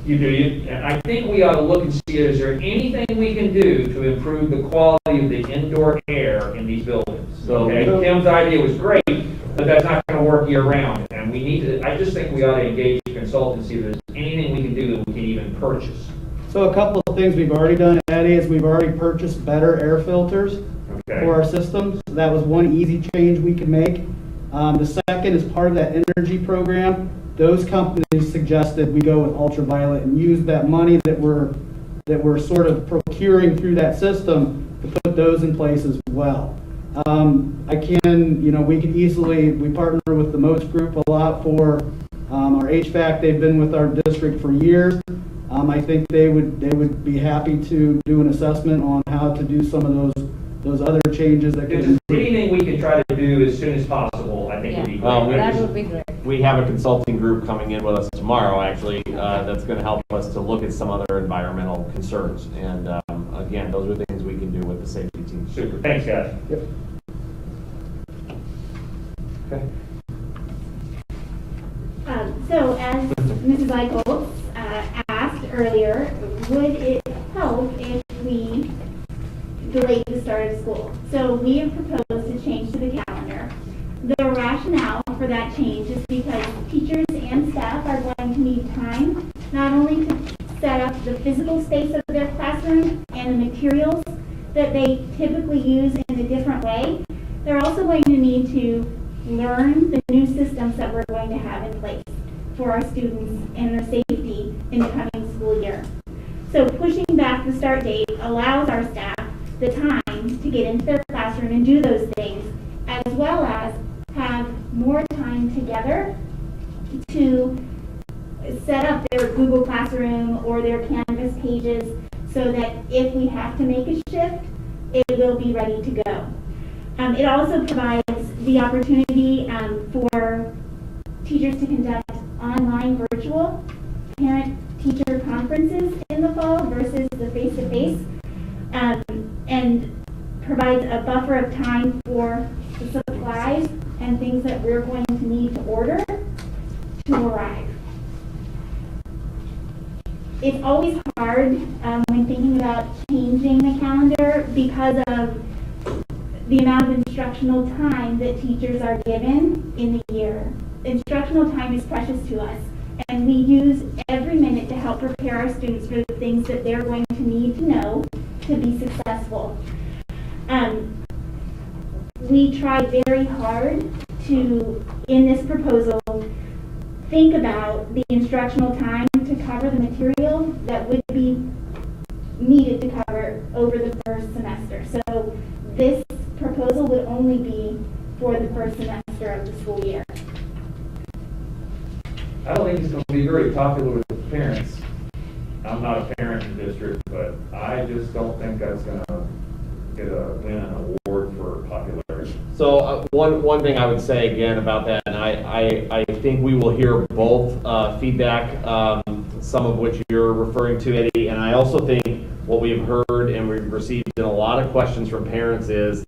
G: And I think we ought to look and see, is there anything we can do to improve the quality of the indoor air in these buildings? Okay, Tim's idea was great, but that's not going to work year round. And we need to, I just think we ought to engage consultants, see if there's anything we can do that we can even purchase.
A: So a couple of things we've already done, Eddie, is we've already purchased better air filters for our systems. So that was one easy change we could make. The second is part of that energy program. Those companies suggested we go with ultraviolet and use that money that we're sort of procuring through that system to put those in place as well. We could easily, we partner with the Moats Group a lot for our HVAC. They've been with our district for years. I think they would be happy to do an assessment on how to do some of those other changes that could.
G: Anything we can try to do as soon as possible, I think would be great.
J: That would be great.
C: We have a consulting group coming in with us tomorrow, actually, that's going to help us to look at some other environmental concerns. And again, those are things we can do with the safety team.
G: Super. Thanks, guys.
C: Yep. Okay.
H: So as Mrs. Eichholz asked earlier, would it help if we delayed the start of school? So we have proposed a change to the calendar. The rationale for that change is because teachers and staff are going to need time not only to set up the physical space of their classroom and the materials that they typically use in a different way, they're also going to need to learn the new systems that we're going to have in place for our students and their safety in the coming school year. So pushing back the start date allows our staff the time to get into their classroom and do those things, as well as have more time together to set up their Google Classroom or their Canvas pages so that if we have to make a shift, it will be ready to go. It also provides the opportunity for teachers to conduct online virtual parent-teacher conferences in the fall versus the face-to-face, and provides a buffer of time for the supplies and things that we're going to need to order to arrive. It's always hard when thinking about changing the calendar because of the amount of instructional time that teachers are given in the year. Instructional time is precious to us, and we use every minute to help prepare our students for the things that they're going to need to know to be successful. We tried very hard to, in this proposal, think about the instructional time to cover the material that would be needed to cover over the first semester. So this proposal would only be for the first semester of the school year.
G: I don't think it's going to be very popular with the parents. I'm not a parent in the district, but I just don't think that's going to win an award for popularity.
C: So one thing I would say again about that, and I think we will hear both feedback, some of which you're referring to, Eddie, and I also think what we've heard and we've received in a lot of questions from parents is,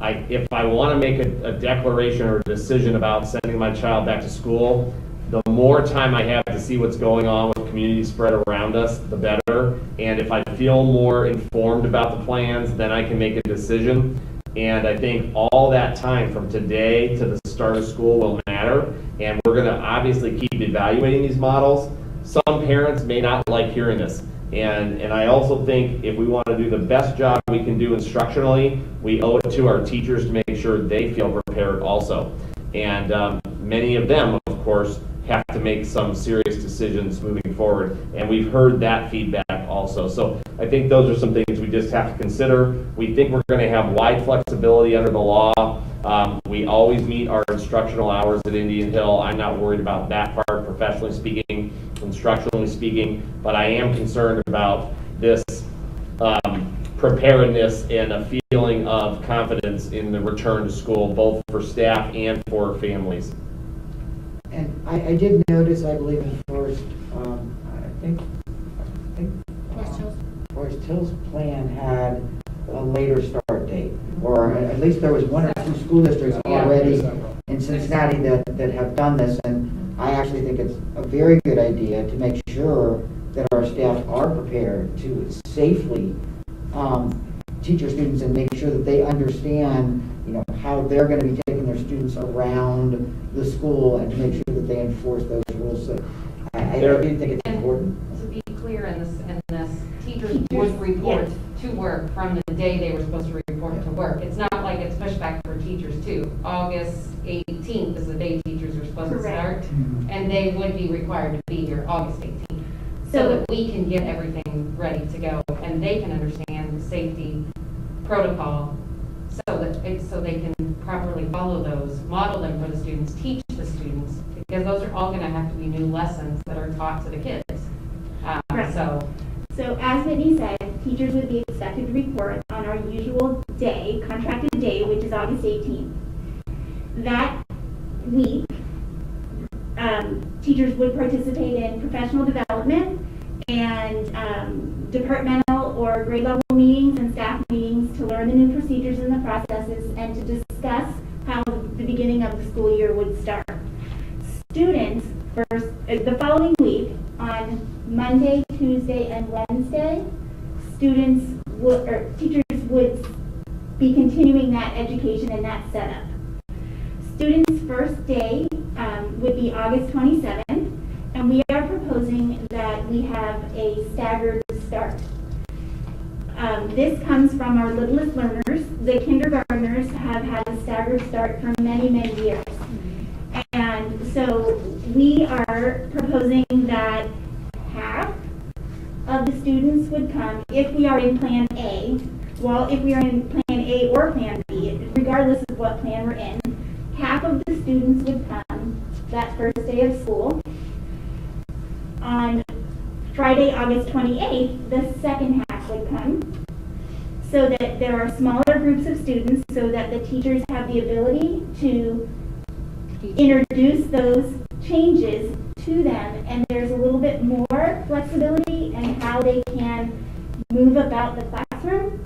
C: if I want to make a declaration or a decision about sending my child back to school, the more time I have to see what's going on with community spread around us, the better. And if I feel more informed about the plans, then I can make a decision. And I think all that time from today to the start of school will matter. And we're going to obviously keep evaluating these models. Some parents may not like hearing this. And I also think if we want to do the best job we can do instructionally, we owe it to our teachers to make sure they feel prepared also. And many of them, of course, have to make some serious decisions moving forward. And we've heard that feedback also. So I think those are some things we just have to consider. We think we're going to have wide flexibility under the law. We always meet our instructional hours at Indian Hill. I'm not worried about that part, professionally speaking, instructionally speaking, but I am concerned about this preparedness and a feeling of confidence in the return to school, both for staff and for families.
B: And I did notice, I believe in Forest, I think Forest Hill's plan had a later start date, or at least there was one or two school districts already in Cincinnati that have done this, and I actually think it's a very good idea to make sure that our staff are prepared to safely teach our students and make sure that they understand, how they're going to be taking their students around the school and to make sure that they enforce those rules. So I do think it's important.
I: To be clear in this, teachers would report to work from the day they were supposed to report to work. It's not like it's pushed back for teachers too. August 18th is the day teachers are supposed to start, and they would be required to be here August 18th. So that we can get everything ready to go and they can understand the safety protocol so they can properly follow those, model them for the students, teach the students, because those are all going to have to be new lessons that are taught to the kids.
H: So as Whitney said, teachers would be expected to report on our usual day, contracted day, which is August 18th. That week, teachers would participate in professional development and departmental or grade level meetings and staff meetings to learn the new procedures and the processes and to discuss how the beginning of the school year would start. Students, the following week, on Monday, Tuesday, and Wednesday, teachers would be continuing that education and that setup. Students' first day would be August 27th, and we are proposing that we have a staggered start. This comes from our littlest learners. The kindergartners have had a staggered start for many, many years. And so we are proposing that half of the students would come if we are in Plan A. Well, if we are in Plan A or Plan B, regardless of what plan we're in, half of the students would come that first day of school. On Friday, August 28th, the second half would come, so that there are smaller groups of students, so that the teachers have the ability to introduce those changes to them, and there's a little bit more flexibility in how they can move about the classroom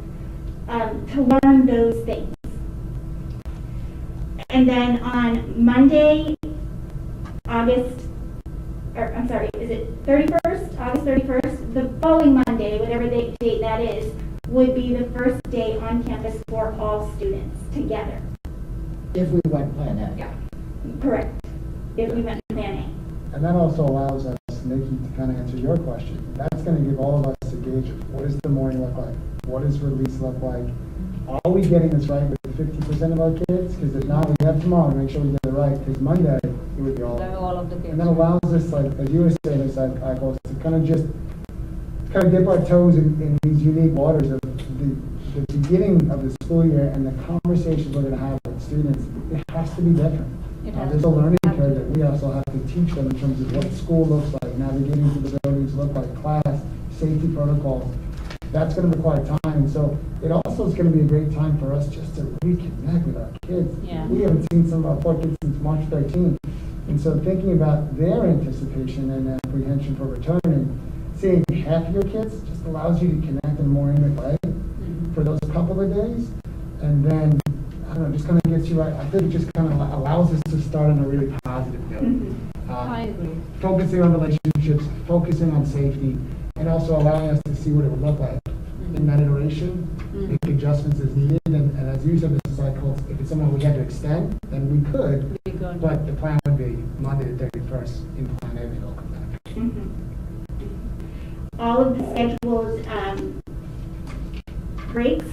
H: to learn those things. And then on Monday, is it 31st? August 31st, the following Monday, whatever date that is, would be the first day on campus for all students together.
B: If we went Plan A.
I: Yeah.
H: Correct. If we went to Plan A.
E: And that also allows us, Nikki, to kind of answer your question. That's going to give all of us a gauge of what does the morning look like? What does release look like? Are we getting this right with 50% of our kids? Because if not, we have tomorrow to make sure we get it right. Because Monday, it would be all
J: Of the kids.
E: And that allows us, like, as you were saying, it's like, to kind of just, dip our toes in these unique waters of the beginning of the school year and the conversations we're going to have with students. It has to be different. There's a learning curve that we also have to teach them in terms of what school looks like, navigating through the buildings look like, class, safety protocols. That's going to require time. And so it also is going to be a great time for us just to reconnect with our kids.
J: Yeah.
E: We haven't seen some of our poor kids since March 13th. And so thinking about their anticipation and apprehension for returning, seeing half of your kids just allows you to connect in a more intimate way for those couple of days. And then, I don't know, just kind of gets you right. I think it just kind of allows us to start on a really positive note.
J: I agree.
E: Focusing on relationships, focusing on safety, and also allowing us to see what it would look like in that iteration, make adjustments as needed. And as you said, this cycle, if it's something we had to extend, then we could. But the plan would be Monday the 31st in Plan A, they'll come back.
H: All of the scheduled breaks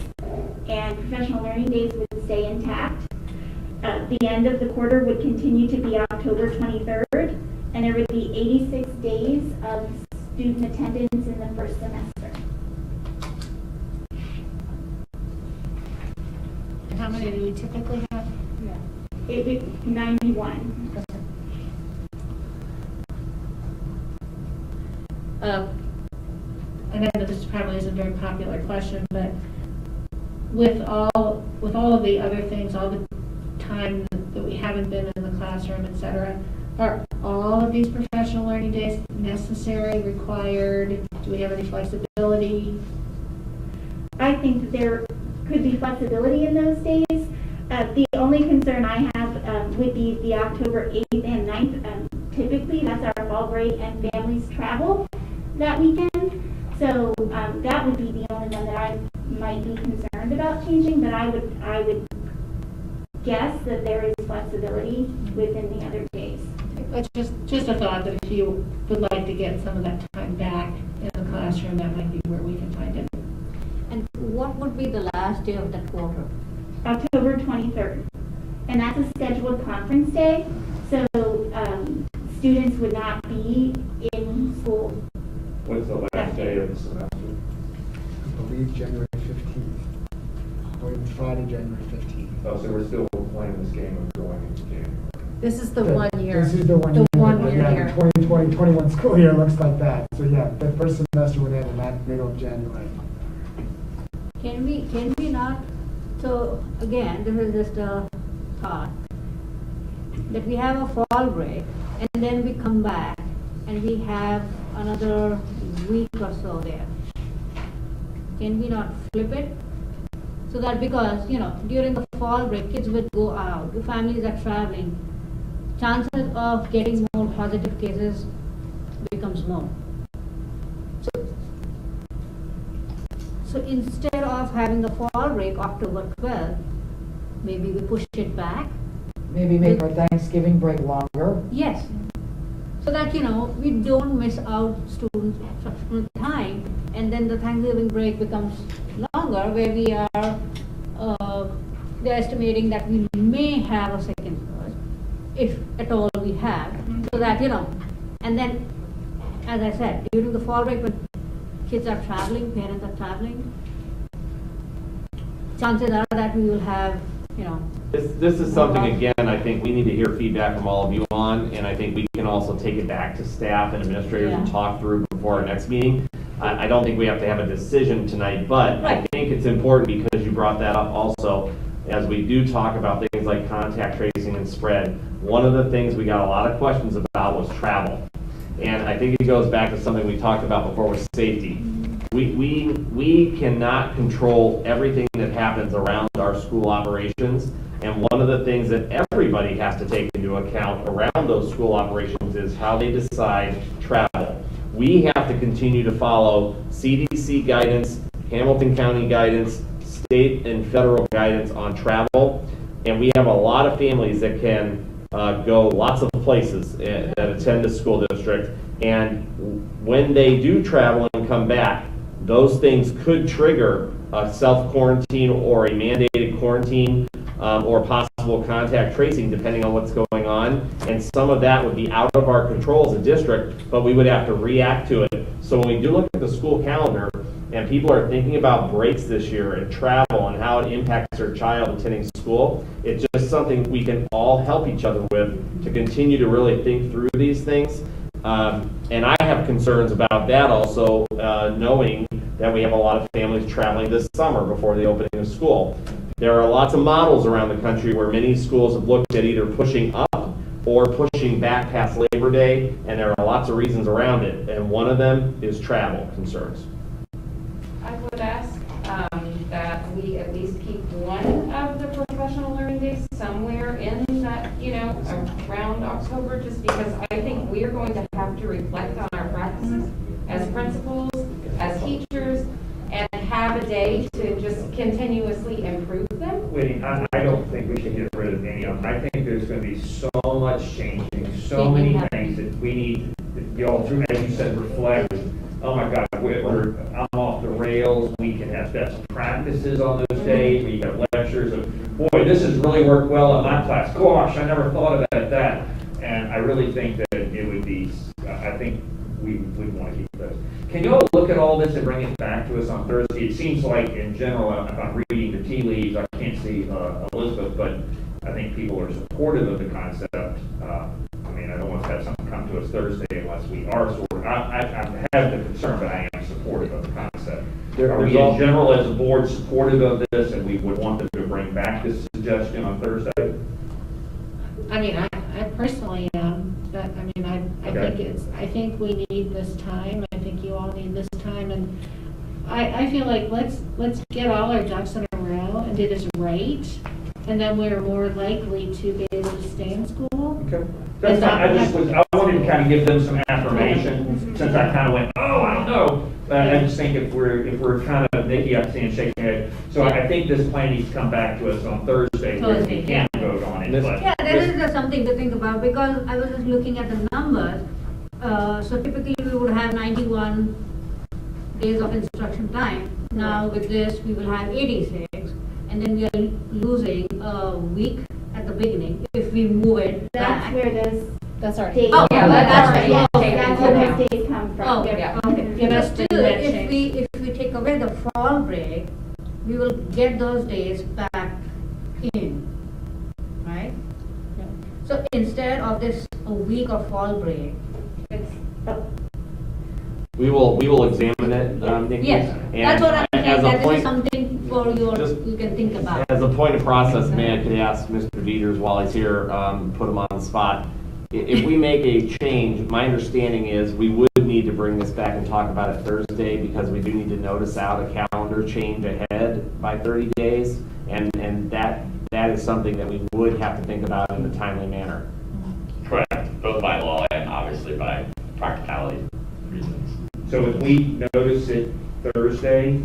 H: and professional learning days would stay intact. The end of the quarter would continue to be October 23rd, and there would be 86 days of student attendance in the first semester.
D: And how many do we typically have?
H: It would be 91.
D: I know that this probably is a very popular question, but with all of the other things, all the time that we haven't been in the classroom, et cetera, are all of these professional learning days necessary, required? Do we have any flexibility?
H: I think that there could be flexibility in those days. The only concern I have would be the October 8th and 9th. Typically, that's our fall break and families travel that weekend. So that would be the only one that I might be concerned about changing, but I would guess that there is flexibility within the other days.
D: It's just a thought that if you would like to get some of that time back in the classroom, that might be where we can find it.
J: And what would be the last day of that quarter?
H: October 23rd. And that's a scheduled conference day, so students would not be in school.
G: What's the last day of the semester?
E: I believe January 15th, or even Friday, January 15th.
G: Oh, so we're still playing this game of going into January.
F: This is the 1 year.
E: This is the 1 year.
F: The 1 year
E: Yeah,
F: here.
E: 2020-21 school year looks like that. So yeah, the first semester would end in that middle of January.
J: Can we not, so again, this is just a thought, that we have a fall break and then we come back and we have another week or so there. Can we not flip it? So that because, during the fall break, kids would go out, the families are traveling, chances of getting more positive cases becomes more. So instead of having the fall break October 12th, maybe we push it back.
B: Maybe make our Thanksgiving break longer.
J: Yes. So that, we don't miss out students' time, and then the Thanksgiving break becomes longer, where we are, they're estimating that we may have a second surge, if at all we have, so that, and then, as I said, during the fall break, when kids are traveling, parents are traveling, chances are that we will have, you know.
C: This is something, again, I think we need to hear feedback from all of you on, and I think we can also take it back to staff and administrators and
J: Yeah.
C: talk through before our next meeting. I don't think we have to have a decision tonight, but I think it's important because you brought that up also, as we do talk about things like contact tracing and spread. One of the things we got a lot of questions about was travel. And I think it goes back to something we talked about before with safety. We cannot control everything that happens around our school operations. And one of the things that everybody has to take into account around those school operations is how they decide travel. We have to continue to follow CDC guidance, Hamilton County guidance, state and federal guidance on travel. And we have a lot of families that can go lots of places that attend the school district. And when they do travel and come back, those things could trigger a self-quarantine or a mandated quarantine or possible contact tracing, depending on what's going on. And some of that would be out of our control as a district, but we would have to react to it. So when we do look at the school calendar, and people are thinking about breaks this year and travel and how it impacts their child attending school, it's just something we can all help each other with to continue to really think through these things. And I have concerns about that also, knowing that we have a lot of families traveling this summer before the opening of school. There are lots of models around the country where many schools have looked at either pushing up or pushing back past Labor Day, and there are lots of reasons around it, and one of them is travel concerns.
I: I would ask that we at least keep one of the professional learning days somewhere in that, around October, just because I think we are going to have to reflect on our practices as principals, as teachers, and have a day to just continuously improve them.
G: Wait, I don't think we should get rid of any of them. I think there's going to be so much changing, so many things that we need to go through, as you said, reflect. Oh my God, I'm off the rails. We can have best practices on those days. We have lectures of, boy, this has really worked well in my class. Gosh, I never thought about that. And I really think that it would be, I think we would want to keep those. Can you all look at all this and bring it back to us on Thursday? It seems like, in general, if I'm reading the tea leaves, I can't see Elizabeth, but I think people are supportive of the concept. I don't want to have something come to us Thursday unless we are supportive. I have the concern, but I am supportive of the concept. Are we in general as a board supportive of this, and we would want them to bring back this suggestion on Thursday?
D: I personally am, but I think we need this time. I think you all need this time, and I feel like let's get all our ducks in a row and do this right, and then we're more likely to be able to stay in school.
G: Okay. That's fine. I wanted to kind of give them some affirmation, since I kind of went, oh, I don't know. I just think if we're kind of Nikki, I'm seeing shaking her head. So I think this plan needs to come back to us on Thursday where we can vote on it.
J: Yeah, that is something to think about, because I was just looking at the numbers. So typically we would have 91 days of instruction time. Now with this we will have 86, and then we are losing a week at the beginning if we move it back.
H: That's where those
D: That's our.
H: days.
J: Oh, yeah, that's right.
H: Yeah,
J: Okay.
H: that's where those days come from.
J: Oh,
I: Yeah.
J: okay.
D: Yeah,
J: But
D: that's
J: still,
D: been that
J: if we take away the fall break, we will get those days back in, right? So instead of this a week of fall break, it's,
C: We will examine it, Nikki.
J: yes,
C: and
J: that's what I'm
C: as
J: saying,
C: a
J: that this
C: point-
J: is something for
C: Just-
J: you can think about.
C: As a point of process, may I could ask Mr. Dieters while he's here, put him on the spot. If we make a change, my understanding is we would need to bring this back and talk about it Thursday, because we do need to notice out a calendar change ahead by 30 days. And that is something that we would have to think about in a timely manner.
K: Correct, both by law and obviously by practicality reasons.
G: So if we notice it Thursday,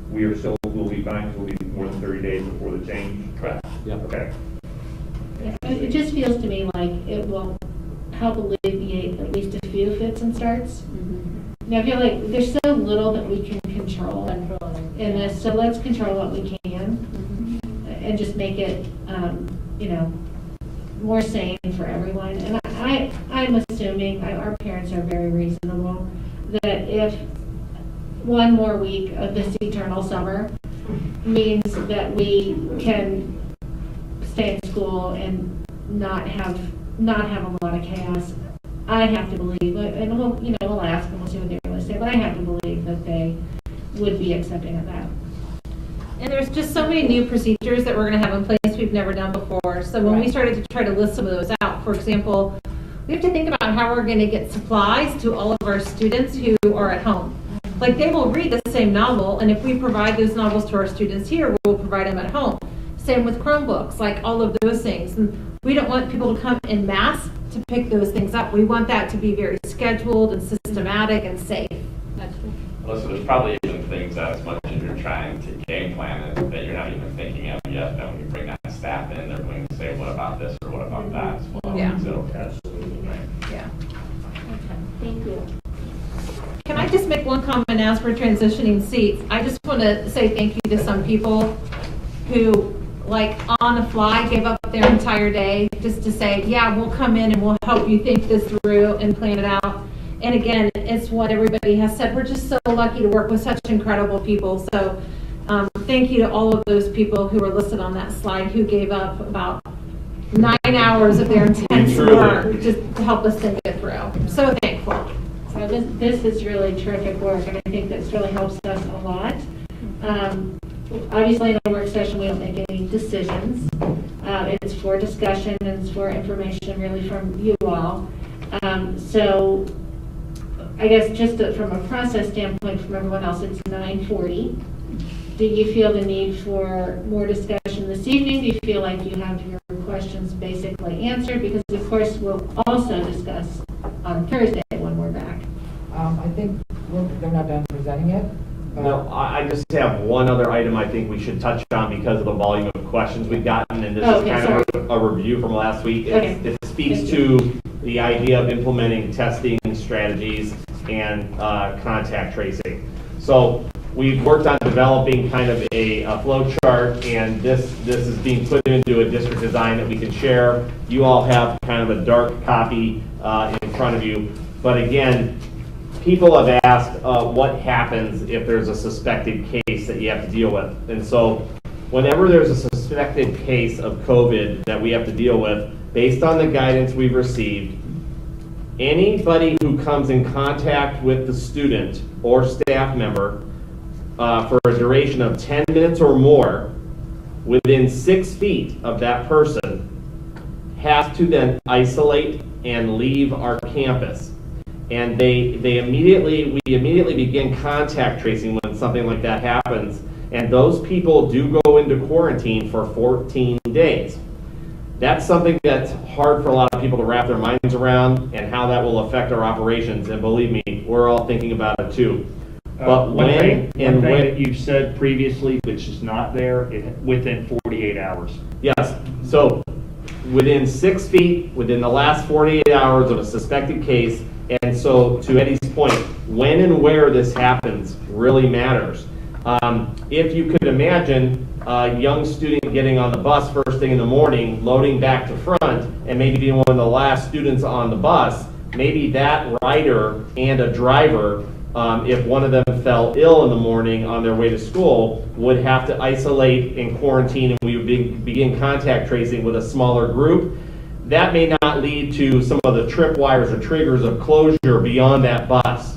G: we'll be fine, because we'll be more than 30 days before the change?
K: Correct.
C: Yep.
G: Okay.
D: It just feels to me like it will help alleviate at least a few fits and starts. Now, I feel like there's so little that we can control in this, so let's control what we can and just make it, more sane for everyone. And I'm assuming, our parents are very reasonable, that one more week of this eternal summer means that we can stay in school and not have a lot of chaos. I have to believe, and we'll ask and we'll see what they're going to say, but I have to believe that they would be accepting of that.
F: And there's just so many new procedures that we're going to have in place we've never done before. So when we started to try to list some of those out, for example, we have to think about how we're going to get supplies to all of our students who are at home. Like, they will read the same novel, and if we provide those novels to our students here, we'll provide them at home. Same with Chromebooks, like all of those things. And we don't want people to come en masse to pick those things up. We want that to be very scheduled and systematic and safe.
K: Well, so there's probably even things that, as much as you're trying to game plan it, that you're not even thinking of yet, that when you bring that staff in, they're going to say, what about this or what about that as well?
F: Yeah.
K: So, absolutely.
F: Yeah.
D: Thank you.
F: Can I just make one comment as we're transitioning seats? I just want to say thank you to some people who, like, on the fly, gave up their entire day just to say, yeah, we'll come in and we'll help you think this through and plan it out. And again, it's what everybody has said. We're just so lucky to work with such incredible people. So thank you to all of those people who were listed on that slide who gave up about 9 hours of their intense work just to help us think it through. I'm so thankful.
D: So this is really terrific work, and I think this really helps us a lot. Obviously, in a work session, we don't make any decisions. It's for discussion and it's for information really from you all. So I guess just from a process standpoint from everyone else, it's 9:40. Do you feel the need for more discussion this evening? Do you feel like you have your questions basically answered? Because of course we'll also discuss on Thursday when we're back.
B: I think they're not done presenting it.
C: No, I just have one other item I think we should touch on because of the volume of questions we've gotten, and this is kind of a review from last week. It speaks to the idea of implementing testing strategies and contact tracing. So we've worked on developing kind of a flow chart, and this is being put into a district design that we can share. You all have kind of a dark copy in front of you, but again, people have asked what happens if there's a suspected case that you have to deal with. And so whenever there's a suspected case of COVID that we have to deal with, based on the guidance we've received, anybody who comes in contact with the student or staff member for a duration of 10 minutes or more within 6 feet of that person has to then isolate and leave our campus. And we immediately begin contact tracing when something like that happens. And those people do go into quarantine for 14 days. That's something that's hard for a lot of people to wrap their minds around, and how that will affect our operations. And believe me, we're all thinking about it too. But
G: one thing that you've said previously, which is not there, within 48 hours.
C: Yes. So within 6 feet, within the last 48 hours of a suspected case. And so, to Eddie's point, when and where this happens really matters. If you could imagine a young student getting on the bus first thing in the morning, loading back to front, and maybe being one of the last students on the bus, maybe that rider and a driver, if one of them fell ill in the morning on their way to school, would have to isolate and quarantine, and we would begin contact tracing with a smaller group. That may not lead to some of the tripwires or triggers of closure beyond that bus.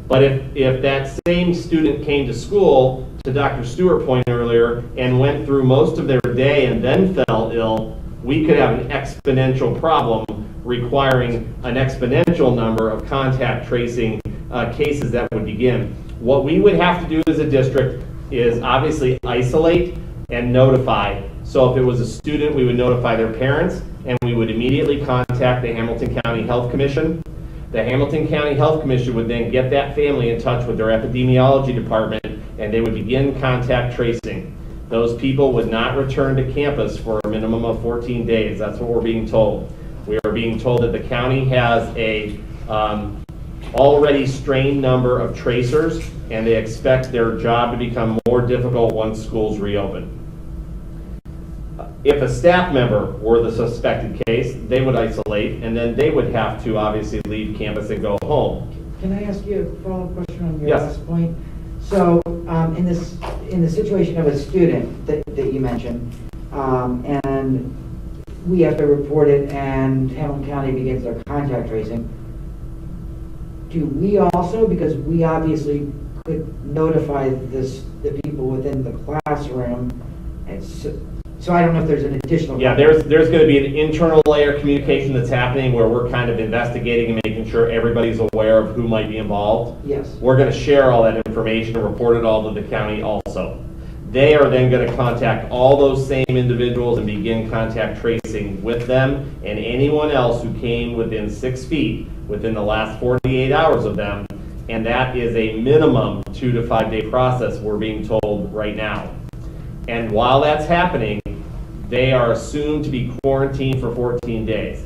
C: But if that same student came to school, to Dr. Stewart's point earlier, and went through most of their day and then fell ill, we could have an exponential problem requiring an exponential number of contact tracing cases that would begin. What we would have to do as a district is obviously isolate and notify. So if it was a student, we would notify their parents, and we would immediately contact the Hamilton County Health Commission. The Hamilton County Health Commission would then get that family in touch with their epidemiology department, and they would begin contact tracing. Those people would not return to campus for a minimum of 14 days. That's what we're being told. We are being told that the county has a already strained number of tracers, and they expect their job to become more difficult once schools reopen. If a staff member were the suspected case, they would isolate, and then they would have to obviously leave campus and go home.
B: Can I ask you a follow-up question on your
C: Yes.
B: last point? So, in the situation of a student that you mentioned, and we have to report it and Hamilton County begins their contact tracing, do we also, because we obviously could notify the people within the classroom, and so I don't know if there's an additional.
C: Yeah, there's going to be an internal layer of communication that's happening where we're kind of investigating and making sure everybody's aware of who might be involved.
B: Yes.
C: We're going to share all that information and report it all to the county also. They are then going to contact all those same individuals and begin contact tracing with them and anyone else who came within 6 feet within the last 48 hours of them. And that is a minimum 2 to 5 day process, we're being told right now. And while that's happening, they are assumed to be quarantined for 14 days.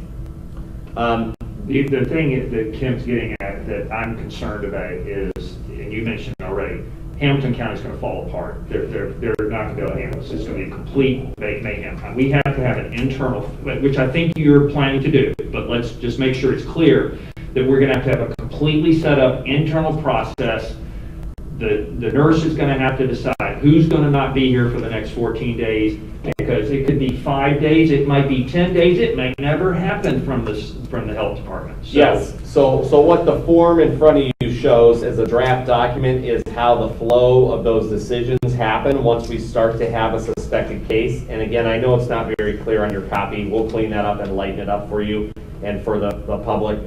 G: The thing that Kim's getting at that I'm concerned about is, and you mentioned already, Hamilton County's going to fall apart. They're not going to be able to handle this. It's going to be a complete mayhem. We have to have an internal, which I think you're planning to do, but let's just make sure it's clear that we're going to have a completely set up internal process. The nurse is going to have to decide who's going to not be here for the next 14 days, because it could be 5 days, it might be 10 days, it may never happen from the health department. So,
C: yes. So what the form in front of you shows as a draft document is how the flow of those decisions happen once we start to have a suspected case. And again, I know it's not very clear on your copy. We'll clean that up and lighten it up for you and for the public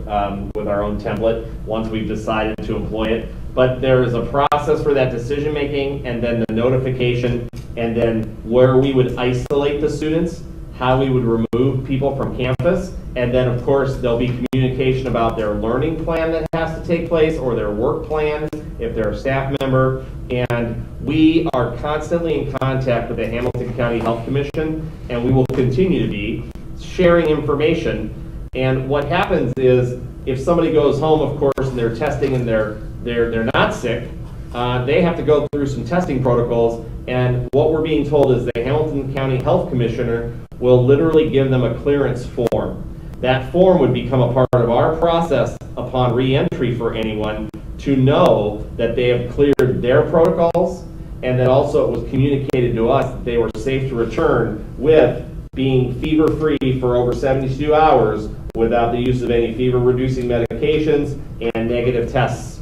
C: with our own template once we've decided to employ it. But there is a process for that decision making, and then the notification, and then where we would isolate the students, how we would remove people from campus, and then of course there'll be communication about their learning plan that has to take place, or their work plan if they're a staff member. And we are constantly in contact with the Hamilton County Health Commission, and we will continue to be sharing information. And what happens is, if somebody goes home, of course, and they're testing and they're not sick, they have to go through some testing protocols. And what we're being told is the Hamilton County Health Commissioner will literally give them a clearance form. That form would become a part of our process upon re-entry for anyone to know that they have cleared their protocols, and that also it was communicated to us that they were safe to return with being fever-free for over 72 hours without the use of any fever-reducing medications and negative tests.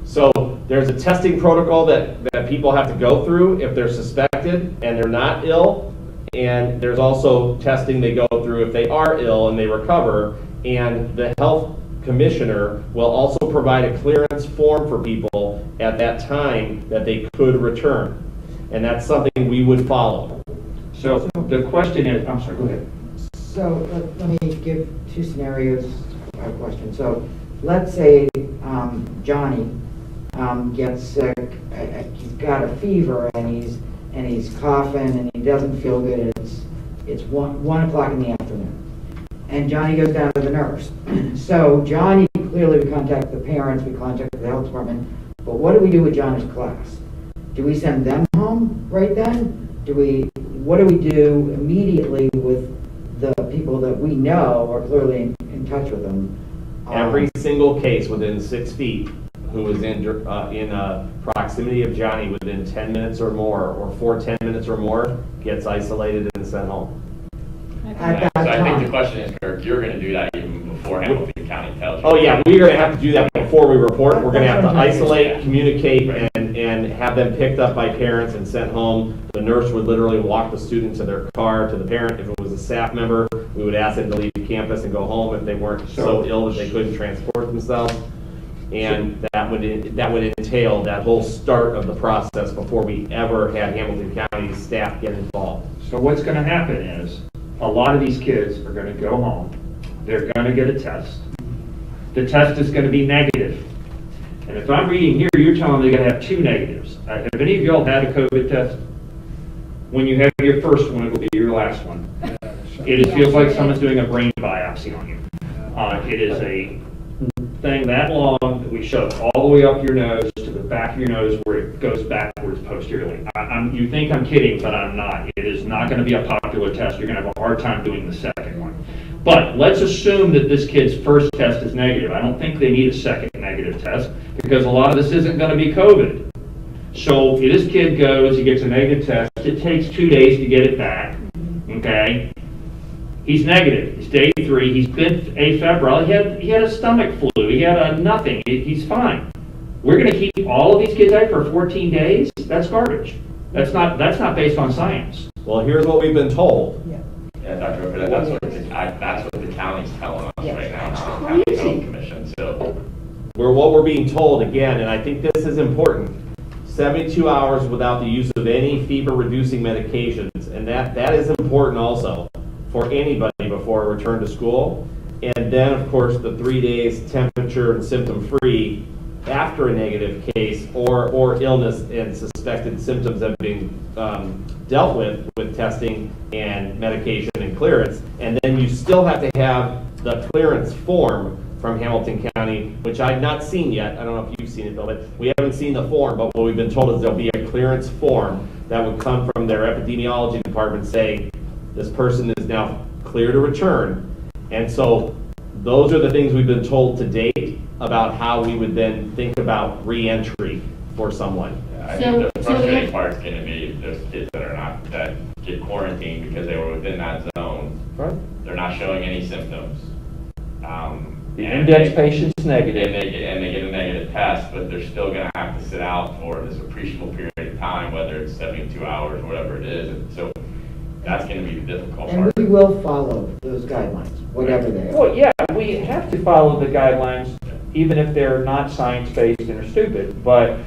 C: So there's a testing protocol that people have to go through if they're suspected and they're not ill. And there's also testing they go through if they are ill and they recover. And the health commissioner will also provide a clearance form for people at that time that they could return. And that's something we would follow.
G: So the question is, I'm sorry, go ahead.
B: So let me give two scenarios of question. So let's say Johnny gets sick, he's got a fever and he's coughing and he doesn't feel good, and it's 1 o'clock in the afternoon. And Johnny goes down to the nurse. So Johnny, clearly we contact the parents, we contact the health department, but what do we do with Johnny's class? Do we send them home right then? What do we do immediately with the people that we know are clearly in touch with them?
C: Every single case within 6 feet who is in proximity of Johnny within 10 minutes or more, or for 10 minutes or more, gets isolated and sent home.
B: At that
K: So I think
B: time.
K: the question is, Kirk, you're going to do that even before Hamilton County tells you.
C: Oh yeah, we're going to have to do that before we report. We're going to have to isolate, communicate, and have them picked up by parents and sent home. The nurse would literally walk the student to their car, to the parent. If it was a staff member, we would ask them to leave campus and go home if they weren't so ill that they couldn't transport themselves. And that would entail that whole start of the process before we ever had Hamilton County staff get involved.
G: So what's going to happen is, a lot of these kids are going to go home. They're going to get a test. The test is going to be negative. And if I'm reading here, you're telling me they're going to have 2 negatives. Have any of y'all had a COVID test? When you have your first one, it will be your last one. It feels like someone's doing a brain biopsy on you. It is a thing that long that we shove all the way up your nose to the back of your nose where it goes backwards posteriorly. You think I'm kidding, but I'm not. It is not going to be a popular test. You're going to have a hard time doing the second one. But let's assume that this kid's first test is negative. I don't think they need a second negative test because a lot of this isn't going to be COVID. So if this kid goes, he gets a negative test, it takes 2 days to get it back, okay? He's negative, it's day 3, he's been afebrile, he had a stomach flu, he had a nothing, he's fine. We're gonna keep all of these kids out for 14 days? That's garbage. That's not based on science.
C: Well, here's what we've been told.
K: Yeah, Dr. Rupert, that's what the county's telling us right now, the County Health Commission, so.
C: What we're being told again, and I think this is important, 72 hours without the use of any fever-reducing medications, and that is important also for anybody before a return to school. And then, of course, the 3 days temperature and symptom-free after a negative case or illness and suspected symptoms have been dealt with testing and medication and clearance. And then you still have to have the clearance form from Hamilton County, which I've not seen yet. I don't know if you've seen it, Bill, but we haven't seen the form. But what we've been told is there'll be a clearance form that would come from their epidemiology department saying this person is now clear to return. And so those are the things we've been told to date about how we would then think about re-entry for someone.
K: I think the frustrating part's going to be those kids that get quarantined because they were within that zone.
C: Right.
K: They're not showing any symptoms.
G: The index patient's negative.
K: And they get a negative test, but they're still going to have to sit out for this appreciable period of time, whether it's 72 hours or whatever it is. And so that's going to be the difficult
B: And
K: part.
B: we will follow those guidelines, whatever they are.
G: Well, yeah, we have to follow the guidelines, even if they're not science-based and are stupid. But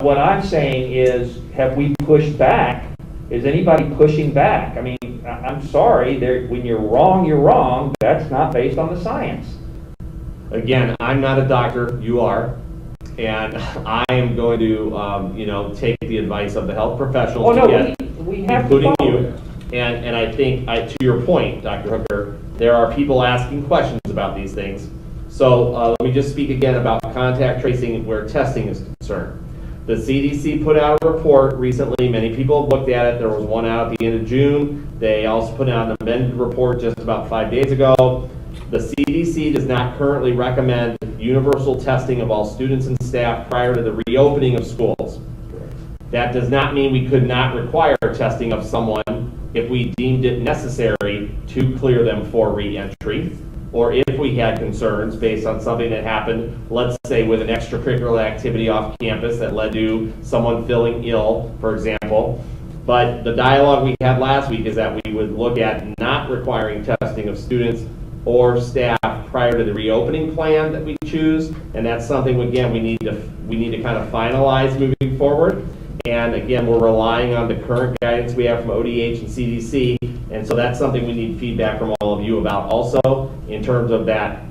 G: what I'm saying is, have we pushed back? Is anybody pushing back? I mean, I'm sorry, when you're wrong, you're wrong. That's not based on the science.
C: Again, I'm not a doctor, you are, and I am going to, take the advice of the health professionals,
G: We have
C: including
G: to follow
C: you. And I think, to your point, Dr. Hooker, there are people asking questions about these things. So let me just speak again about contact tracing where testing is concerned. The CDC put out a report recently. Many people have looked at it. There was one out at the end of June. They also put out an amended report just about 5 days ago. The CDC does not currently recommend universal testing of all students and staff prior to the reopening of schools. That does not mean we could not require testing of someone if we deemed it necessary to clear them for re-entry, or if we had concerns based on something that happened, let's say with an extracurricular activity off campus that led to someone feeling ill, for example. But the dialogue we had last week is that we would look at not requiring testing of students or staff prior to the reopening plan that we choose, and that's something, again, we need to kind of finalize moving forward. And again, we're relying on the current guidance we have from ODH and CDC, and so that's something we need feedback from all of you about also in terms of that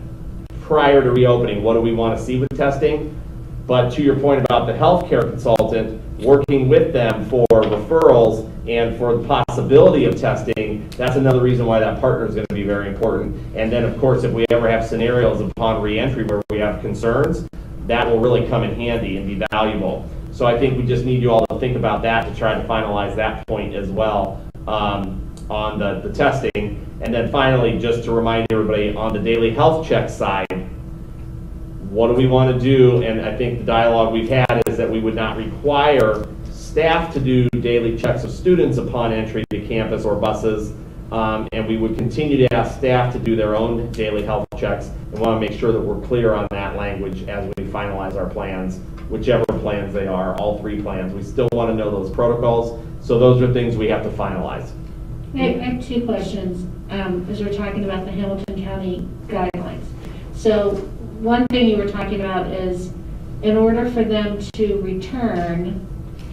C: prior to reopening. What do we want to see with testing? But to your point about the healthcare consultant, working with them for referrals and for the possibility of testing, that's another reason why that partner is going to be very important. And then, of course, if we ever have scenarios upon reentry where we have concerns, that will really come in handy and be valuable. So I think we just need you all to think about that to try to finalize that point as well on the testing. And then finally, just to remind everybody on the daily health check side, what do we want to do? And I think the dialogue we've had is that we would not require staff to do daily checks of students upon entry to campus or buses. And we would continue to ask staff to do their own daily health checks, and want to make sure that we're clear on that language as we finalize our plans, whichever plans they are, all 3 plans. We still want to know those protocols, so those are things we have to finalize.
D: I have 2 questions as we're talking about the Hamilton County guidelines. So one thing you were talking about is in order for them to return,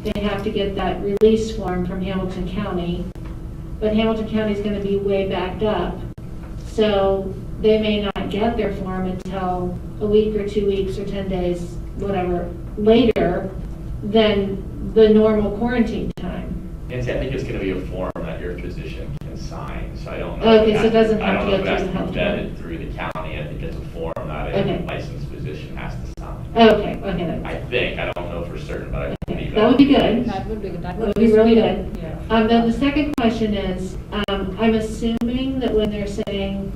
D: they have to get that release form from Hamilton County. But Hamilton County is going to be way backed up, so they may not get their form until a week or 2 weeks or 10 days, whatever, later than the normal quarantine time.
K: Nancy, I think it's going to be a form that your physician can sign, so I don't know.
D: Okay, so it doesn't have to go through the
K: I don't know if it has
D: health
K: to be vetted through the county. I think it's a form that a licensed physician has to sign.
D: Okay.
K: I think, I don't know for certain, but I believe
D: That would be good.
J: That would be good. That
D: That would be really good.
J: Yeah.
D: Then the second question is, I'm assuming that when they're saying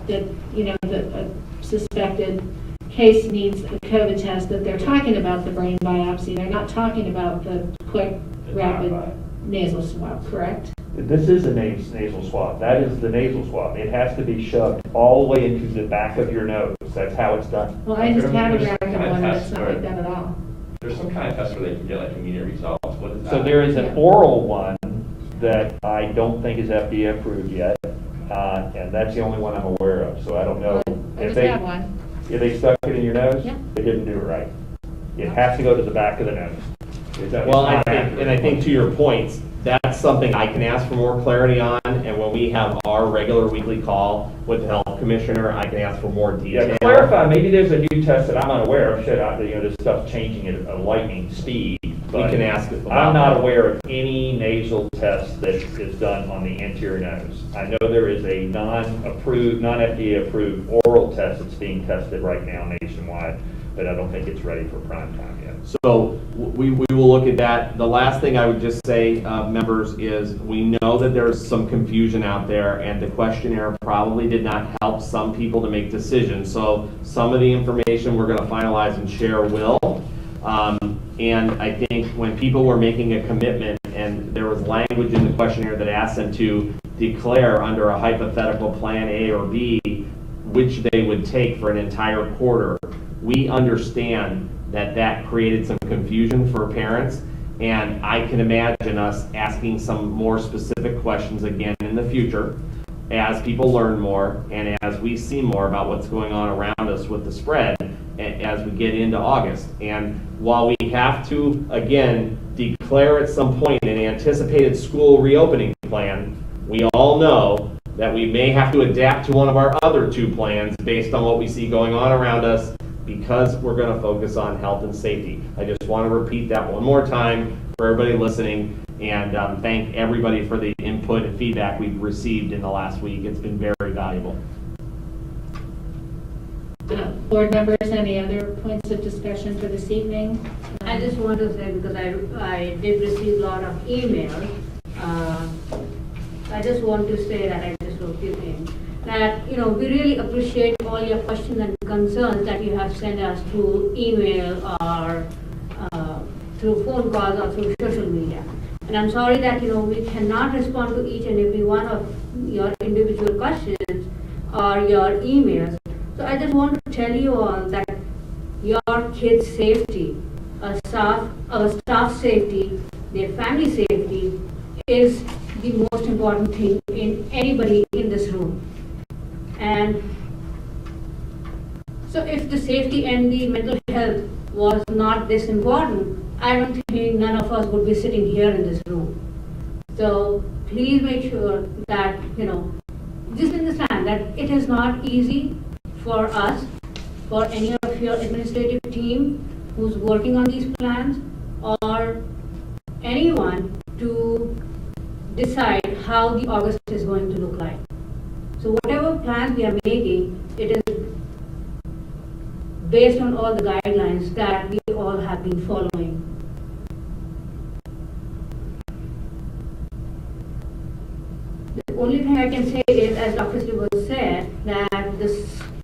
D: that, that a suspected case needs a COVID test, that they're talking about the brain biopsy. They're not talking about the quick, rapid nasal swab, correct?
G: This is a nasal swab. That is the nasal swab. It has to be shoved all the way into the back of your nose. That's how it's done.
D: Well, I just had a
K: There's
D: rapid
K: kind of
D: one, and
K: tests
D: it's not
K: where-
D: like that at all.
K: There's some kind of test where they can get like immediate results. What is that?
G: So there is an
D: Yeah.
G: oral one that I don't think is FDA approved yet, and that's the only one I'm aware of. So I don't know
D: I
G: if
D: just
G: they
D: had one.
G: if they stuck it in your nose.
D: Yeah.
G: They didn't do it right. It has to go to the back of the nose.
C: Well, I think to your points, that's something I can ask for more clarity on, and when we have our regular weekly call with the health commissioner, I can ask for more detail.
G: Yeah, clarify, maybe there's a new test that I'm unaware of. This stuff's changing at a lightning speed. But
C: We can ask about
G: I'm not
C: that.
G: aware of any nasal test that is done on the anterior nose. I know there is a non-FDA approved oral test that's being tested right now nationwide, but I don't think it's ready for prime time yet.
C: So we will look at that. The last thing I would just say, members, is we know that there's some confusion out there, and the questionnaire probably did not help some people to make decisions. So some of the information we're going to finalize and share will. And I think when people were making a commitment, and there was language in the questionnaire that asked them to declare under a hypothetical plan A or B which they would take for an entire quarter, we understand that that created some confusion for parents, and I can imagine us asking some more specific questions again in the future as people learn more and as we see more about what's going on around us with the spread as we get into August. And while we have to, again, declare at some point an anticipated school reopening plan, we all know that we may have to adapt to one of our other two plans based on what we see going on around us, because we're going to focus on health and safety. I just want to repeat that one more time for everybody listening, and thank everybody for the input and feedback we've received in the last week. It's been very valuable.
D: Board members, any other points of discussion for this evening?
J: I just want to say, because I did receive a lot of emails, I just want to say that I just wrote you in, that, we really appreciate all your questions and concerns that you have sent us through email or through phone calls or through social media. And I'm sorry that, we cannot respond to each and every one of your individual questions or your emails. So I just want to tell you all that your kids' safety, our staff safety, their family safety is the most important thing in anybody in this room. And so if the safety and the mental health was not this important, I don't think none of us would be sitting here in this room. So please make sure that, just understand that it is not easy for us, for any of your administrative team who's working on these plans, or anyone to decide how the August is going to look like. So whatever plans we are making, it is based on all the guidelines that we all have been following. The only thing I can say is, as Dr. Stewart said, that the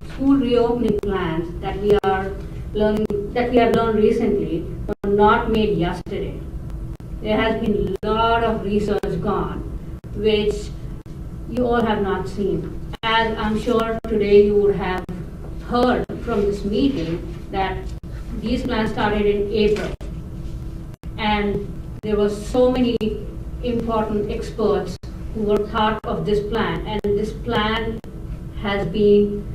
J: school reopening plans that we have learned recently were not made yesterday. There has been a lot of research gone, which you all have not seen. As I'm sure today you would have heard from this meeting that these plans started in April. And there were so many important experts who were part of this plan. And this plan has been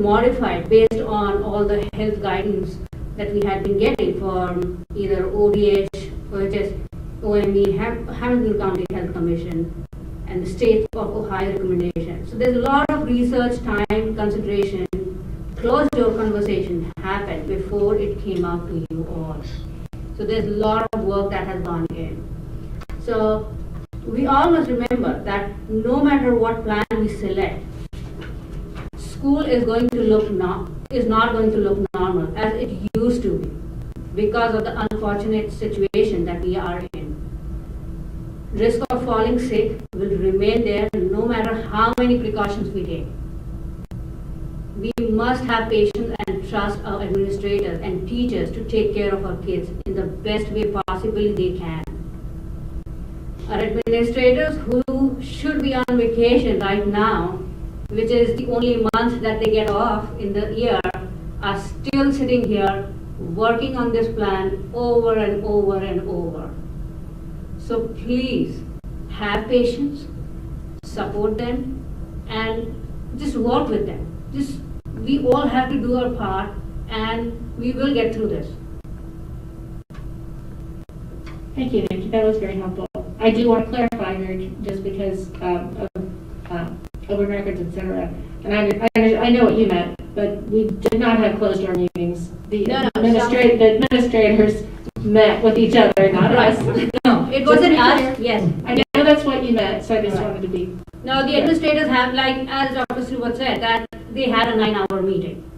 J: modified based on all the health guidance that we had been getting from either ODH, OHS, OME, Hamilton County Health Commission, and the State of Ohio recommendation. So there's a lot of research, time, consideration, closed door conversation happened before it came out to you all. So there's a lot of work that has gone in. So we all must remember that no matter what plan we select, school is not going to look normal as it used to be because of the unfortunate situation that we are in. Risk of falling sick will remain there no matter how many precautions we take. we must have patience and trust our administrators and teachers to take care of our kids in the best way possibly they can. Our administrators who should be on vacation right now, which is the only month that they get off in the year, are still sitting here working on this plan over and over and over. So please have patience, support them, and just work with them. We all have to do our part, and we will get through this.
D: Thank you, Nikki. That was very helpful. I do want to clarify here, just because of open records, et cetera. And I know what you meant, but we did not have closed door meetings. The administrators met with each other, not us.
J: No, it wasn't us. Yes.
D: I know that's what you meant, so I just wanted to be.
J: No, the administrators have, like, as Dr. Stewart said, that they had a 9-hour meeting,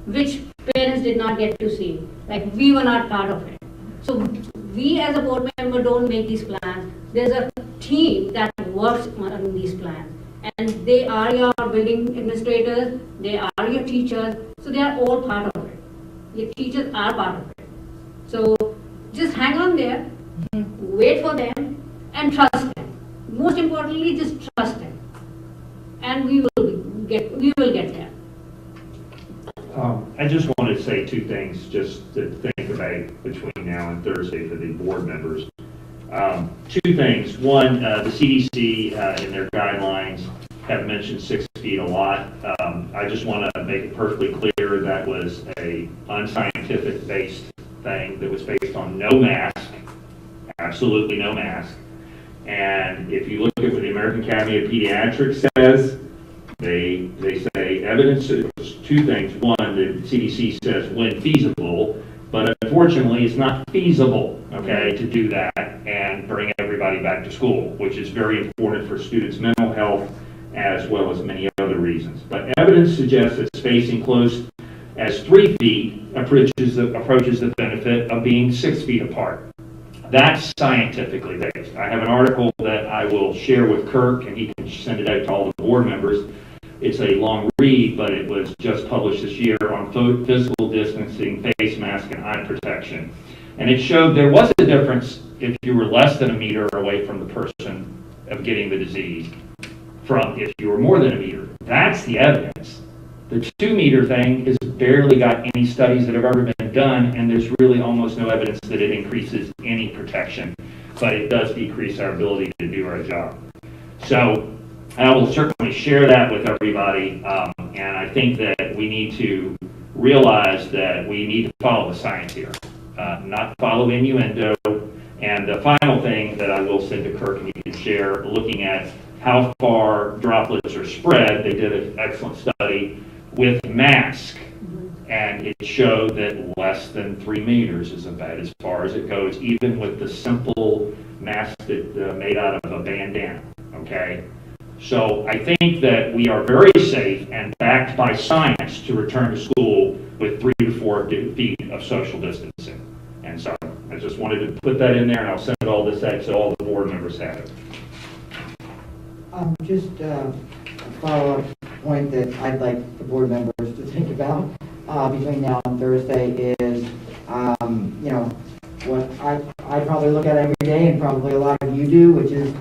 J: which parents did not get to see. Like, we were not part of it. So we as a board member don't make these plans. There's a team that works on these plans. And they are your building administrators, they are your teachers, so they are all part of it. Your teachers are part of it. So just hang on there, wait for them, and trust them. Most importantly, just trust them. And we will get there.
G: I just wanted to say two things just to think about between now and Thursday for the board members. Two things. One, the CDC in their guidelines have mentioned 6 feet a lot. I just want to make it perfectly clear that was a unscientific based thing that was based on no mask, absolutely no mask. And if you look at what the American Academy of Pediatrics says, they say evidence is two things. One, the CDC says when feasible, but unfortunately it's not feasible, okay, to do that and bring everybody back to school, which is very important for students' mental health as well as many other reasons. But evidence suggests that spacing close as 3 feet approaches the benefit of being 6 feet apart. That's scientifically based. I have an article that I will share with Kirk, and he can send it out to all the board members. It's a long read, but it was just published this year on physical distancing, face mask, and eye protection. And it showed there was a difference if you were less than a meter away from the person of getting the disease from if you were more than a meter. That's the evidence. The 2 meter thing has barely got any studies that have ever been done, and there's really almost no evidence that it increases any protection, but it does decrease our ability to do our job. So I will certainly share that with everybody, and I think that we need to realize that we need to follow the science here, not follow innuendo. And the final thing that I will send to Kirk and he can share, looking at how far droplets are spread, they did an excellent study with mask, and it showed that less than 3 meters is about as far as it goes, even with the simple mask that made out of a bandana, okay? So I think that we are very safe and backed by science to return to school with 3 to 4 feet of social distancing. And so I just wanted to put that in there, and I'll send all this out so all the board members have it.
B: Just a follow-up point that I'd like the board members to think about between now and Thursday is, what I probably look at every day, and probably a lot of you do, which is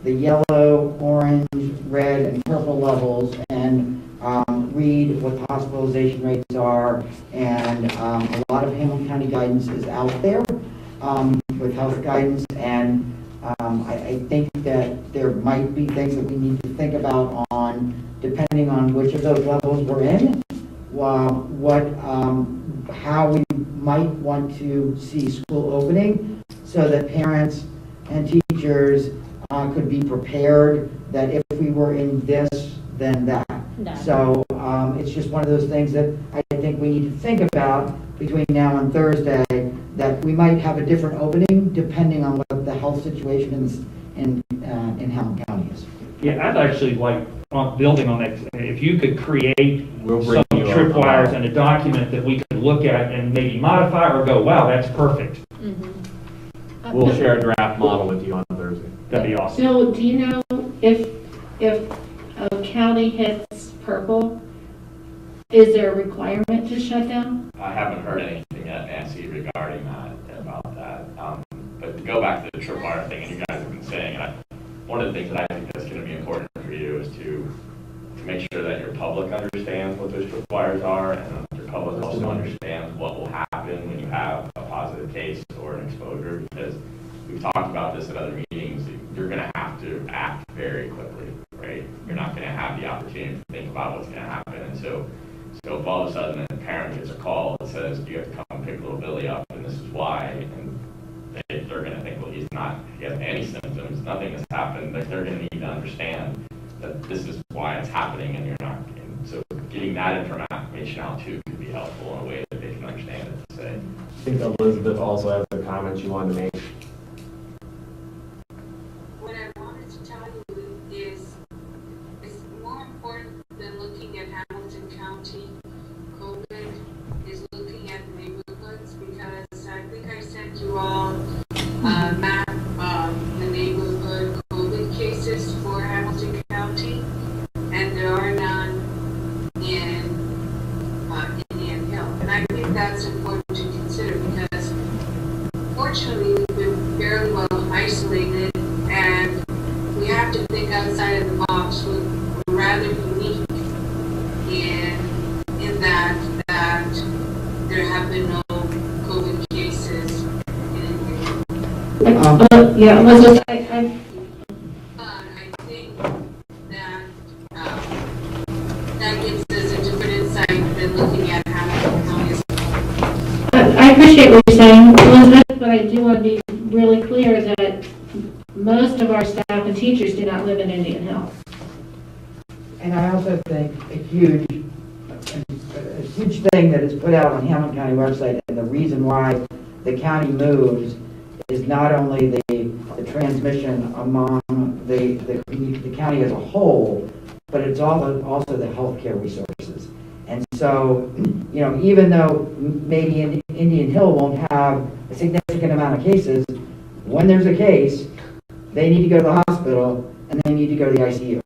B: the yellow, orange, red, and purple levels, and read what the hospitalization rates are, and a lot of Hamilton County guidance is out there with health guidance, and I think that there might be things that we need to think about on, depending on which of those levels we're in, how we might want to see school opening, so that parents and teachers could be prepared that if we were in this, then that. So it's just one of those things that I think we need to think about between now and Thursday, that we might have a different opening depending on what the health situation in Hamilton County is.
G: Yeah, I'd actually like, building on that, if you could create some tripwires and a document that we could look at and maybe modify or go, wow, that's perfect.
D: Mm-hmm.
C: We'll share a draft model with you on Thursday.
G: That'd be awesome.
D: So do you know if a county hits purple, Is there a requirement to shut down?
K: I haven't heard anything yet, Nancy, regarding that, about that. But to go back to the tripwire thing, and you guys have been saying, one of the things that I think that's going to be important for you is to make sure that your public understands what those tripwires are, and your public also understands what will happen when you have a positive case or an exposure, because we've talked about this at other meetings. You're going to have to act very quickly, right? You're not going to have the opportunity to think about what's going to happen. And so if all of a sudden a parent gets a call that says, you have to come pick little Billy up, and this is why, and they're going to think, well, he has any symptoms, nothing has happened. Like, they're going to need to understand that this is why it's happening, and you're not. And so getting that information out too could be helpful in a way that they can understand it to say.
C: I think Elizabeth also has a comment you wanted to make.
L: What I wanted to tell you is it's more important than looking at Hamilton County COVID is looking at neighborhoods, because I think I sent you all a map of the neighborhood COVID cases for Hamilton County, and there are none in Indian Hill. And I think that's important to consider, because fortunately we've been fairly well isolated, and we have to think outside of the box. We're rather unique in that there have been no COVID cases in India.
D: Yeah, Elizabeth, I
L: But I think that that gives us a different insight than looking at Hamilton County as a whole.
D: I appreciate what you're saying, Elizabeth, but I do want to be really clear that most of our staff and teachers do not live in Indian Hill.
B: And I also think a huge thing that is put out on Hamilton County website, and the reason why the county moves is not only the transmission among the county as a whole, but it's also the healthcare resources. And so, you know, even though maybe Indian Hill won't have a significant amount of cases, when there's a case, they need to go to the hospital and they need to go to the ICU.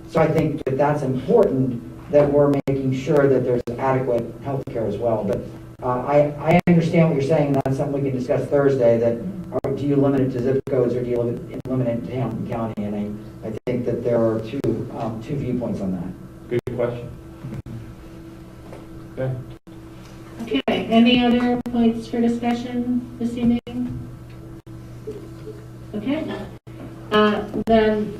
B: So I think that that's important, that we're making sure that there's adequate health care as well. But I understand what you're saying, and that's something we can discuss Thursday, that do you limit it to zip codes or do you limit it to Hamilton County? And I think that there are two viewpoints on that.
C: Good question. Okay.
D: Okay, any other points for discussion this evening? Okay. Then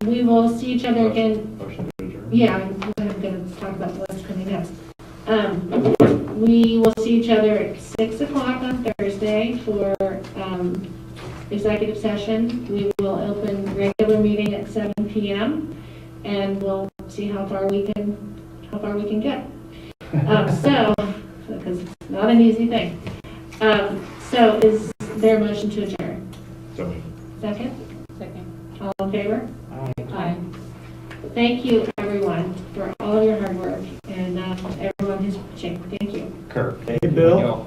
D: we will see each other again.
C: Motion to adjourn.
D: Yeah, I'm going to talk about what's coming next. We will see each other at 6 o'clock on Thursday for executive session. We will open regular meeting at 7 p.m. and we'll see how far we can get. So, because it's not an easy thing. So, is there a motion to adjourn?
C: So
D: Second?
J: Second.
D: All in favor?
B: Aye.
D: Thank you, everyone, for all of your hard work and everyone who's watching. Thank you.
C: Kirk.
A: Hey, Bill.